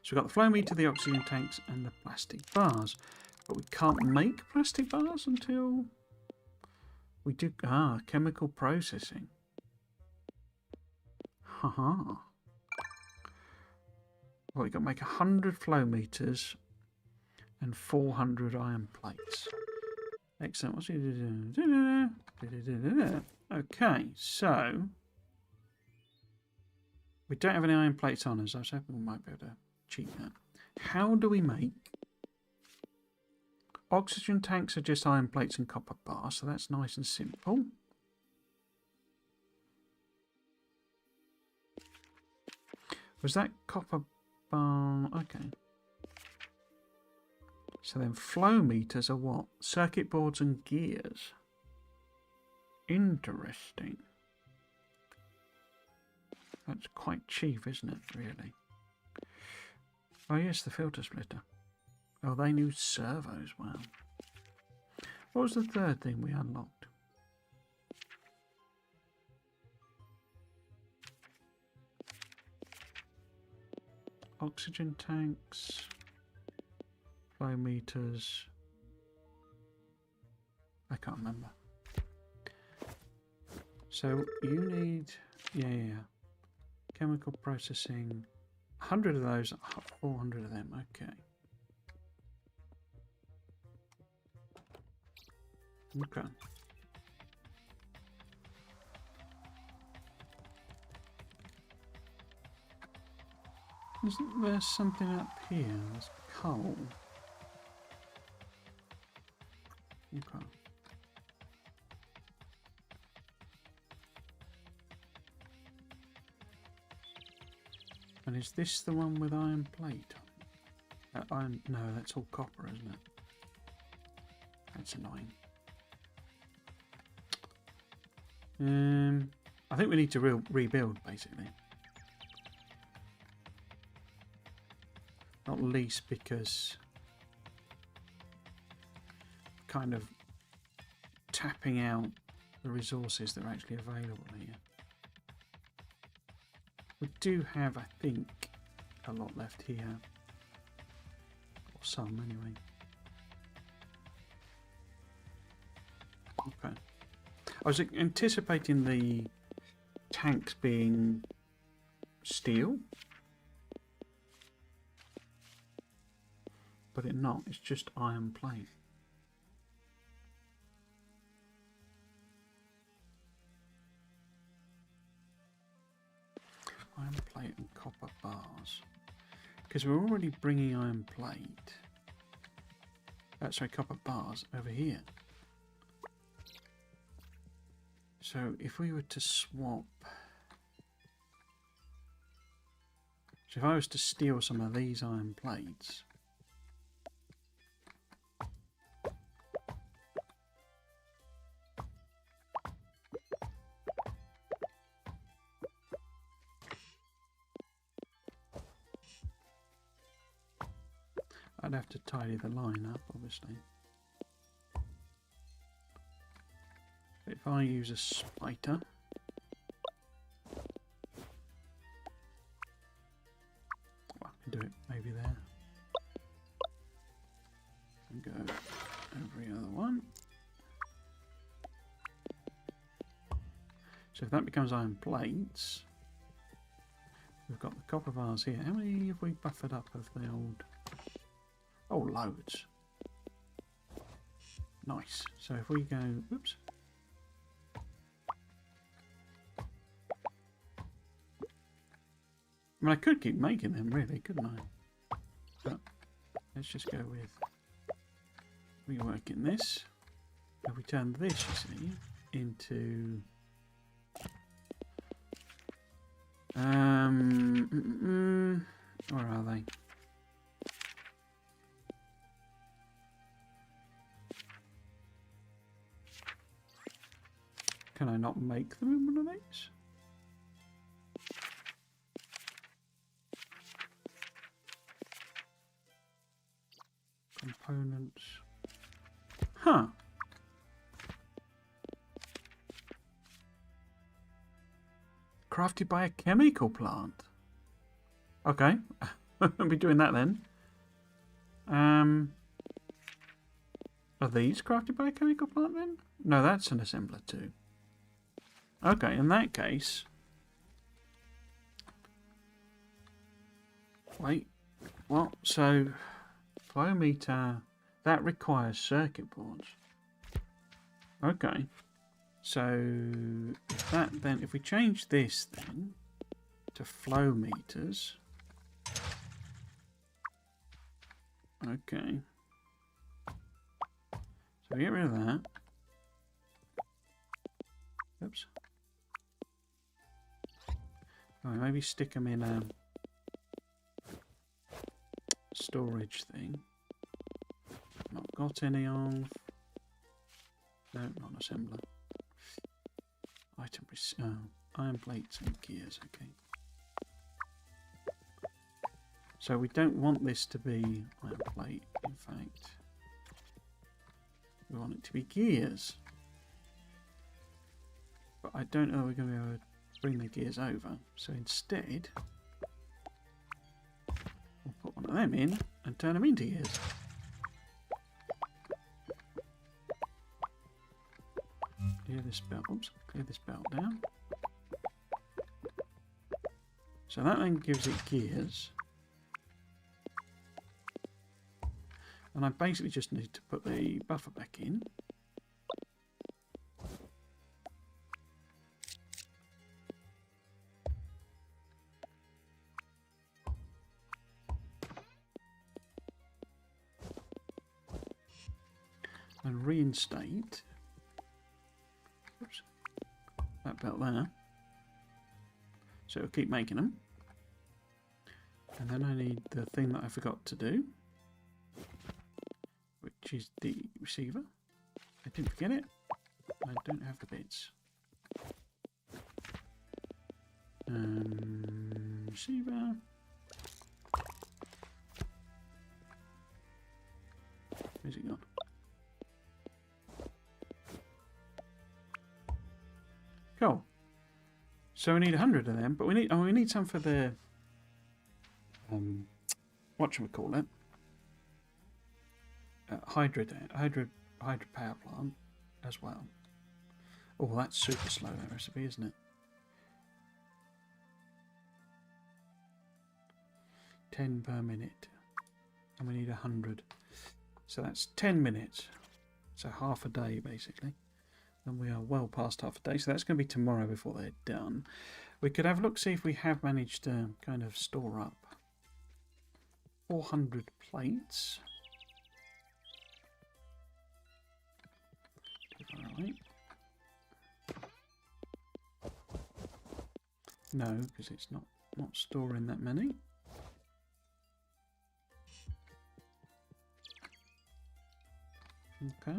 So we've got the flow meter, the oxygen tanks, and the plastic bars. But we can't make plastic bars until we do chemical processing. Haha. Well, we've got to make 100 flow meters and 400 iron plates. Excellent. What's it? Okay, so we don't have any iron plates on us. I was hoping we might be able to cheat that. How do we make oxygen tanks? Are just iron plates and copper bars, so that's nice and simple. Was that copper bar? Okay. So then flow meters are what? Circuit boards and gears. Interesting. That's quite cheap, isn't it, really? Oh yes, the filter splitter. Oh, they knew servos. Wow. What was the third thing we unlocked? Oxygen tanks, flow meters. I can't remember. So you need, yeah. Chemical processing. 100 of those, 400 of them. Okay. Okay. Isn't there something up here? There's coal. Okay. And is this the one with iron plate? No, that's all copper, isn't it? That's annoying. I think we need to rebuild, basically. Not least because kind of tapping out the resources that are actually available here. We do have, I think, a lot left here. Or some, anyway. Okay. I was anticipating the tanks being steel. But it's not, it's just iron plate. Iron plate and copper bars. Because we're already bringing iron plate. Sorry, copper bars over here. So if we were to swap... So if I was to steal some of these iron plates... I'd have to tidy the line up, obviously. But if I use a splitter, well, I can do it maybe there. And go every other one. So if that becomes iron plates, we've got the copper bars here. How many have we buffered up of the old... Oh, loads. Nice. So if we go... Oops. I mean, I could keep making them, really, couldn't I? But let's just go with reworking this. If we turn this, you see, into... where are they? Can I not make them in one of these? Huh. Crafted by a chemical plant. Okay. I'll be doing that then. Are these crafted by a chemical plant then? No, that's an assembler too. Okay, in that case... Wait. What? So, flow meter... That requires circuit boards. Okay. So, if we change this then to flow meters... Okay. So we get rid of that. Oops. Oh, maybe stick them in a storage thing. Not got any of. No, not assembler. Item. Iron plates and gears. Okay. So we don't want this to be iron plate. In fact, we want it to be gears. But I don't know if we're going to be able to bring the gears over. So instead, we'll put one of them in and turn them into gears. Clear this belt. Oops, clear this belt down. So that then gives it gears. And I basically just need to put the buffer back in. And reinstate. Oops. That belt there. So it'll keep making them. And then I need the thing that I forgot to do, which is the receiver. I didn't forget it. I don't have the bits. Receiver. Where's it gone? Cool. So we need 100 of them, but we need some for the whatchamacallit? Hydro power plant as well. Oh, that's super slow, that recipe, isn't it? 10 per minute. And we need 100. So that's 10 minutes. So half a day, basically. And we are well past half a day, so that's going to be tomorrow before they're done. We could have a look, see if we have managed to kind of store up 400 plates. Right. No, because it's not storing that many. Okay.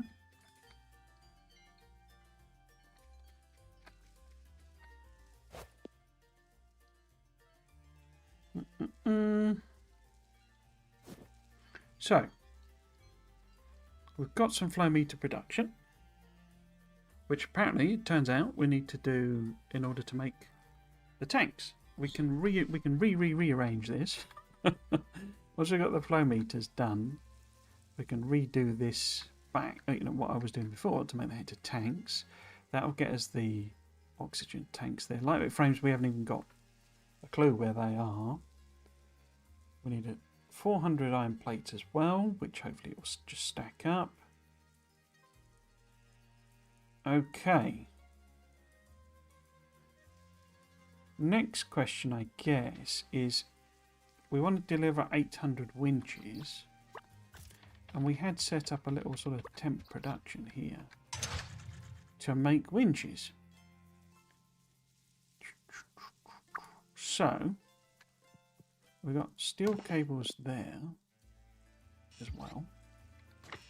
So, we've got some flow meter production, which apparently it turns out we need to do in order to make the tanks. We can rearrange this. Once we've got the flow meters done, we can redo this back. You know what I was doing before to make that into tanks. That'll get us the oxygen tanks there. Lightweight frames, we haven't even got a clue where they are. We need 400 iron plates as well, which hopefully will just stack up. Okay. Next question, I guess, is we want to deliver 800 winches, and we had set up a little sort of temp production here to make winches. So we've got steel cables there as well.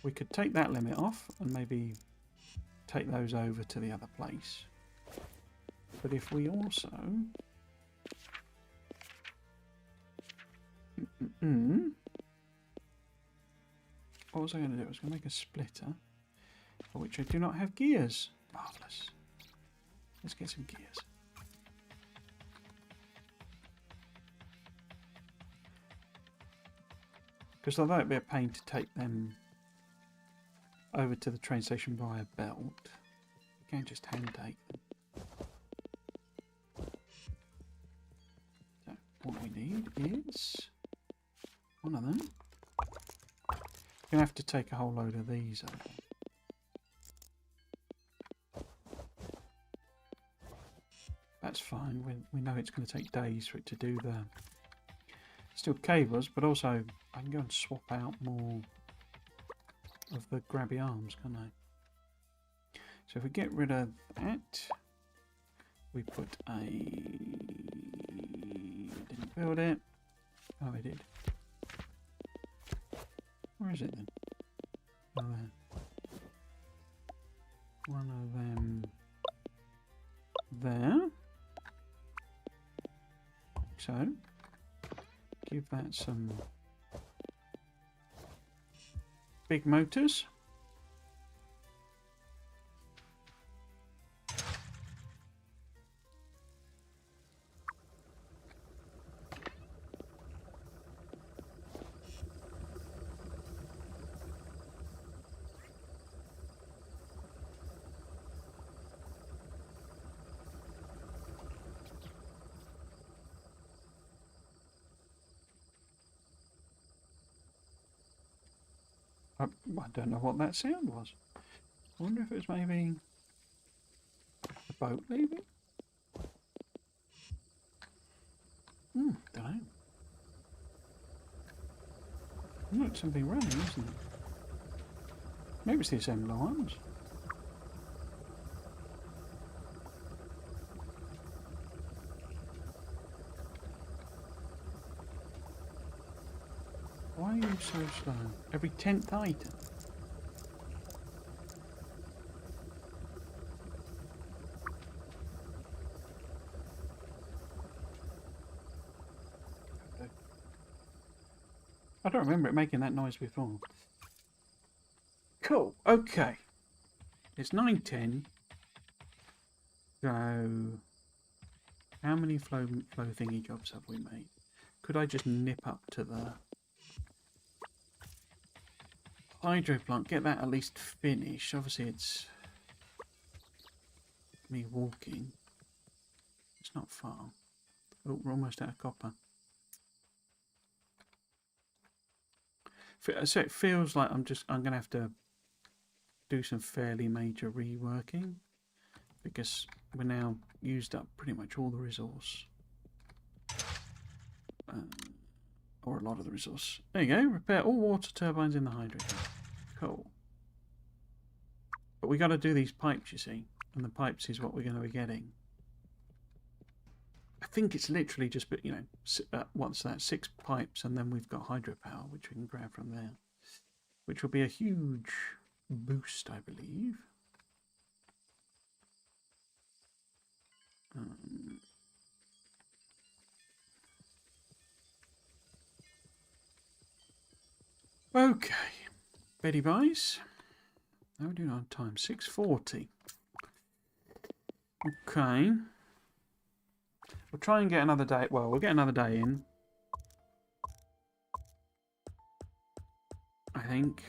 We could take that limit off and maybe take those over to the other place. But if we also what was I going to do? I was going to make a splitter. for which I do not have gears. Marvellous. Let's get some gears. Because although it'd be a pain to take them over to the train station via belt, you can just hand take them. So what we need is one of them. You're going to have to take a whole load of these over. That's fine. We know it's going to take days for it to do the still cables, but also I can go and swap out more of the grabby arms, can't I? So if we get rid of that, we put a... didn't build it. Oh, I did. Where is it then? Oh, there. One of them there. So, give that some big motors. I don't know what that sound was. I wonder if it was maybe a boat leaving? Don't know. Look, something running, isn't it? Maybe it's the assembly lines. Why are you so slow? Every 10th item? I don't remember it making that noise before. Cool, okay. It's 9:10. So, how many flow thingy jobs have we made? Could I just nip up to the hydro plant, get that at least finished? Obviously it's me walking. It's not far. Oh, we're almost out of copper. So it feels like I'm going to have to do some fairly major reworking because we're now used up pretty much all the resource. Or a lot of the resource. There you go. Repair all water turbines in the hydro. Cool. But we got to do these pipes, you see. And the pipes is what we're going to be getting. I think it's literally just, you know, what's that? 6 pipes, and then we've got hydropower, which we can grab from there. Which will be a huge boost, I believe. Okay. Betty buys. How are we doing on time? 6:40. Okay. We'll try and get another day. Well, we'll get another day in. I think.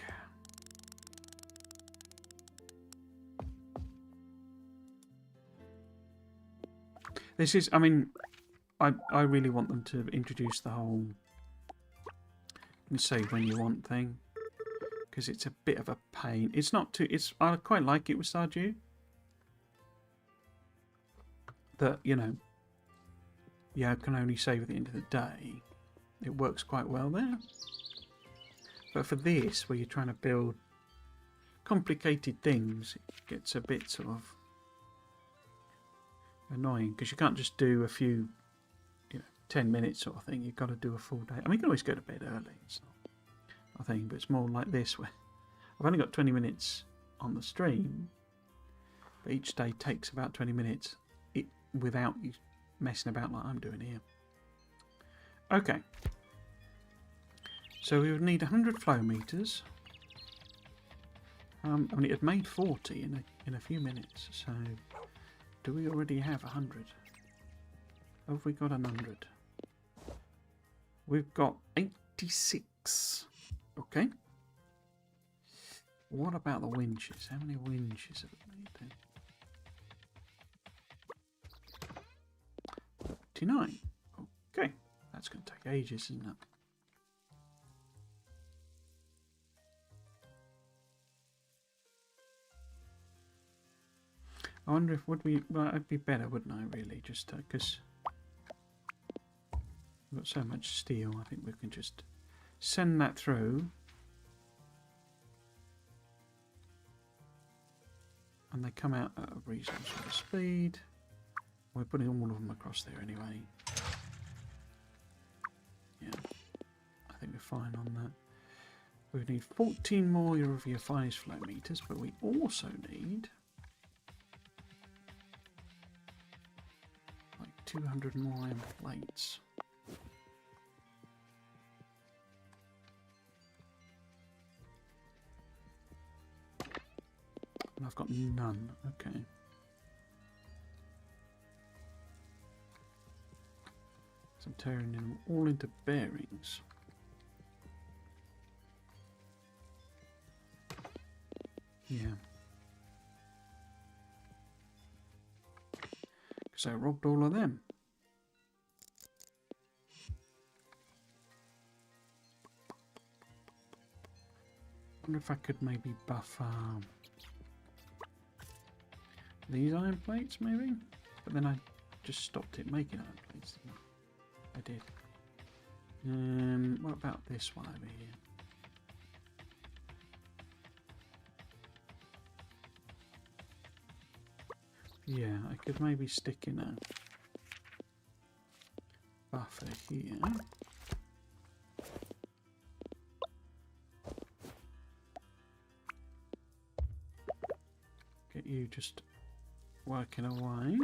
This is, I mean, I really want them to introduce the whole save when you want thing. Because it's a bit of a pain. It's not too, I quite like it with Stardew. That, you know, you can only save at the end of the day. It works quite well there. But for this, where you're trying to build complicated things, it gets a bit sort of annoying. Because you can't just do a few, 10 minutes sort of thing. You've got to do a full day. I mean, you can always go to bed early. It's not a thing, but it's more like this, where I've only got 20 minutes on the stream. But each day takes about 20 minutes without you messing about like I'm doing here. Okay. So we would need 100 flow meters. I mean, it had made 40 in a few minutes, so do we already have 100? Have we got 100? We've got 86. Okay. What about the winches? How many winches have we made then? 39. Okay. That's going to take ages, isn't it? I wonder if would we... Well, it'd be better, wouldn't I, really? Just because we've got so much steel, I think we can just send that through. And they come out at a reasonable sort of speed. We're putting all of them across there anyway. Yeah, I think we're fine on that. We need 14 more of your finest flow meters, but we also need like 200 more iron plates. And I've got none. Okay. So I'm tearing them all into bearings. Yeah. Because I robbed all of them. I wonder if I could maybe buff these iron plates, maybe? But then I just stopped it making iron plates. I did. What about this one over here? Yeah, I could maybe stick in a buffer here. Get you just working away.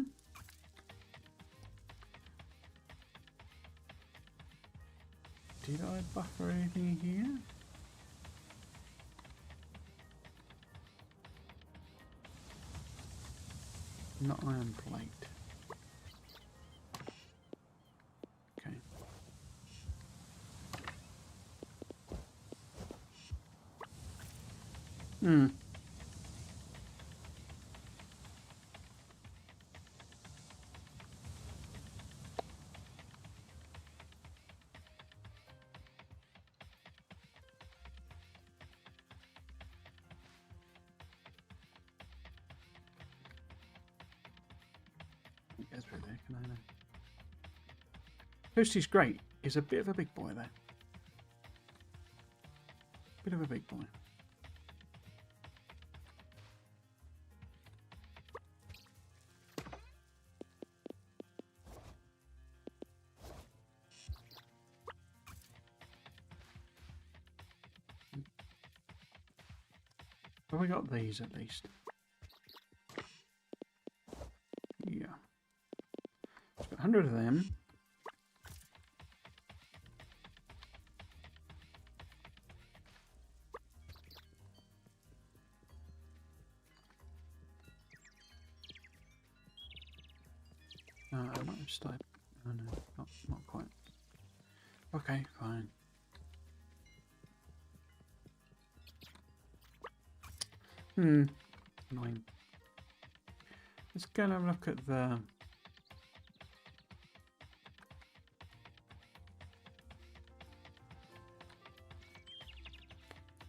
Did I buffer anything here? Not iron plate. Okay. Get through there, can I know? Toasty's great. He's a bit of a big boy there. Bit of a big boy. Have we got these at least? Yeah. It's got 100 of them. I might have started. Oh no, not quite. Okay, fine. Annoying. Let's go and have a look at the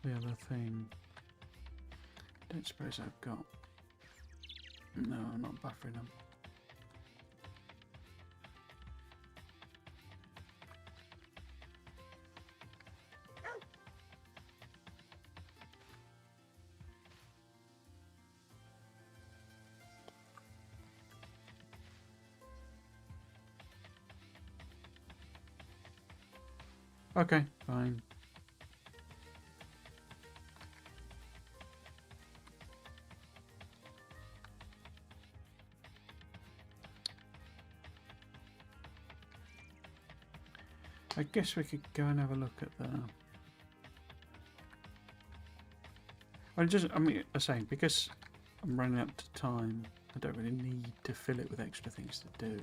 other thing. Don't suppose I've got. No, I'm not buffering them. Okay, fine. I guess we could go and have a look at the... I mean, I'm saying because I'm running up to time, I don't really need to fill it with extra things to do.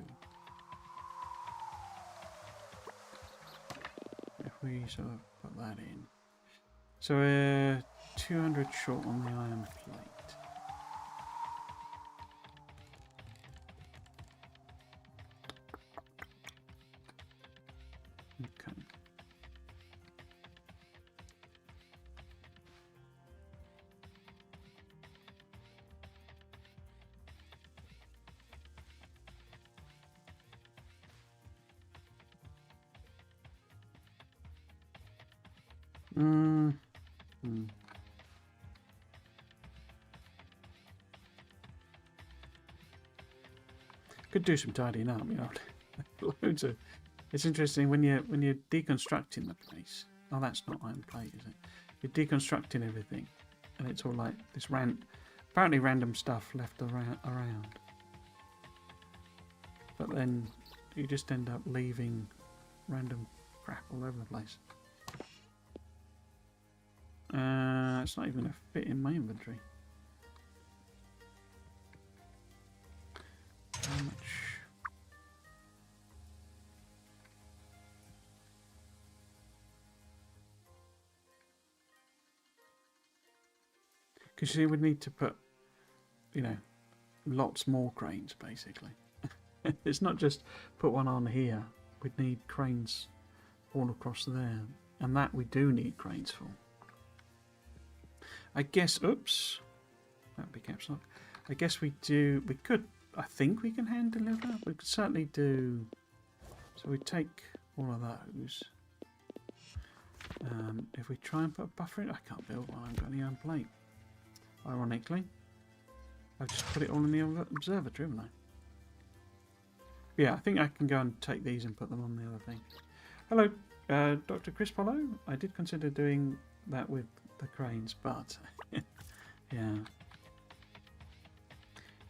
If we sort of put that in. So we're 200 short on the iron plate. Okay. Could do some tidying up, you know. Loads of. It's interesting when you're deconstructing the place. Oh, that's not iron plate, is it? You're deconstructing everything, and it's all like this apparently random stuff left around. But then you just end up leaving random crap all over the place. It's not even going to fit in my inventory. How much? Because you would need to put, you know, lots more cranes basically. It's not just put one on here. We'd need cranes all across there, and that we do need cranes for. I guess. Oops, that would be caps lock. I guess we do. We could. I think we can hand deliver. We could certainly do. So we take all of those. If we try and put a buffer in, I can't build one. I haven't got any iron plate. Ironically, I've just put it all in the observatory, haven't I? Yeah, I think I can go and take these and put them on the other thing. Hello, Dr. Chris Polo. I did consider doing that with the cranes, but yeah,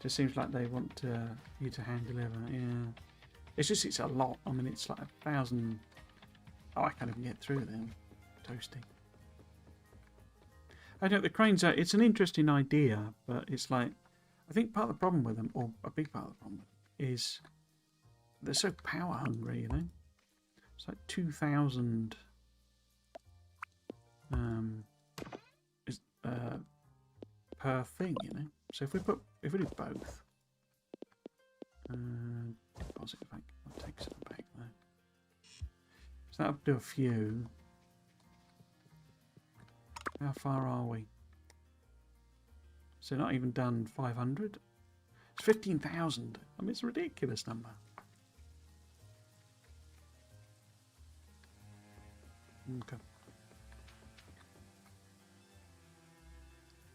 just seems like they want you to hand deliver. Yeah, it's a lot. I mean, it's like 1,000. Oh, I can't even get through them. Toasty. I know the cranes are. It's an interesting idea, but it's like I think part of the problem with them, or a big part of the problem, is they're so power hungry. You know, it's like 2,000 per thing. You know, so if we do both, deposit back. I'll take some back there. So that'll do a few. How far are we? So not even done 500. It's 15,000. I mean, it's a ridiculous number. Okay.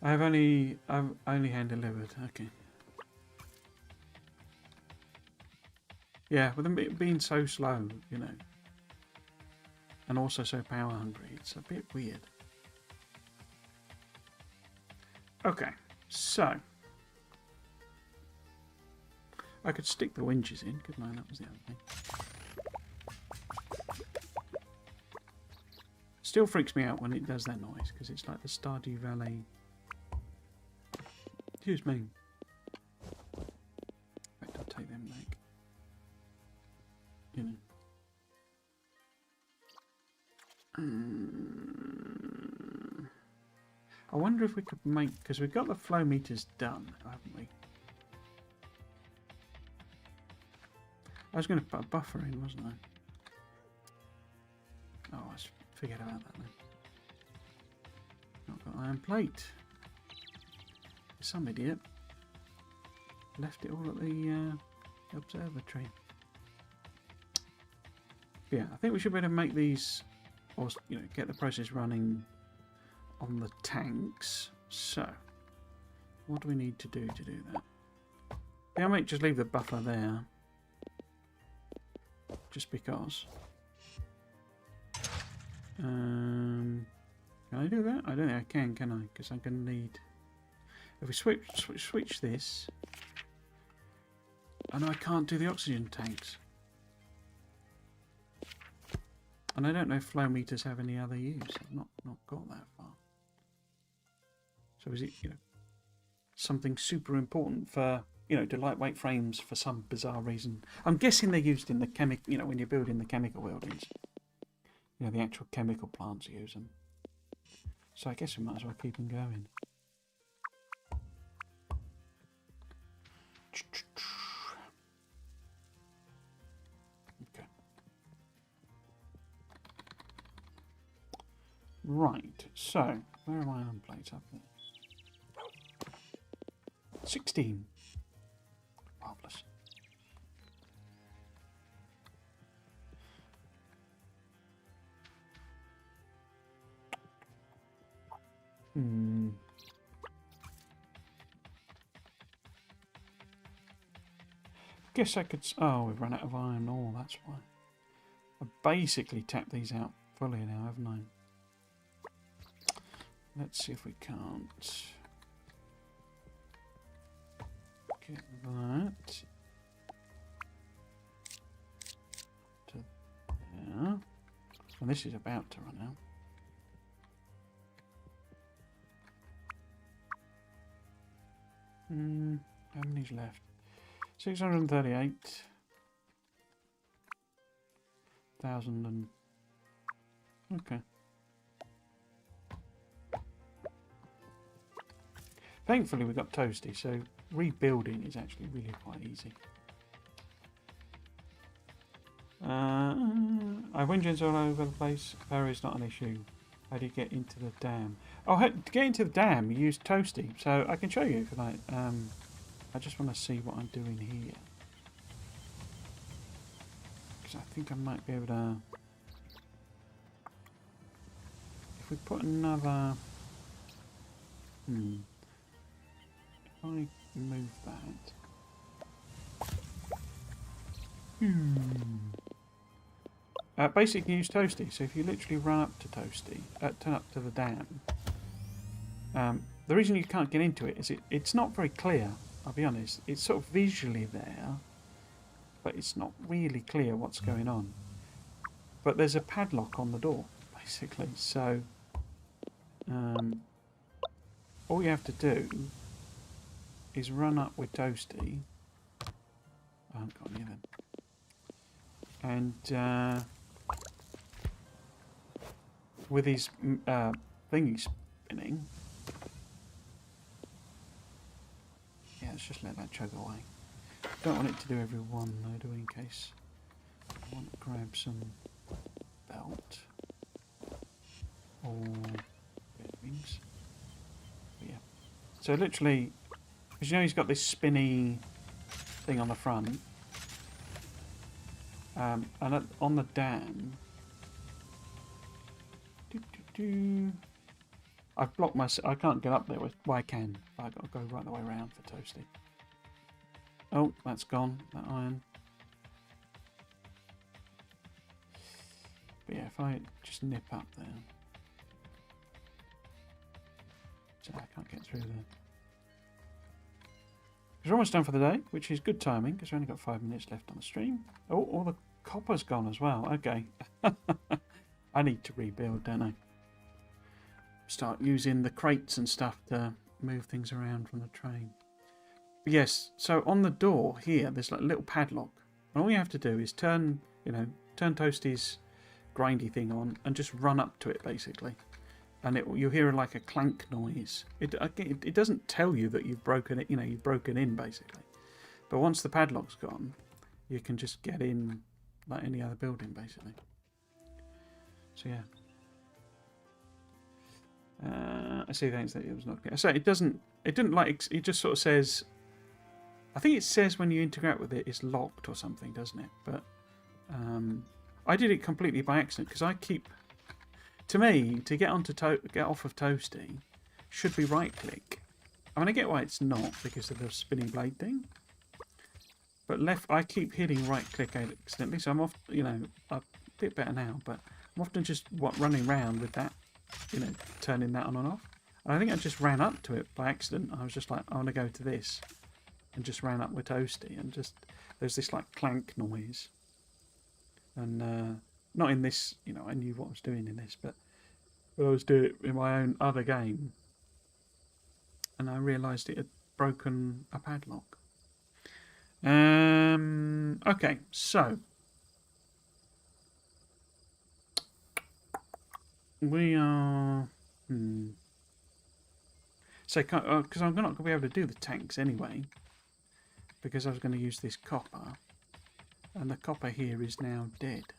I've only hand delivered. Okay. Yeah, with them being so slow, you know, and also so power hungry, it's a bit weird. Okay, so I could stick the winches in, couldn't I? That was the other thing. Still freaks me out when it does that noise, because it's like the Stardew Valley. Excuse me. In fact, I'll take them back. You know. I wonder if we could make, because we've got the flow meters done, haven't we? I was going to put a buffer in, wasn't I? Oh, I forget about that then. Not got iron plate. Some idiot left it all at the observatory. Yeah, I think we should be able to make these, or you know, get the process running on the tanks. So, what do we need to do that? Yeah, I might just leave the buffer there, just because. Can I do that? I don't think I can I? Because I'm going to need. If we switch this, I know I can't do the oxygen tanks, and I don't know if flow meters have any other use. I've not got that far. So is it, something super important for, do lightweight frames for some bizarre reason? I'm guessing they're used in the when you're building the chemical buildings. The actual chemical plants use them. So I guess we might as well keep them going. Okay. Right, so where are my iron plates up there? 16. Marvellous. Guess I could... Oh, we've run out of iron ore, that's why. I basically tapped these out fully now, haven't I? Let's see if we can't get that to there. And this is about to run out. How many's left? 638,000 and... Okay. Thankfully we got toasty, so rebuilding is actually really quite easy. I've wind gens all over the place. Power is not an issue. How do you get into the dam? Oh, to get into the dam you use toasty, so I can show you if you like. I just want to see what I'm doing here. Because I think I might be able to... If we put another... If I move that... basically use toasty, so if you literally run up to toasty, turn up to the dam, the reason you can't get into it is it's not very clear. I'll be honest, it's sort of visually there, but it's not really clear what's going on. But there's a padlock on the door, basically, so all you have to do is run up with Toasty. I haven't got any then. And with his thingy spinning, let's just let that chug away. Don't want it to do every one though, do we, in case I want to grab some belt or bearings. But yeah. So literally, because he's got this spinny thing on the front, and on the dam, I've blocked I can't get up there. Well, I can. I've got to go right the way around for Toasty. Oh, that's gone. That iron. But yeah, if I just nip up there. So I can't get through there. We're almost done for the day, which is good timing because we've only got 5 minutes left on the stream. Oh, all the copper's gone as well. Okay. I need to rebuild, don't I? Start using the crates and stuff to move things around from the train. But yes, so on the door here, there's like a little padlock. And all you have to do is turn Toasty's grindy thing on and just run up to it, basically. And you'll hear like a clank noise. It doesn't tell you that you've broken it, you've broken in, basically. But once the padlock's gone, you can just get in like any other building, basically. So yeah. I see things that it was not clear. So it didn't like, it just sort of says, I think it says when you interact with it, it's locked or something, doesn't it? But I did it completely by accident because I keep, to me, to get off of Toasty should be right click. I mean, I get why it's not because of the spinning blade thing. But I keep hitting right click accidentally, so I'm off, a bit better now, but I'm often just running around with that, turning that on and off. And I think I just ran up to it by accident. I was just like, I want to go to this, and just ran up with Toasty, and just there's this like clank noise. And not in this, I knew what I was doing in this, but I was doing it in my own other game. and I realised it had broken a padlock. Okay, so we are. So, because I'm not going to be able to do the tanks anyway, because I was going to use this copper, and the copper here is now dead.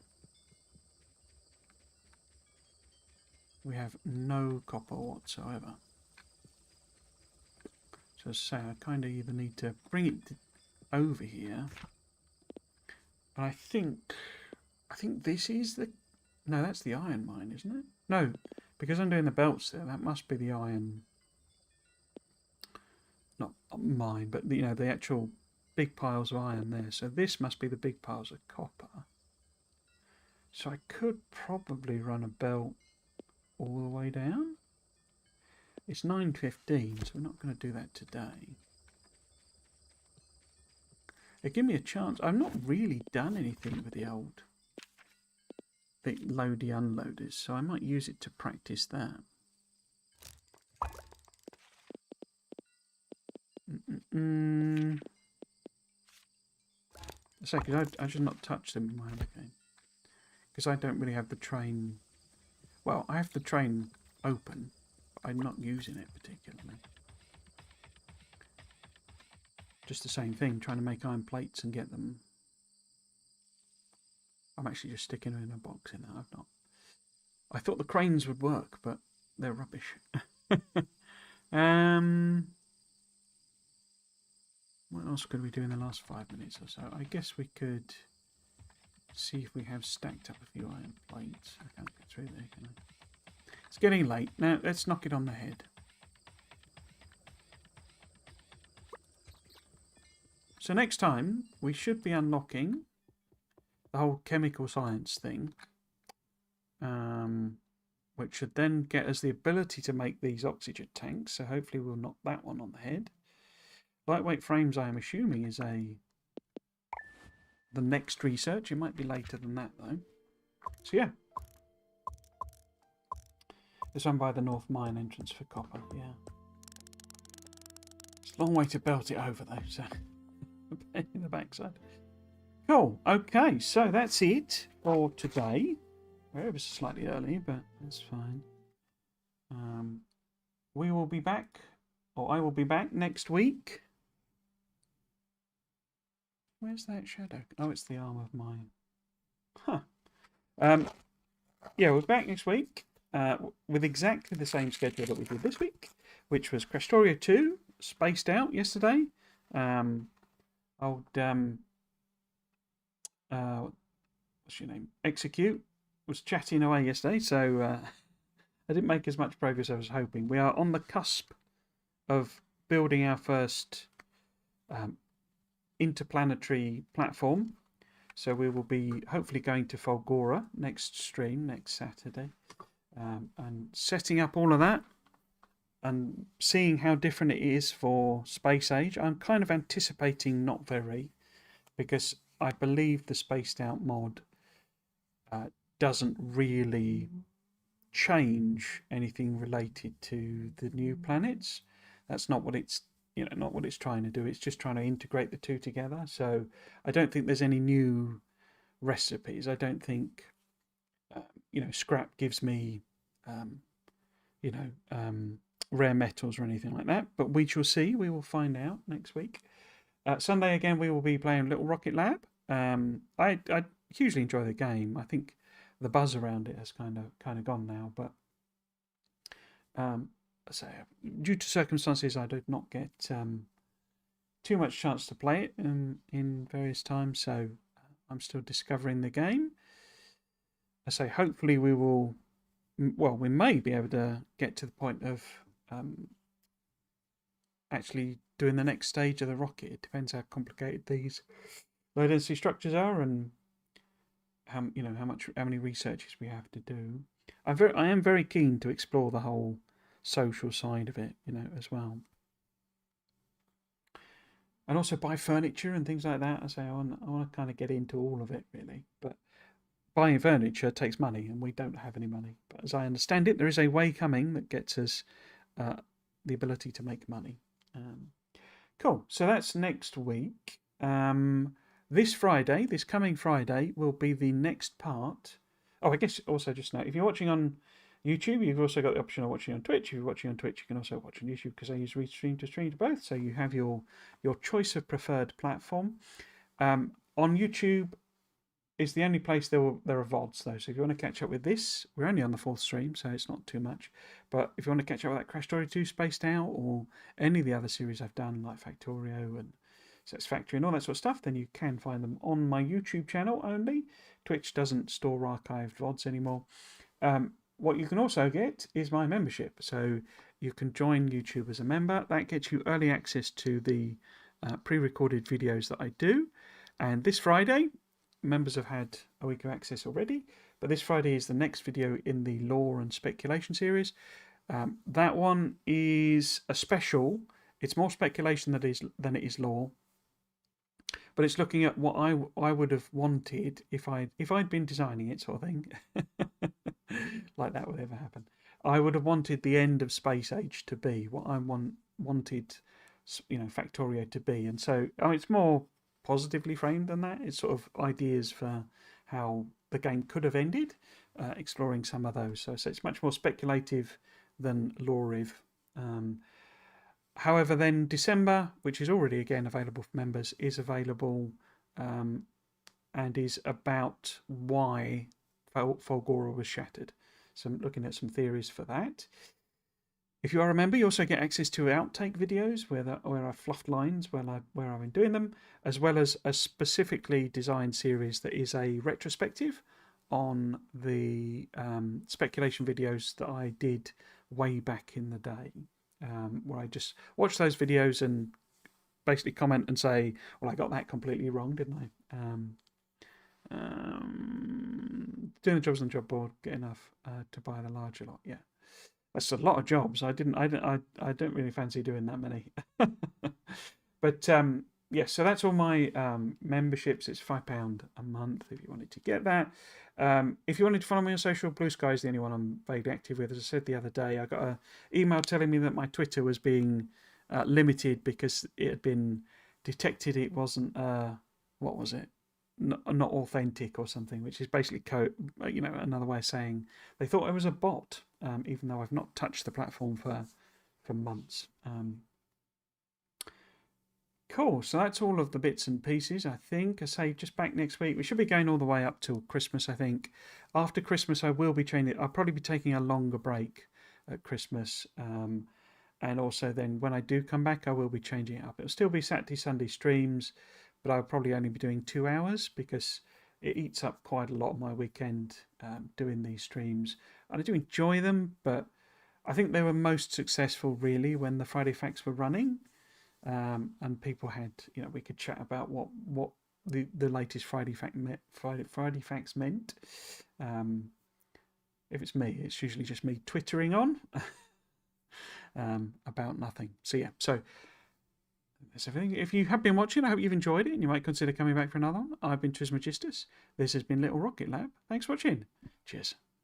We have no copper whatsoever. So, say I kind of either need to bring it over here. And I think this is the. No, that's the iron mine, isn't it? No, because I'm doing the belts there. That must be the iron. Not mine, but the actual big piles of iron there. So this must be the big piles of copper. So I could probably run a belt all the way down. It's 9:15, so we're not going to do that today. It gave me a chance. I've not really done anything with the loady unloaders, so I might use it to practice that. So, because I should not touch them in my other game. Because I don't really have the train. Well, I have the train open, but I'm not using it particularly. Just the same thing, trying to make iron plates and get them. I'm actually just sticking them in a box in there. I've not. I thought the cranes would work, but they're rubbish. What else could we do in the last 5 minutes or so? I guess we could see if we have stacked up a few iron plates. I can't get through there, can I? It's getting late. Now, let's knock it on the head. So next time, we should be unlocking the whole chemical science thing, which should then get us the ability to make these oxygen tanks. So hopefully we'll knock that one on the head. Lightweight frames, I am assuming, is the next research. It might be later than that, though. So, yeah. This one by the North Mine entrance for copper, yeah. It's a long way to belt it over, though, so... in the backside. Cool. Okay, so that's it for today. It was slightly early, but that's fine. We will be back, or I will be back next week. Where's that shadow? Oh, it's the arm of mine. Huh. Yeah, we're back next week with exactly the same schedule that we did this week, which was Crestoria 2, spaced out yesterday. What's your name? Execute was chatting away yesterday, so I didn't make as much progress as I was hoping. We are on the cusp of building our first interplanetary platform. So we will be hopefully going to Folgora next stream, next Saturday, and setting up all of that and seeing how different it is for Space Age. I'm kind of anticipating not very, because I believe the Spaced Out mod doesn't really change anything related to the new planets. That's not what it's not what it's trying to do. It's just trying to integrate the two together. So I don't think there's any new recipes. I don't think scrap gives me rare metals or anything like that. But we shall see. We will find out next week. Sunday again, we will be playing Little Rocket Lab. I hugely enjoy the game. I think the buzz around it has kind of gone now, but so due to circumstances, I did not get too much chance to play it in various times. So I'm still discovering the game. I say hopefully we will. Well, we may be able to get to the point of actually doing the next stage of the rocket. It depends how complicated these low density structures are and how many researches we have to do. I am very keen to explore the whole social side of it, as well, and also buy furniture and things like that. I say I want to kind of get into all of it really, but buying furniture takes money, and we don't have any money. But as I understand it, there is a way coming that gets us the ability to make money. Cool. So that's next week. This Friday, this coming Friday, will be the next part. Oh, I guess also just note, if you're watching on YouTube, you've also got the option of watching on Twitch. If you're watching on Twitch, you can also watch on YouTube because I use Restream to stream to both. So you have your choice of preferred platform. On YouTube is the only place there are VODs though. So if you want to catch up with this, we're only on the 4th stream, so it's not too much. But if you want to catch up with that Crash Story 2 Spaced Out or any of the other series I've done, like Factorio and Satisfactory and all that sort of stuff, then you can find them on my YouTube channel only. Twitch doesn't store archived VODs anymore. What you can also get is my membership. So you can join YouTube as a member. That gets you early access to the pre-recorded videos that I do. And this Friday, members have had a week of access already, but this Friday is the next video in the lore and speculation series. That one is a special. It's more speculation than it is lore, but it's looking at what I would have wanted if I'd been designing it, sort of thing. Like that would ever happen. I would have wanted the end of Space Age to be what I wanted, Factorio to be, and so it's more positively framed than that. It's sort of ideas for how the game could have ended, exploring some of those. So it's much more speculative than lore-ive. However, then December, which is already again available for members, is available and is about why Folgora was shattered. So I'm looking at some theories for that. If you are a member, you also get access to outtake videos where I fluffed lines where I've been doing them, as well as a specifically designed series that is a retrospective on the speculation videos that I did way back in the day, where I just watch those videos and basically comment and say, well, I got that completely wrong, didn't I? Doing the jobs on the job board, get enough to buy the larger lot. Yeah. That's a lot of jobs. I don't really fancy doing that many. But yeah, so that's all my memberships. It's £5 a month if you wanted to get that. If you wanted to follow me on social, Blue Sky is the only one I'm vaguely active with. As I said the other day, I got an email telling me that my Twitter was being limited because it had been detected it wasn't, what was it? Not authentic or something, which is basically another way of saying they thought I was a bot, even though I've not touched the platform for months. Cool, so that's all of the bits and pieces. I think I say just back next week. We should be going all the way up till Christmas. I think after Christmas I will be changing. I'll probably be taking a longer break at Christmas, and also then when I do come back I will be changing it up. It'll still be Saturday Sunday streams, but I'll probably only be doing 2 hours because it eats up quite a lot of my weekend doing these streams. And I do enjoy them, but I think they were most successful really when the Friday Facts were running, and people had, we could chat about what the latest Friday Facts meant. If it's me, it's usually just me twittering on about nothing. So yeah, so that's everything. If you have been watching, I hope you've enjoyed it and you might consider coming back for another one. I've been Trismegistus. This has been Little Rocket Lab. Thanks for watching. Cheers.